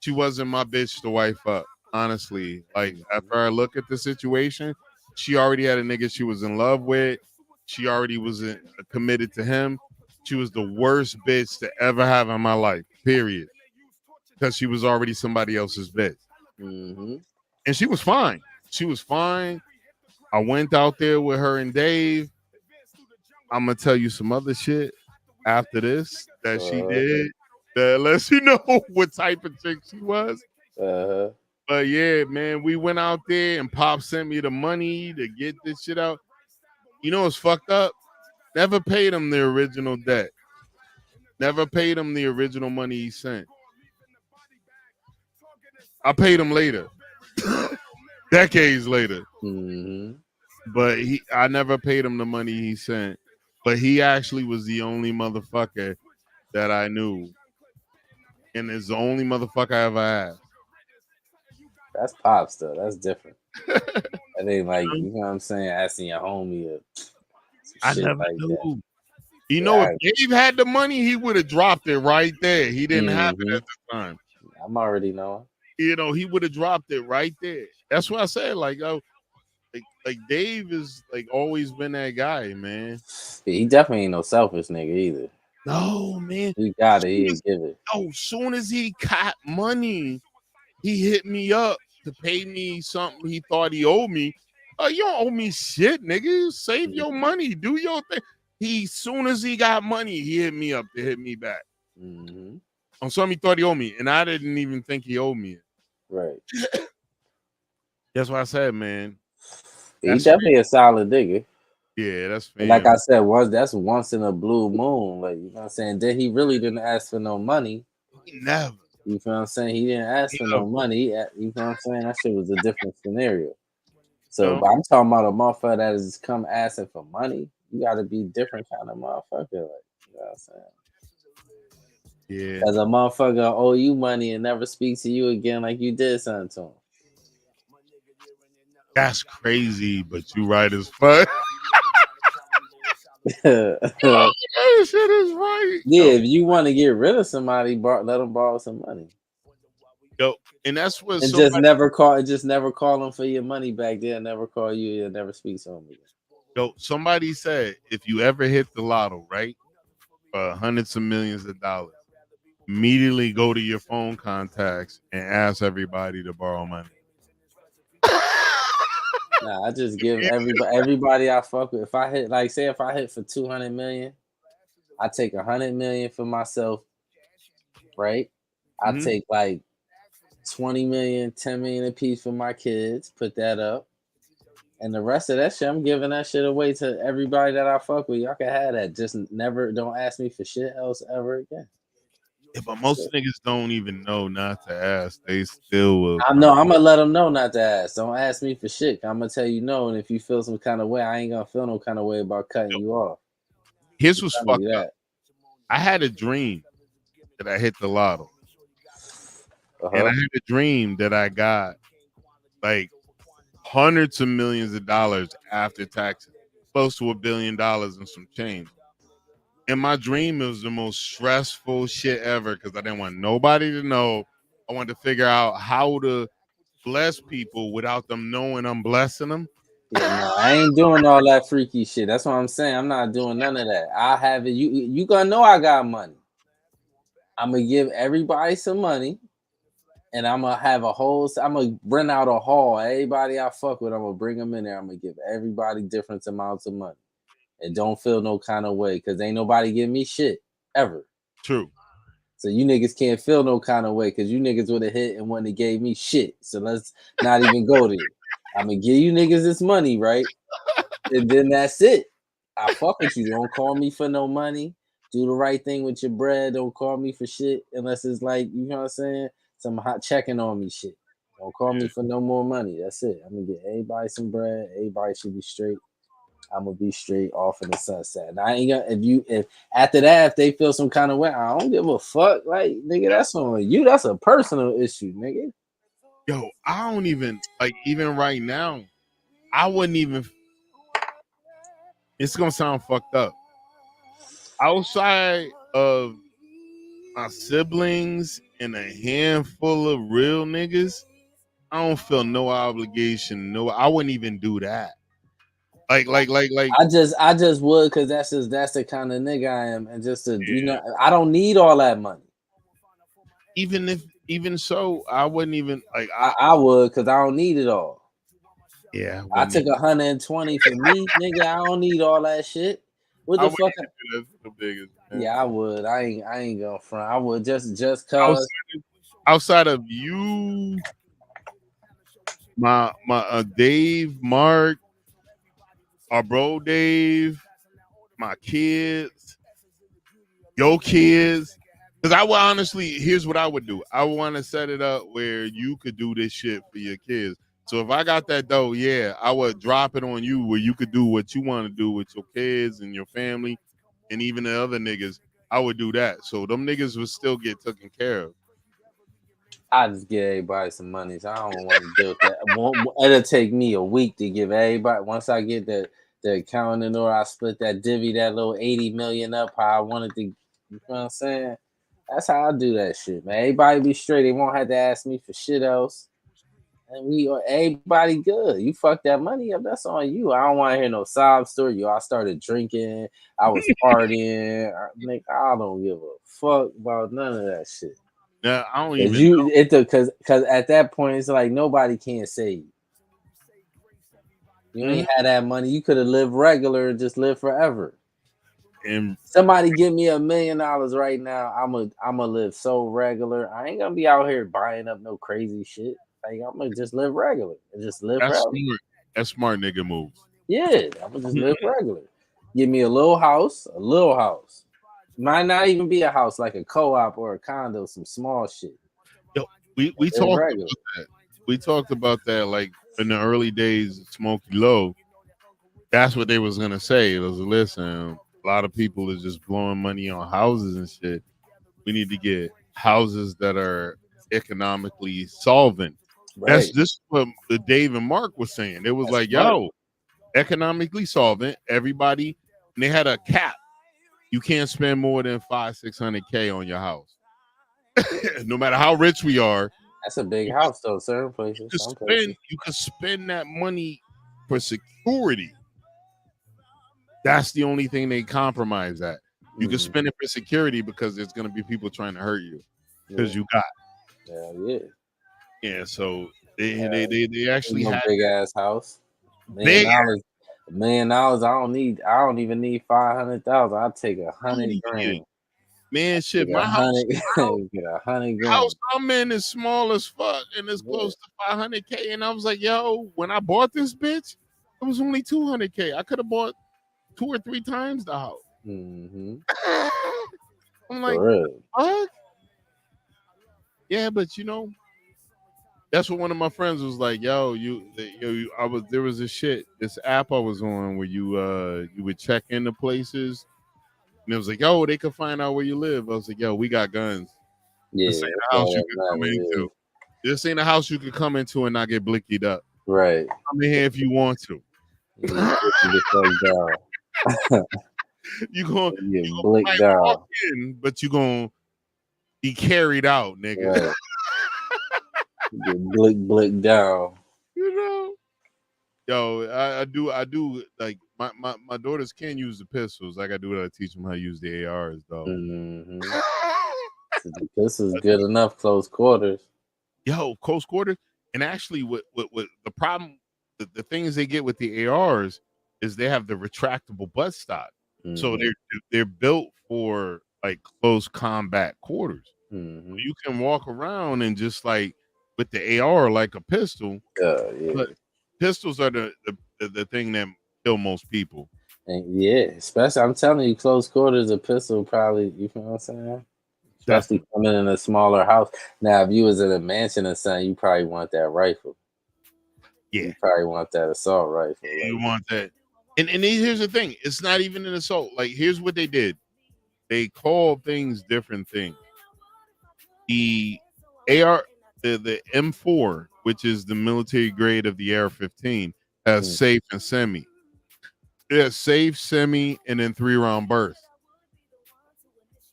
B: She wasn't my bitch to wife up, honestly. Like after I look at the situation, she already had a nigga she was in love with. She already was committed to him. She was the worst bitch to ever have in my life, period. Because she was already somebody else's bitch.
C: Mm-hmm.
B: And she was fine. She was fine. I went out there with her and Dave. I'm gonna tell you some other shit after this that she did that lets you know what type of chick she was.
C: Uh-huh.
B: But yeah, man, we went out there and Pop sent me the money to get this shit out. You know what's fucked up? Never paid him the original debt. Never paid him the original money he sent. I paid him later, decades later.
C: Mm-hmm.
B: But I never paid him the money he sent. But he actually was the only motherfucker that I knew, and is the only motherfucker I ever asked.
C: That's pop stuff. That's different. That ain't like you know what I'm saying. Asking your homie or some
B: I
C: shit
B: never
C: like that.
B: knew. You know, if
C: Yeah.
B: Dave had the money, he would have dropped it right there. He didn't have it
C: Mm-hmm.
B: at the time.
C: I'm already knowing.
B: You know, he would have dropped it right there. That's what I said. Like, oh, like Dave is like always been that guy, man.
C: He definitely ain't no selfish nigga either.
B: No, man.
C: He got it.
B: Soon
C: He'll
B: as,
C: give it.
B: soon as he got money, he hit me up to pay me something he thought he owed me. Oh, you don't owe me shit, nigga. Save your money. Do your thing. Soon as he got money, he hit me up to hit me back.
C: Mm-hmm.
B: On something he thought he owed me, and I didn't even think he owed me it.
C: Right.
B: That's what I said, man.
C: He definitely a solid nigga.
B: Yeah, that's
C: And like
B: fam.
C: I said, that's once in a blue moon. Like, you know what I'm saying? Then he really didn't ask for no money.
B: He never.
C: You feel what I'm saying? He didn't ask for no money. You know what I'm saying? That shit was a different scenario. So, but I'm talking about a motherfucker that has come asking for money. You got to be different kind of motherfucker. Like, you know what I'm saying?
B: Yeah.
C: Because a motherfucker owe you money and never speak to you again like you did something to him.
B: That's crazy, but you right as fuck. That shit is right.
C: Yeah, if you want to get rid of somebody, let them borrow some money.
B: Yo, and that's what
C: And just never call them for your money back. They'll never call you. They'll never speak to them again.
B: Yo, somebody said if you ever hit the lotto, right, for hundreds of millions of dollars, immediately go to your phone contacts and ask everybody to borrow money.
C: Nah, I just give everybody I fuck with. If I hit, like, say, if I hit for 200 million, I take 100 million for myself, right? I take like 20 million, 10 million a piece for my kids, put that up. And the rest of that shit, I'm giving that shit away to everybody that I fuck with. Y'all can have that. Just never, don't ask me for shit else ever again.
B: Yeah, but most niggas don't even know not to ask. They still will.
C: I know. I'm gonna let them know not to ask. Don't ask me for shit. I'm gonna tell you no. And if you feel some kind of way, I ain't gonna feel no kind of way about cutting you off.
B: Here's what's fucked up. I had a dream that I hit the lotto. And I had a dream that I got like hundreds of millions of dollars after taxes, close to $1 billion and some change. In my dream, it was the most stressful shit ever because I didn't want nobody to know. I wanted to figure out how to bless people without them knowing I'm blessing them.
C: Yeah, no, I ain't doing all that freaky shit. That's what I'm saying. I'm not doing none of that. I have it. You gonna know I got money. I'm gonna give everybody some money, and I'm gonna have I'm gonna rent out a hall. Everybody I fuck with, I'm gonna bring them in there. I'm gonna give everybody different amounts of money, and don't feel no kind of way because ain't nobody give me shit ever.
B: True.
C: So you niggas can't feel no kind of way because you niggas would have hit and when they gave me shit. So let's not even go there. I'm gonna give you niggas this money, right? And then that's it. I fuck with you. Don't call me for no money. Do the right thing with your bread. Don't call me for shit unless it's like, you know what I'm saying? Some hot checking on me shit. Don't call me for no more money. That's it. I'm gonna get everybody some bread. Everybody should be straight. I'm gonna be straight off in the sunset. And I ain't gonna if after that if they feel some kind of way, I don't give a fuck. Like nigga, that's on you. That's a personal issue, nigga.
B: Yo, I don't even like even right now. I wouldn't even. It's gonna sound fucked up. Outside of my siblings and a handful of real niggas, I don't feel no obligation. No, I wouldn't even do that. Like.
C: I just would because that's the kind of nigga I am, and just to I don't need all that money.
B: Even so, I wouldn't even like.
C: I would because I don't need it all.
B: Yeah,
C: I took 120 for me, nigga. I don't need all that shit. What
B: I
C: the
B: wouldn't
C: fuck?
B: do that for the biggest. Man.
C: Yeah, I would. I ain't gonna front. I would just cause.
B: Outside of you, my Dave, Mark, our bro Dave, my kids, your kids. Because I would honestly, here's what I would do. I want to set it up where you could do this shit for your kids. So if I got that dough, yeah, I would drop it on you where you could do what you want to do with your kids and your family and even the other niggas. I would do that. So them niggas would still get taken care of.
C: I just give everybody some money, so I don't want to deal with that. It'll take me a week to give everybody. Once I get the account in order, I split that divvy, that little 80 million up how I wanted to. You know what I'm saying? That's how I do that shit, man. Everybody be straight. They won't have to ask me for shit else. And everybody good. You fuck that money up, that's on you. I don't want to hear no sob story. I started drinking. I was partying. I don't give a fuck about none of that shit.
B: Yeah, I don't
C: Cause
B: even know.
C: cause at that point it's like nobody can save you. You ain't had that money. You could have lived regular and just lived forever.
B: And
C: Somebody give me $1 million right now. I'ma live so regular. I ain't gonna be out here buying up no crazy shit. Like I'm gonna just live regular and just live
B: that's
C: forever.
B: smart. That's smart nigga moves.
C: Yeah, I'm gonna just live regular. Give me a little house. Might not even be a house, like a co-op or a condo, some small shit.
B: Yo, we
C: Live
B: talked
C: regular.
B: about that. We talked about that like in the early days of Smokey Low. That's what they was gonna say. It was listen, a lot of people is just blowing money on houses and shit. We need to get houses that are economically solvent.
C: Right.
B: This is what the Dave and Mark was saying. It was
C: That's
B: like,
C: smart.
B: yo, economically solvent, everybody, and they had a cap. You can't spend more than 500-600K on your house. No matter how rich we are,
C: That's a big house though, certain places, some places.
B: you could spend that money for security. That's the only thing they compromise at. You can spend it for security because there's going to be people trying to hurt you because you got.
C: Hell yeah.
B: Yeah, so they actually
C: No
B: had
C: big ass house.
B: big.
C: $1 million. I don't need. I don't even need 500,000. I'll take 100 grand.
B: Man, shit,
C: Get
B: my house,
C: get 100
B: the house
C: grand.
B: I'm in is small as fuck and it's close to 500K. And I was like, yo, when I bought this bitch, it was only 200K. I could have bought 2 or 3 times the house.
C: Mm-hmm.
B: I'm like,
C: For real.
B: what? Yeah, but you know, that's what one of my friends was like. Yo, there was this app I was on where you would check into places, and it was like, yo, they could find out where you live. I was like, yo, we got guns.
C: Yeah,
B: This ain't
C: that's
B: a house
C: all
B: you
C: that
B: could come
C: matters.
B: into. This ain't a house you could come into and not get blickied up.
C: Right.
B: Come in here if you want to.
C: Yeah, you get down.
B: You gonna
C: You get
B: might
C: blicked
B: walk
C: down.
B: in, but you gonna be carried out, nigga.
C: Right. You get blicked down.
B: You know. Yo, I do like my daughters can use the pistols. Like I do to teach them how to use the ARs though.
C: Mm-hmm. This is good enough close quarters.
B: Yo, close quarters. And actually, what the problem, the things they get with the ARs is they have the retractable butt stock, so they're built for like close combat quarters.
C: Mm-hmm.
B: You can walk around and just like with the AR like a pistol,
C: Yeah.
B: but pistols are the thing that kill most people.
C: And yeah, especially I'm telling you, close quarters, a pistol probably. You know what I'm saying? Especially
B: Definitely.
C: coming in a smaller house. Now, if you was in a mansion or something, you probably want that rifle.
B: Yeah,
C: You probably want that assault rifle.
B: you
C: Like,
B: want that. And here's the thing: it's not even an assault. Like, here's what they did: they call things different things. The AR, the M4, which is the military grade of the AR-15, has
C: mm,
B: safe and semi. It has safe, semi, and then 3-round burst.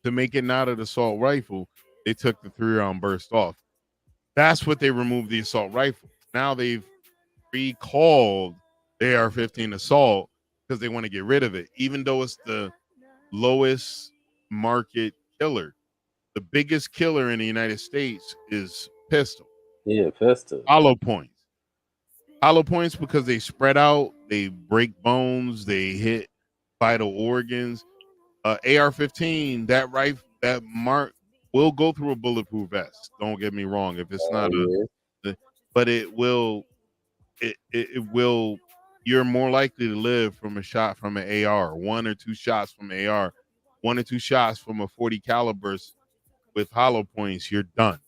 B: To make it not an assault rifle, they took the 3-round burst off. That's what they removed the assault rifle. Now they've recalled the AR-15 assault because they want to get rid of it, even though it's the lowest market killer. The biggest killer in the United States is pistol,
C: yeah, pistol.
B: hollow points. Hollow points because they spread out, they break bones, they hit vital organs. AR-15, that rifle, that mark will go through a bulletproof vest. Don't get me wrong. If it's
C: Oh
B: not
C: yeah.
B: but it will, it will. You're more likely to live from a shot from an AR, 1 or 2 shots from AR, 1 or 2 shots from a 40 calibers with hollow points. You're done.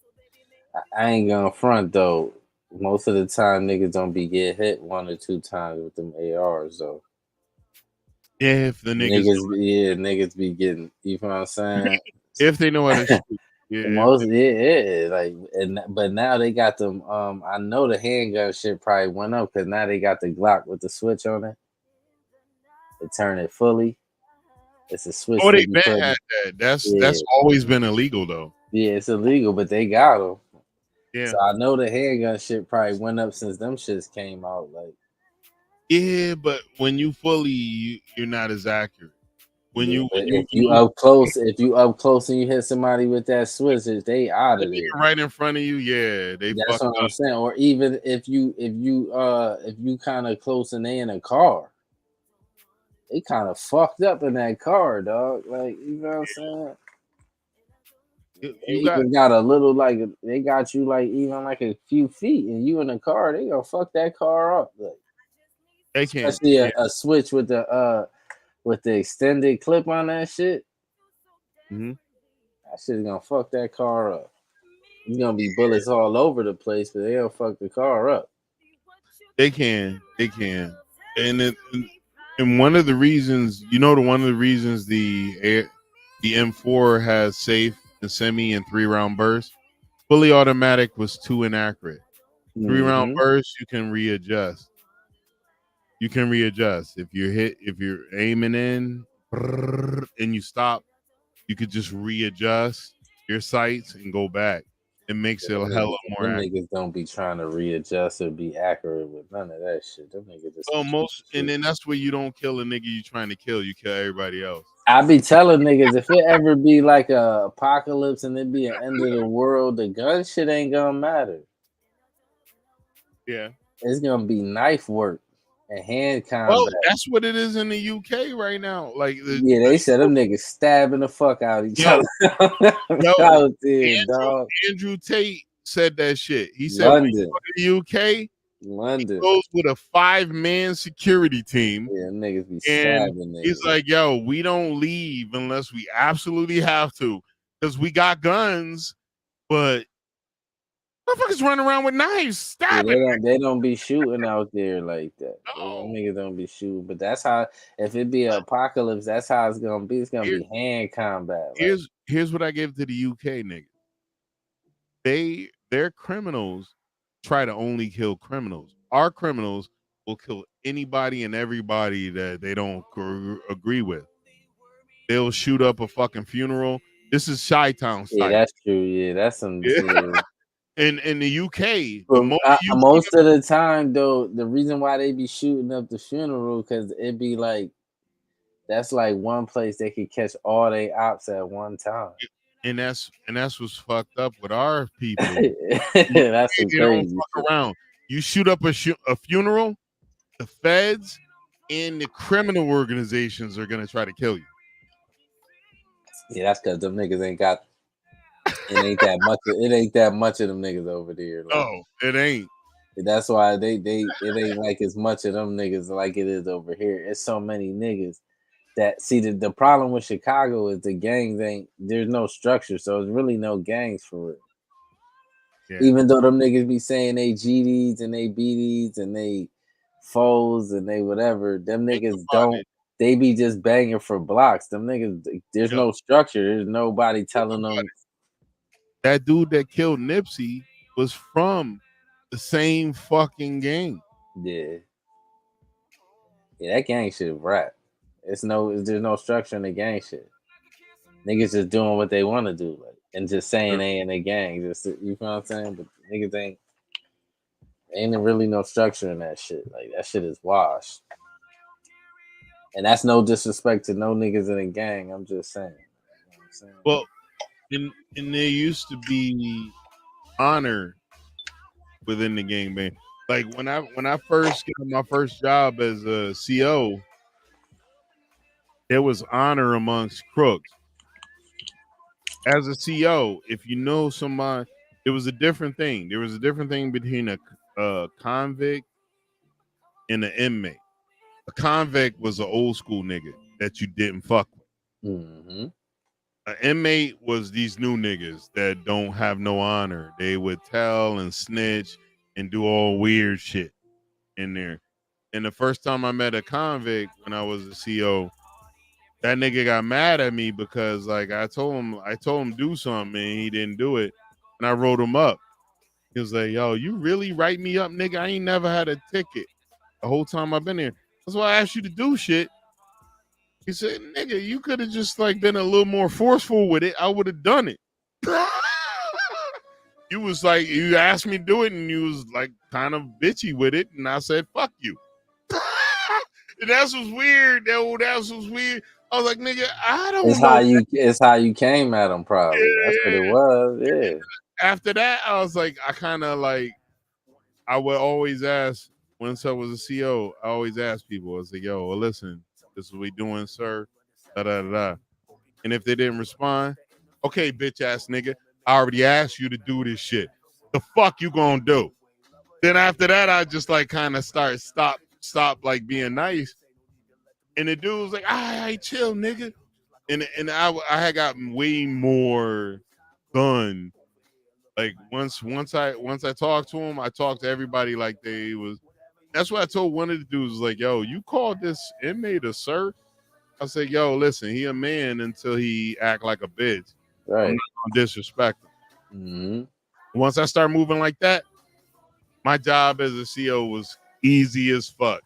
C: I ain't gonna front though. Most of the time, niggas don't be get hit 1 or 2 times with them ARs though.
B: If the niggas,
C: Niggas be getting. You know what I'm saying?
B: if they know how to shoot, yeah.
C: Most, yeah, like, and but now they got them. I know the handgun shit probably went up because now they got the Glock with the switch on it. They turn it fully. It's a switch
B: Oh,
C: that
B: they
C: you
B: been
C: put.
B: had that. That's
C: Yeah,
B: always been illegal though.
C: yeah, it's illegal, but they got them.
B: Yeah,
C: So I know the handgun shit probably went up since them shits came out. Like,
B: yeah, but when you fully, you're not as accurate. When
C: yeah,
B: you
C: but
B: when you
C: if
B: when
C: you
B: you
C: up close, and you hit somebody with that switch, they out
B: the
C: of there.
B: nigga right in front of you, yeah, they
C: That's
B: fucked
C: what I'm
B: up.
C: saying. Or even if you kind of close and they in a car, they kind of fucked up in that car, dog. Like, you know what I'm saying? They
B: You got
C: even got a little like they got you like even like a few feet, and you in the car, they gonna fuck that car up. Like,
B: they can,
C: especially
B: yeah.
C: a switch with the extended clip on that shit.
B: Mm-hmm.
C: That shit's gonna fuck that car up. It's gonna be bullets all over the place, but they'll fuck the car up.
B: They can, and and one of the reasons, one of the reasons the M4 has safe and semi and 3-round burst. Fully automatic was too inaccurate. 3-round
C: Mm-hmm.
B: burst, you can readjust. You can readjust if you're aiming in and you stop. You could just readjust your sights and go back. It makes it a hella more
C: Them
B: accurate.
C: niggas don't be trying to readjust or be accurate with none of that shit. Them niggas just
B: Well,
C: be shooting
B: most, and
C: shit.
B: then that's where you don't kill a nigga you trying to kill. You kill everybody else.
C: I be telling niggas if it ever be like a apocalypse and it be an end of the world, the gun shit ain't gonna matter.
B: Yeah.
C: It's gonna be knife work and hand
B: Well,
C: combat.
B: that's what it is in the UK right now. Like
C: Yeah, they said them niggas stabbing the fuck out of each
B: yo,
C: other
B: yo,
C: out there,
B: Andrew
C: dog.
B: Andrew Tate said that shit. He said when you
C: London,
B: go to the UK, he
C: London.
B: goes with a 5-man security team,
C: Yeah, them niggas be
B: and
C: stabbing
B: he's
C: niggas.
B: like, "Yo, we don't leave unless we absolutely have to, because we got guns, but motherfuckers running around with knives,
C: Yeah,
B: stabbing."
C: they don't be shooting out there like that. Them
B: No,
C: niggas don't be shooting, but that's how if it be an apocalypse, that's how it's gonna be. It's gonna
B: here,
C: be hand combat. Like,
B: here's what I give to the UK niggas. Their criminals try to only kill criminals. Our criminals will kill anybody and everybody that they don't agree with. They'll shoot up a fucking funeral. This is Chi-Town
C: yeah,
B: style.
C: that's true. Yeah, that's some.
B: Yeah.
C: Yeah.
B: In the UK, the
C: But
B: moment you see
C: most of the time, though, the reason why they be shooting up the funeral because it be like that's like one place they could catch all they ops at one time.
B: and that's what's fucked up with our people. In the
C: That's
B: UK,
C: some
B: they don't
C: crazy
B: fuck
C: shit.
B: around. You shoot up a funeral, the feds and the criminal organizations are gonna try to kill you.
C: Yeah, that's because them niggas ain't got it ain't that much. It ain't that much of them niggas over there. Like,
B: No, it ain't.
C: That's why it ain't like as much of them niggas like it is over here. It's so many niggas that see the problem with Chicago is the gangs ain't there's no structure, so it's really no gangs for real.
B: Yeah.
C: Even though them niggas be saying they GDs and they BDs and they foes and they whatever, them
B: Think
C: niggas
B: about
C: don't.
B: it.
C: They be just banging for blocks. Them niggas, there's
B: Yo,
C: no structure. There's nobody
B: think
C: telling
B: about
C: them.
B: it. That dude that killed Nipsey was from the same fucking gang.
C: Yeah, yeah, that gang shit is rap. There's no structure in the gang shit. Niggas just doing what they want to do, like, and just saying they in a gang. Just you feel what I'm saying? But niggas ain't really no structure in that shit. Like that shit is washed. And that's no disrespect to no niggas in a gang. I'm just saying. You know what I'm saying?
B: Well, and there used to be honor within the gang, man. Like when I first got my first job as a CO, there was honor amongst crooks. As a CO, if you know somebody, it was a different thing. There was a different thing between a convict and an inmate. A convict was an old school nigga that you didn't fuck with.
C: Mm-hmm.
B: An inmate was these new niggas that don't have no honor. They would tell and snitch and do all weird shit in there. And the first time I met a convict when I was a CO, that nigga got mad at me because like I told him do something and he didn't do it, and I wrote him up. He was like, "Yo, you really write me up, nigga? I ain't never had a ticket the whole time I've been here. That's why I asked you to do shit." He said, "Nigga, you could have just like been a little more forceful with it. I would have done it." You was like, you asked me to do it, and you was like kind of bitchy with it, and I said, "Fuck you." And that's what's weird. That's what's weird. I was like, "Nigga, I don't know."
C: It's how you came at them. Probably that's what
B: Yeah,
C: it was.
B: yeah.
C: Yeah.
B: After that, I was like, I kind of like, I would always ask once I was a CO. I always ask people, I was like, "Yo, well, listen, this is what we doing, sir." Da da da. Da. And if they didn't respond, okay, bitch ass nigga, I already asked you to do this shit. The fuck you gonna do? Then after that, I just like kind of stop like being nice. And the dude was like, "All right, chill, nigga." And I had gotten way more done. Like once I talked to him, I talked to everybody like they was. That's what I told one of the dudes, like, "Yo, you called this inmate a sir?" I said, "Yo, listen, he a man until he act like a bitch. I'm
C: Right.
B: not gonna disrespect him."
C: Mm-hmm.
B: Once I start moving like that, my job as a CO was easy as fuck.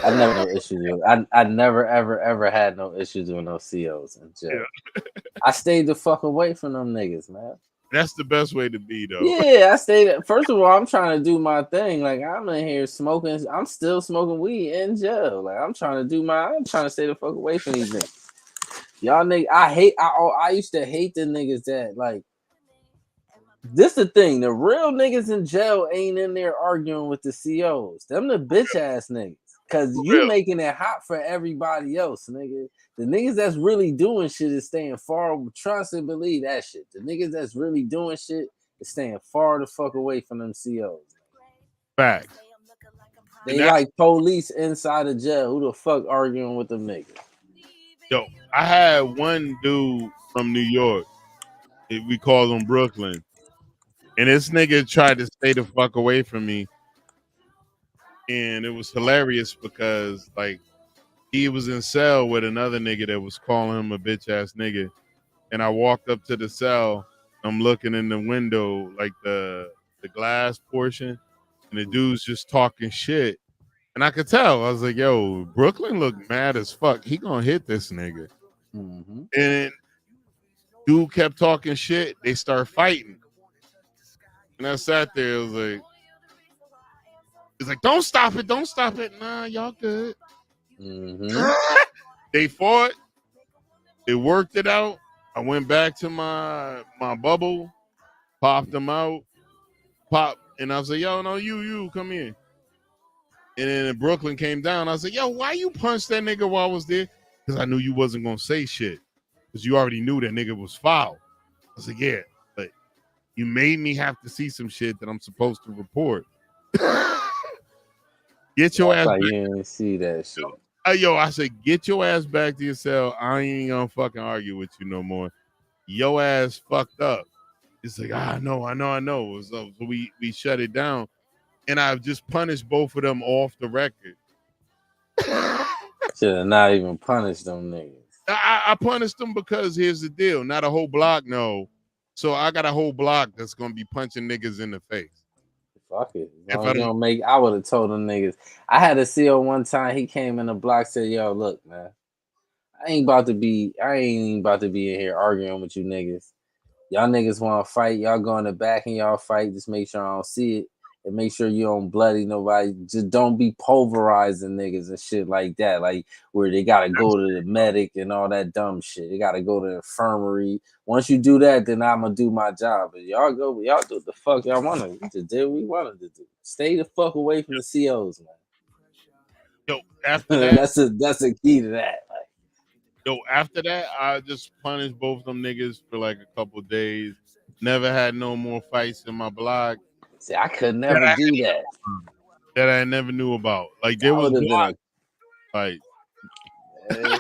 C: I never no issues with. I never ever had no issues with no COs in jail.
B: Yeah,
C: I stayed the fuck away from them niggas, man.
B: that's the best way to be, though.
C: Yeah, I stayed. First of all, I'm trying to do my thing. Like I'm in here smoking. I'm still smoking weed in jail. Like I'm trying to do my. I'm trying to stay the fuck away from these niggas. Y'all niggas. I used to hate the niggas that like. This the thing. The real niggas in jail ain't in there arguing with the COs. Them the bitch ass niggas. Cause
B: For
C: you
B: real.
C: making it hot for everybody else, nigga. The niggas that's really doing shit is staying far. Trust and believe that shit. The niggas that's really doing shit is staying far the fuck away from them COs.
B: Facts. And
C: They
B: that,
C: like police inside of jail. Who the fuck arguing with them niggas?
B: yo, I had one dude from New York. We call him Brooklyn. And this nigga tried to stay the fuck away from me. And it was hilarious because, like, he was in cell with another nigga that was calling him a bitch ass nigga. And I walked up to the cell. I'm looking in the window, like the glass portion, and the dude's just talking shit. And I could tell. I was like, "Yo, Brooklyn look mad as fuck. He gonna hit this nigga."
C: Mm-hmm.
B: And dude kept talking shit. They start fighting, and I sat there. It was like, "It's like, don't stop it, don't stop it." Nah, y'all good.
C: Mm-hmm.
B: They fought. They worked it out. I went back to my bubble, popped them out, and I was like, "Yo, no, you come here." And then Brooklyn came down. I was like, "Yo, why you punched that nigga while I was there?" Because I knew you wasn't gonna say shit. Because you already knew that nigga was foul. I was like, "Yeah, but you made me have to see some shit that I'm supposed to report." Get your
C: That's
B: ass
C: why
B: back.
C: you didn't see that shit.
B: Yo, I said, get your ass back to your cell. I ain't gonna fucking argue with you no more. Your ass fucked up. It's like, I know. So we shut it down. And I've just punished both of them off the record.
C: Should have not even punished them niggas.
B: I punished them because here's the deal. Not a whole block, no. So I got a whole block that's gonna be punching niggas in the face.
C: Fuck it. As
B: If
C: long
B: I
C: as you
B: don't,
C: don't make, I would have told them niggas. I had a CO one time. He came in the block, said, "Yo, look, man, I ain't even about to be in here arguing with you niggas. Y'all niggas want to fight. Y'all go in the back and y'all fight. Just make sure I don't see it. And make sure you don't bloody nobody. Just don't be pulverizing niggas and shit like that. Like where they gotta go to the medic and all that dumb shit. They gotta go to the infirmary. Once you do that, then I'ma do my job. But y'all go, y'all do what the fuck y'all wanna. We just did what we wanted to do. Stay the fuck away from the COs,
B: yo, after
C: man.
B: that,
C: that's a key to that. Like,
B: after that, I just punished both of them niggas for like a couple days. Never had no more fights in my block
C: see, I could
B: that
C: never do that.
B: I never knew about. Like there
C: That
B: was
C: would have been
B: block
C: a.
B: fights.
C: Eh,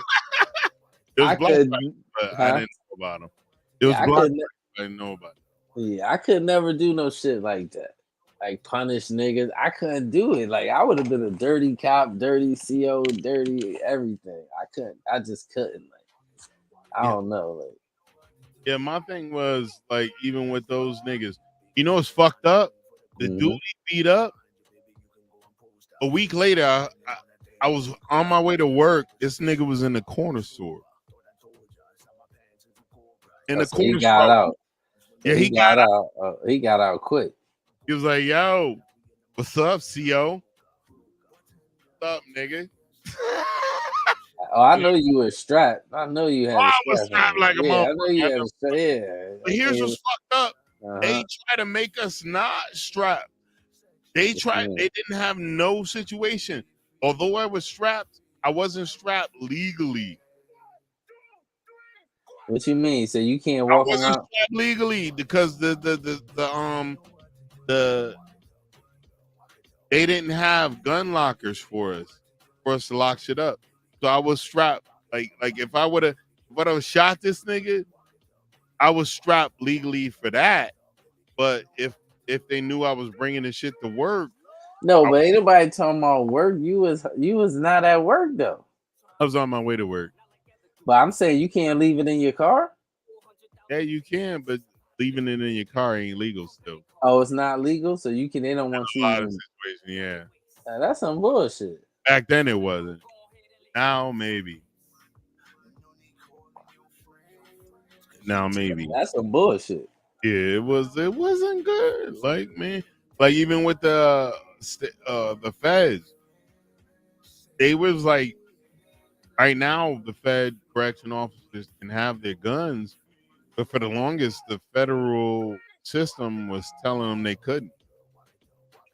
B: There was
C: I
B: block
C: could,
B: fights, but I
C: huh?
B: didn't know about them. There was
C: Yeah, I
B: block
C: could.
B: fights, I didn't know about it.
C: Yeah, I could never do no shit like that. Like punish niggas. I couldn't do it. Like I would have been a dirty cop, dirty CO, dirty everything. I couldn't. I just couldn't. Like I
B: Yeah,
C: don't know. Like
B: yeah. My thing was like even with those niggas, you know, it's fucked up. The dude
C: mm-hmm.
B: he beat up. A week later, I was on my way to work. This nigga was in the corner store. In
C: Oh,
B: the
C: so he
B: corner
C: got
B: store.
C: out. So
B: Yeah,
C: he
B: he got
C: got
B: out.
C: out. He got out quick.
B: He was like, "Yo, what's up, CO? What's up, nigga?"
C: Oh, I
B: You know,
C: know you were strapped. I know you had a
B: I was
C: strap
B: strapped
C: on.
B: like a
C: Yeah, I know
B: motherfucker.
C: you
B: I
C: had
B: know.
C: a strap. Yeah,
B: But
C: that
B: here's
C: nigga.
B: what's fucked up.
C: Uh
B: They
C: huh.
B: try to make us not strapped. They
C: What you
B: tried.
C: mean?
B: They didn't have no situation. Although I was strapped, I wasn't strapped legally.
C: What you mean? So you can't
B: I
C: walk
B: wasn't
C: around?
B: strapped legally because the they didn't have gun lockers for us to lock shit up. So I was strapped. Like if I would have shot this nigga, I was strapped legally for that. But if they knew I was bringing the shit to work,
C: No,
B: I,
C: but ain't nobody talking about work. You was not at work though.
B: I was on my way to work.
C: But I'm saying you can't leave it in your car.
B: Yeah, you can, but leaving it in your car ain't legal still.
C: Oh, it's not legal, so you can. They don't want you
B: A lot of
C: even.
B: situations, yeah.
C: That's some bullshit.
B: Back then it wasn't. Now maybe. Now maybe.
C: That's some bullshit.
B: Yeah, it was. It wasn't good. Like man, like even with the feds, they was like right now the Fed correction officers can have their guns, but for the longest the federal system was telling them they couldn't,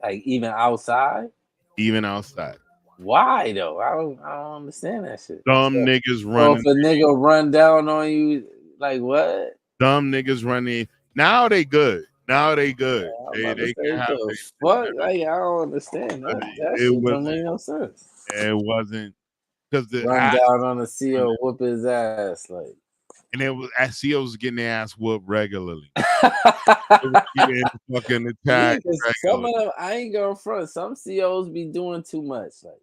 C: Like even outside.
B: even outside.
C: Why though? I don't understand that shit.
B: Dumb
C: So,
B: niggas
C: so if
B: running.
C: a nigga run down on you, like what?
B: Dumb niggas running. Now they good. Now they good.
C: I'm
B: They
C: about to
B: they
C: say
B: can have
C: the
B: their
C: fuck. Like I don't understand
B: but
C: that. That
B: it
C: shit
B: wasn't.
C: don't make no sense.
B: It wasn't because the
C: Run down on the CO, whoop his ass. Like
B: and it was COs getting their ass whooped regularly. They was getting fucking
C: yeah,
B: attacked
C: because some
B: regularly.
C: of them, I ain't going front. Some COs be doing too much. Like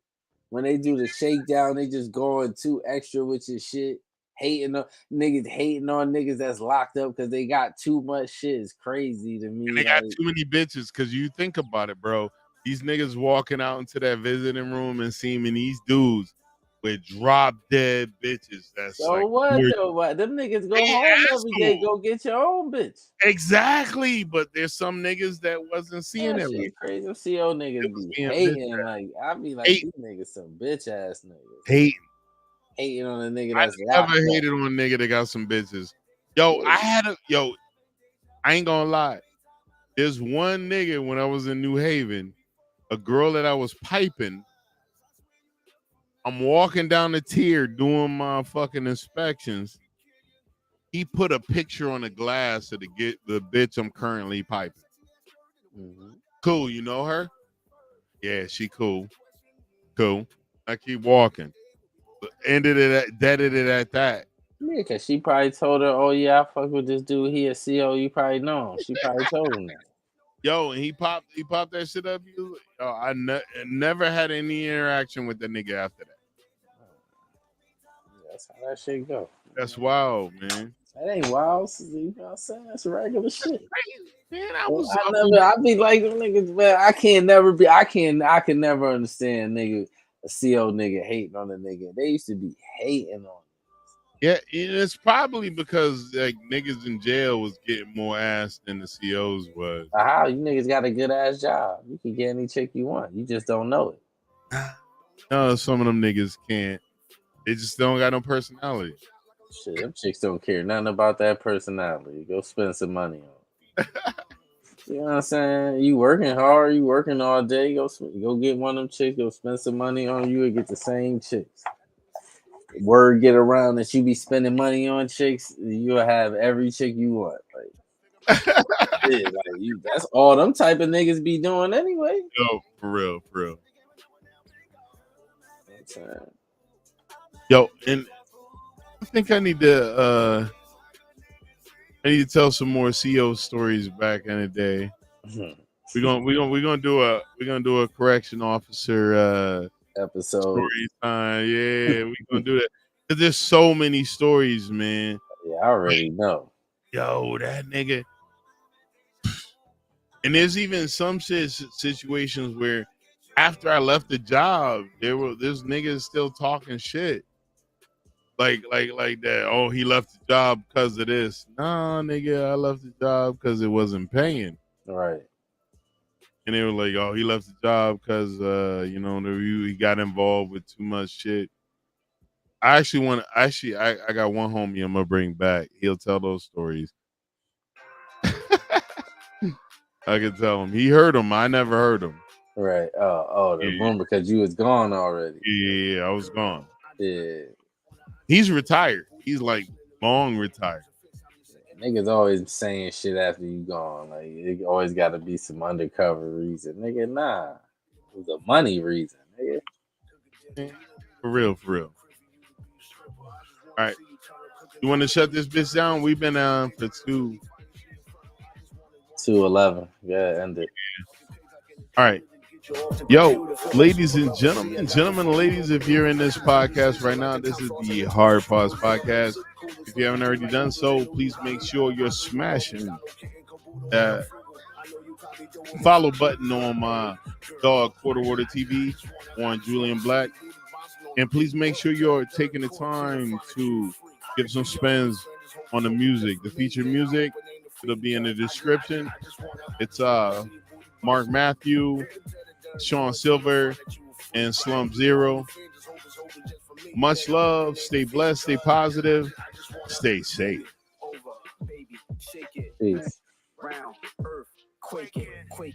C: when they do the shakedown, they just going too extra with your shit. Hating on niggas that's locked up because they got too much shit is crazy to
B: And
C: me.
B: they got
C: Like,
B: too many bitches because you think about it, bro. These niggas walking out into that visiting room and seeing these dudes with drop dead bitches. That's
C: so
B: like
C: what
B: gorgeous.
C: though? What them niggas
B: They
C: go
B: ain't
C: home
B: asked
C: every
B: for
C: day,
B: 'em.
C: go get your own bitch.
B: Exactly, but there's some niggas that wasn't seeing
C: That
B: it
C: shit
B: right.
C: crazy. Them CO
B: It
C: niggas
B: was
C: be
B: being
C: hating. Like I be like,
B: hate,
C: these niggas some bitch ass niggas.
B: hate.
C: Hating on a nigga
B: I
C: that's
B: never
C: locked up.
B: hated on a nigga that got some bitches. Yo,
C: Yeah.
B: I ain't gonna lie. There's one nigga when I was in New Haven, a girl that I was piping. I'm walking down the tier doing my fucking inspections. He put a picture on the glass of the bitch I'm currently piping.
C: Mhm.
B: Cool, you know her? Yeah, she cool. Cool. I keep walking. Deaded it at that.
C: Yeah, cause she probably told her, "Oh yeah, I fuck with this dude. He a CO. You probably know him." She probably told him that.
B: Yo, and he popped that shit up. Yo, never had any interaction with the nigga after that.
C: That's how that shit go.
B: That's wild, man.
C: That ain't wild. You know what I'm saying? That's regular shit.
B: Man,
C: I be like them niggas, man. I can never understand nigga a CO nigga hating on a nigga. They used to be hating on.
B: Yeah, it's probably because like niggas in jail was getting more ass than the COs was.
C: How you niggas got a good ass job? You can get any chick you want. You just don't know it.
B: No, some of them niggas can't. They just don't got no personality.
C: Shit, them chicks don't care nothing about that personality. Go spend some money on. You know what I'm saying? You working hard, you working all day. Go get one of them chicks. Go spend some money on you and get the same chicks. Word get around that you be spending money on chicks, you'll have every chick you want. Like, yeah, like you. That's all them type of niggas be doing anyway.
B: Yo, for real, for real.
C: That's,
B: Yo, and I think I need to tell some more CO stories back in the day. We're gonna do a correction officer
C: episode
B: story time. Yeah, we're gonna do that. Cause there's so many stories, man.
C: Yeah, I already know.
B: Yo, that nigga. And there's even some situations where after I left the job, there's niggas still talking shit. Like that. Oh, he left the job because of this. Nah, nigga, I left the job because it wasn't paying.
C: Right.
B: And they were like, oh, he left the job because he got involved with too much shit. I got one homie I'm gonna bring back. He'll tell those stories. I can tell him. He heard them. I never heard them.
C: Right. The room because you was gone already.
B: Yeah, I was gone.
C: Yeah.
B: He's retired. He's like long retired.
C: Niggas always saying shit after you gone. Like it always got to be some undercover reason. Nigga, nah. It was a money reason, nigga.
B: For real, for real. All right. You want to shut this bitch down? We've been on for
C: 2:11. Yeah, end it.
B: All right. Yo, ladies and gentlemen, ladies, if you're in this podcast right now, this is the Hard Pause Podcast. If you haven't already done so, please make sure you're smashing that follow button on my dog Quarter Water TV on Julian Black. And please make sure you're taking the time to give some spins on the music, the featured music. It'll be in the description. It's Mark Matthew, Sean Silver, and Slump Zero. Much love. Stay blessed. Stay positive. Stay safe.
C: Peace.